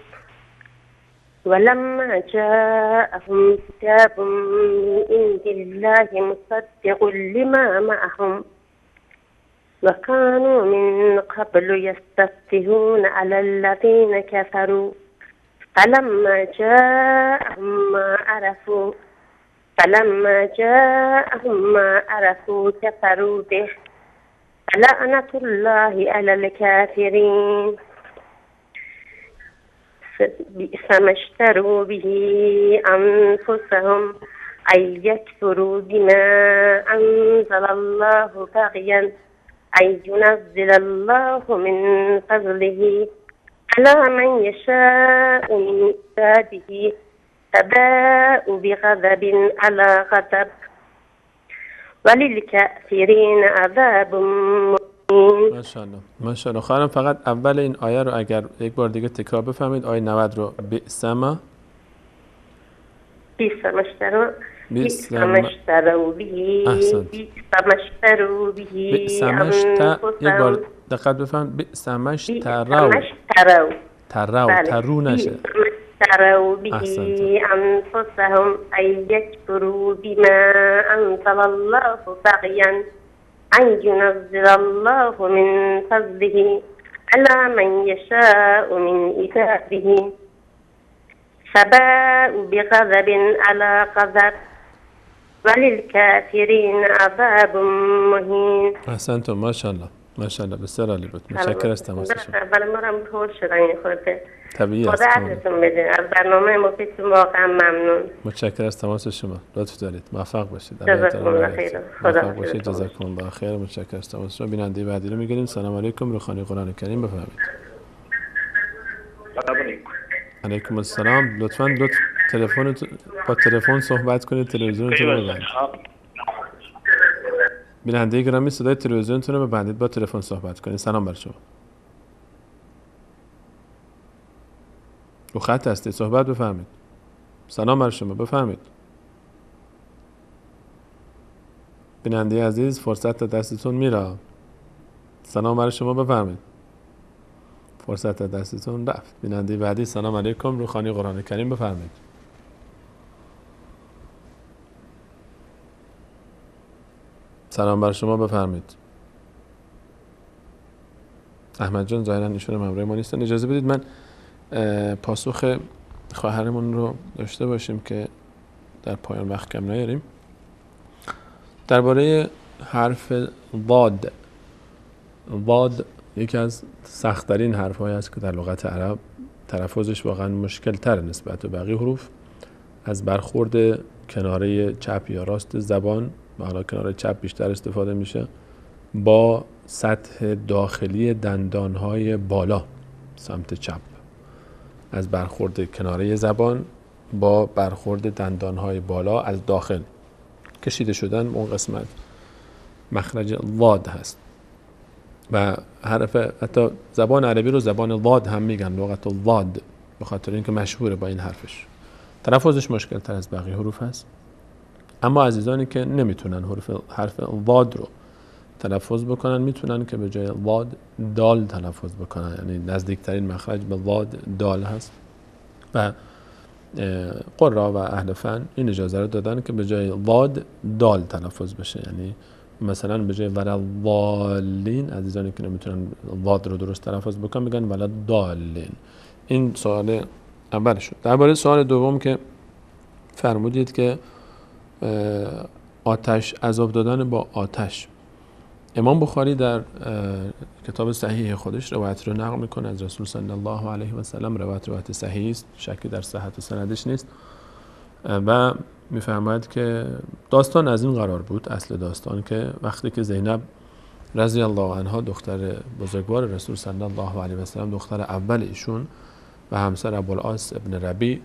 ولما جاءهم كتاب من عند الله مصدق لما معهم وكانوا من قبل يستفتحون على الذين كفروا فلما جاءهم ما عرفوا كفروا به لعنة الله على الكافرين بئس ما اشتروا به أنفسهم أن يكفروا بما أنزل الله بغيا أن ينزل الله من فضله على من يشاء من عباده فباءوا بغضب على غضب وللكافرین عذاب مهین. ماشاءالله ماشاءالله. خواهرم فقط اول این آیه رو اگر یک بار دیگه تکرار بفهمید، آیه 90 رو. بئس ما اشتروا به یک بار دقت بفهم. بئس ما اشتروا ترو نشه. اشتروا به أنفسهم أن يكفروا بما أنزل الله بغيا أن ينزل الله من فضله على من يشاء من عباده فباءوا بغضب على غضب وللكافرین عذاب مهین. احسنتم. ماشاءالله ماشاءالله. بسیار عالی بود. متشکرم از تماس شما. اول ما هم طول شدن این خورده. طبیعی است. خدا عزتون بده. از برنامه مفیدتون واقعا ممنون. متشکرم از تماس شما. لطف دارید. موفق باشید. جزاکم الله خیر. خدا باشید. جزاکم الله خیر. متشکرم از تماس شما. بیننده بعدی رو میگیریم. سلام علیکم، روخانی قرآن کریم بفرمایید. سلام علیکم. علیکم السلام. لطفاً با تلفن صحبت کنید، تلویزیونتون رو ببندید. بیننده گرامی صدای تلویزیونتون رو ببندید، با تلفن صحبت کنید. سلام بر شما. رو خط هستید، صحبت بفرمایید. سلام بر شما، بفرمایید. بیننده عزیز فرصت دستتون میره. سلام بر شما، بفرمایید. فرصت دستتون رفت. بیننده بعدی سلام علیکم، روخانی قرآن کریم بفرمایید. سلام بر شما، بفرمایید. احمد جان ظاهرا ایشون همراه ما نیستن. اجازه بدید من پاسخ خواهرمون رو داشته باشیم که در پایان وقت کم نیاریم. درباره حرف ضاد یکی از سخت‌ترین حرف‌هایی است که در لغت عرب تلفظش واقعا مشکل تر نسبت به بقیه حروف. از برخورد کناره چپ یا راست زبان، و حالا کناره چپ بیشتر استفاده میشه، با سطح داخلی دندانهای بالا سمت چپ. از برخورد کناره زبان با برخورد دندانهای بالا از داخل کشیده شدن اون قسمت مخرج ضاد هست. و حرف حتی زبان عربی رو زبان ضاد هم میگن، لغت الضاد، به خاطر اینکه مشهوره با این حرفش. تلفظش مشکل تر از بقیه حروف هست، اما عزیزانی که نمیتونن حرف ضاد رو تلفظ بکنن میتونن که به جای ضاد دال تلفظ بکنن، یعنی نزدیکترین مخرج به ضاد دال هست و قرا و اهل فن این اجازه رو دادن که به جای ضاد دال تلفظ بشه، یعنی مثلا به جای ولا ضالین، عزیزانی که نمیتونن ضاد رو درست تلفظ بکنن میگن ولا ضالین. این سوال اول شد. درباره سوال دوم که فرمودید که آتش، عذاب دادن با آتش، امام بخاری در کتاب صحیح خودش روایت رو نقل میکنه از رسول صلی الله علیه و سلم. روایت صحیح است، شکی در صحت سندش نیست و میفرماید که داستان از این قرار بود، اصل داستان، که وقتی که زینب رضی الله عنها دختر بزرگوار رسول صلی الله علیه و سلم، دختر اول ایشون و همسر ابوالعاص ابن ربیع،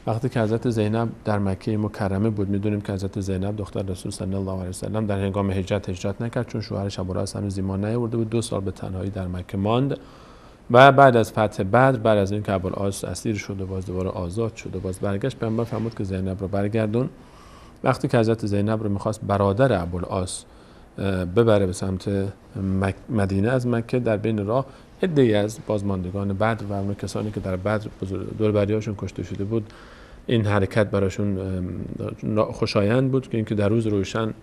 وقتی که حضرت زینب در مکه مکرمه بود، میدونیم که حضرت زینب دختر رسول صلی الله علیه و سلم در هنگام هجرت نکرد چون شوهرش ابوالعاص هنوز ایمان نیاورده بود، 2 سال به تنهایی در مکه ماند و بعد از فتح بدر، بعد از اینکه ابوالعاص اسیر شد و باز دوباره آزاد شد و باز برگشت، پیامبر فرمود که زینب رو برگردون. وقتی که حضرت زینب رو میخواست برادر ابوالعاص ببره به سمت مدینه از مکه، در بین راه عده‌ای از بازماندگان بدر و اون کسانی که در بدر دوربریاشون کشته شده بود، این حرکت براشون خوشایند بود که اینکه در روز روشن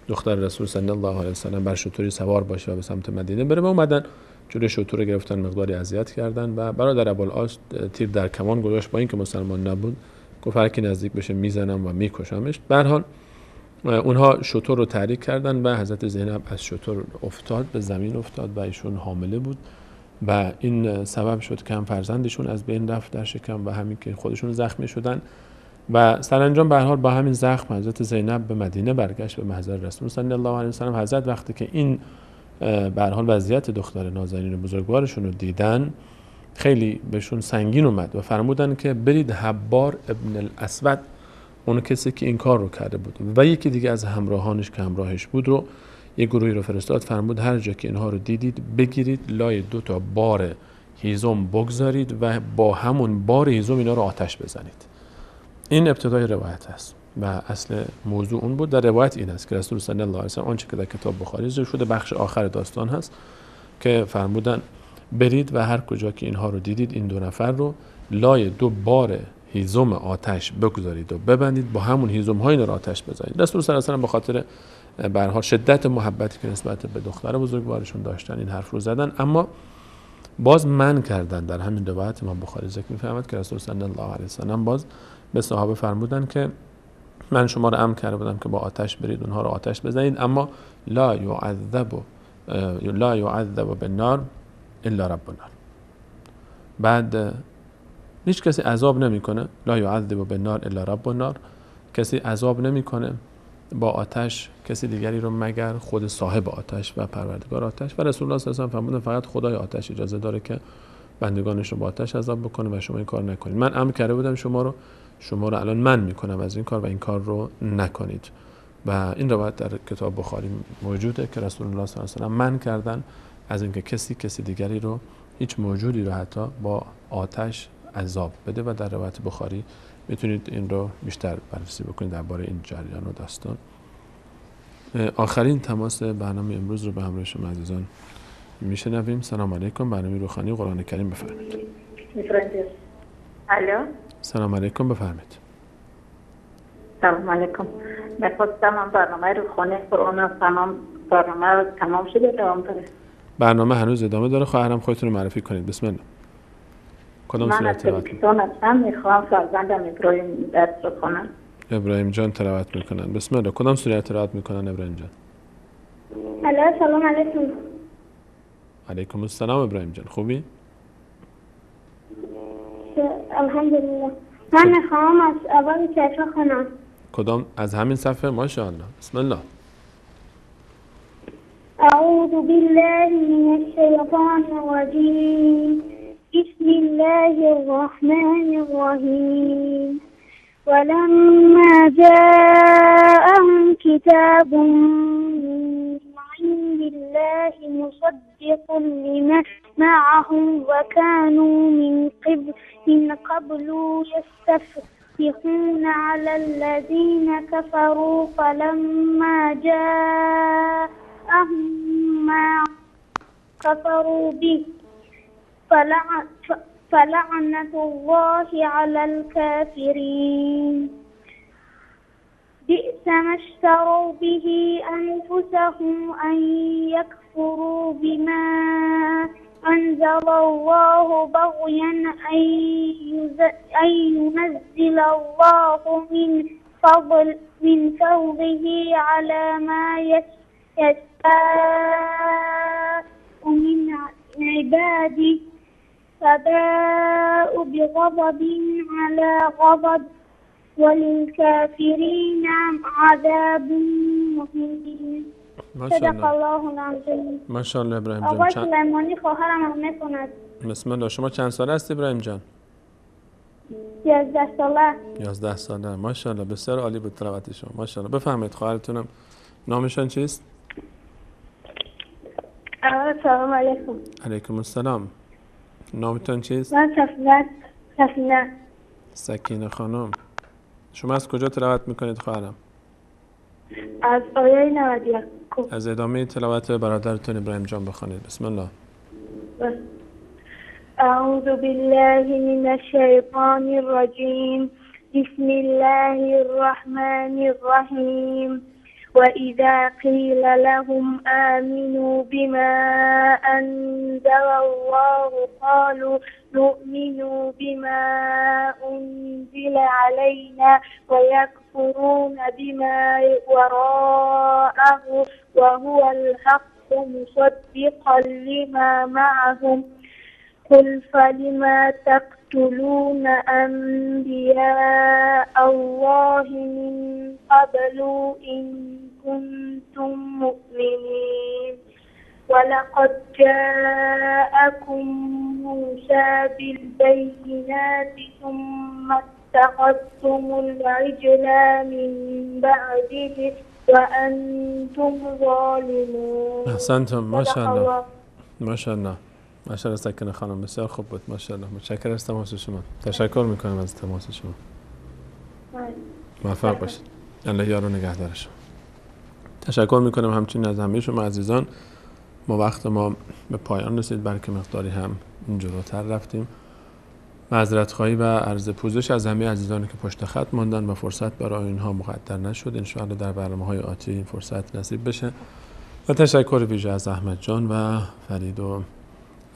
دختر رسول صلی الله علیه و سلم بر شتری سوار باشه و به سمت مدینه بره. و اومدن جلوی شتر رو گرفتن، مقداری اذیت کردن و برادر ابوالعاص تیر در کمان گذاشت، با اینکه مسلمان نبود گفت هر کی نزدیک بشه میزنم و میکشمش. به هر حال اونها شتر رو تحریک کردن و حضرت زینب از شتر افتاد، به زمین افتاد و ایشون حامله بود و این سبب شد که هم فرزندشون از بین رفت در شکم و همین که خودشون زخمی شدن و سرانجام به هر حال با همین زخم حضرت زینب به مدینه برگشت به محضر رسول صلی الله علیه و سلم. حضرت وقتی که این به هر حال وضعیت دختر نازنین بزرگوارشون رو دیدن خیلی بهشون سنگین اومد و فرمودن که برید حبار ابن الاسود، اون کسی که این کار رو کرده بود و یکی دیگه از همراهانش که همراهش بود رو یک گروهی رو فرستاد، فرمود هر جا که اینها رو دیدید بگیرید لای 2 تا بار هیزم بگذارید و با همون بار هیزم اینا رو آتش بزنید. این ابتدای روایت است و اصل موضوع اون بود. در روایت این است که رسول صلی الله علیه و سلم، آنچه که در کتاب بخاری ذکر شده بخش آخر داستان هست، که فرمودن برید و هر کجا که اینها رو دیدید این 2 نفر رو لای 2 بار هیزم آتش بگذارید و ببندید، با همون هیزم ها اینا رو آتش بزنید. رسول صلی الله علیه و سلم به خاطر به هر حال شدت محبتی که نسبت به دختر بزرگوارشون داشتن این حرف رو زدن، اما باز من کردن. در همین روایت امام بخاری ذکر می‌فرماید که رسول صلی الله علیه و سلم باز به صحابه فرمودن که من شما رو امر کرده بودم که با آتش برید اونها رو آتش بزنید، اما لا یعذب بالنار الا رب النار. بعد هیچ کسی عذاب نمیکنه، لا یعذب بالنار الا رب النار، کسی عذاب نمیکنه با آتش کسی دیگری رو مگر خود صاحب آتش و پروردگار آتش. و رسول الله صلی الله علیه و آله فرمودن فقط خدای آتش اجازه داره که بندگانش رو با آتش عذاب بکنه و شما این کار نکنید. من امر کرده بودم شما رو الان من میکنم از این کار و این کار رو نکنید. و این روایت در کتاب بخاری موجوده که رسول الله صلی الله علیه و آله من کردن از اینکه کسی دیگری رو، هیچ موجودی رو حتی با آتش عذاب بده. و در روایت بخاری میتونید این رو بیشتر بررسی بکنید درباره این جریان و داستان. آخرین تماس برنامه امروز رو به همراه شما عزیزان میشنویم. سلام علیکم. برنامه روحانی قرآن کریم بفرمایید. الو. سلام علیکم بفرمایید. سلام علیکم. می‌خواستم برنامه روحانی قرآن برنامه تمام شده ادامه داره؟ برنامه هنوز ادامه داره. خواهرم خودتون رو معرفی کنید. بسم الله. کدام سوره تلاوت می‌کنید؟ می‌خوام فرزندم ابراهیم درس بخونم. ابراهیم جان تلاوت میکنن. بسم الله. کدام سوره تلاوت میکنن ابراهیم جان؟ الو. سلام علیکم. علیکم السلام ابراهیم جان. خوبی؟ الحمدلله. من میخوام از اول صفحه خونم. کدام از همین صفحه؟ ماشاءالله. بسم الله. اعوذ بالله من الشیطان الرجیم. بسم الله الرحمن الرحیم. ولما جاءهم كتاب من عند الله الله مصدق لما معهم وكانوا من قبل يستفتحون على الذين كفروا فلما جاءهم ما كفروا به فلعنة الله على الكافرين بئس ما اشتروا به أنفسهم أن يكفروا بما أنزل الله بغيا أن ينزل الله من فضله على ما يشاء من عباده فباءوا بغضب على غضب وللكافرين عذاب مهین. صدق الله العظیم. ماشاءالله ابراهیم جان. آقای سلیمانی خواهرم هم میکند. بسم الله. شما چند ساله هستی ابراهیم جان؟ 11 ساله. 11 ساله. ماشاءالله بسیار عالی بود تلاوت شما. ماشاءالله. بفرمایید خواهرتونم نامشان چیست؟ سلام علیکم. علیکم السلام. نامتون چیست؟ من سکینه. سکینه خانم. شما از کجا تلاوت میکنید خواهرم؟ از آیه 91. از ادامه تلاوت برادرتون ابراهیم جان بخونید. بسم الله. اعوذ بالله من الشیطان الرجیم. بسم الله الرحمن الرحیم. وإذا قيل لهم آمنوا بما أنزل الله قالوا نؤمن بما أنزل علينا ويكفرون بما وراءه وهو الحق مصدقا لما معهم قل فلما تقتلون أنبياء الله من قبل إن كنتم مؤمنين ولقد جاءكم موسى بالبينات ثم اتخذتم العجل من بعده وأنتم ظالمون. أحسنتم. ما شاء الله. ما شاء الله. ماشاءالله سکینه خانم بسیار خوب بود. ماشاءالله. متشکرم از تماس شما. تشکر میکنم از تماس شما. موفق باشید. الله یار و نگهدار شما. تشکر میکنم همچنین از همه شما عزیزان. وقت ما به پایان رسید، بلکه مقداری هم جلوتر رفتیم. معذرت خواهی و عرض پوزش از همه عزیزانی که پشت خط ماندن و فرصت برای اینها مقدر نشد. ان شاء الله در برنامه‌های آتی این فرصت نصیب بشه. و تشکر ویژه از احمد جان و فرید و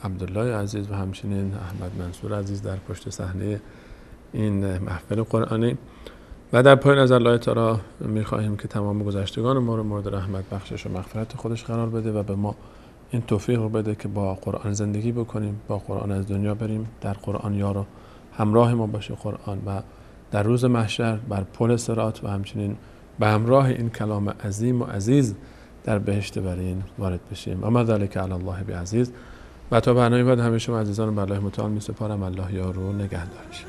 عبدالله عزیز و همچنین احمد منصور عزیز در پشت صحنه این محفل قرآنی. و در پایان از الله تعالی می‌خواهیم که تمام گذشتگان ما رو مورد رحمت بخشش و مغفرت خودش قرار بده و به ما این توفیق رو بده که با قرآن زندگی بکنیم، با قرآن از دنیا بریم، در قرآن یارو همراه ما باشه قرآن و در روز محشر بر پل صراط و همچنین به همراه این کلام عظیم و عزیز در بهشت برین وارد بشیم. اما ذلک علی الله بعزیز. و تا برنامه بعد همه شما عزیزان به الله متعال می‌سپارم. الله یار و نگهدارش.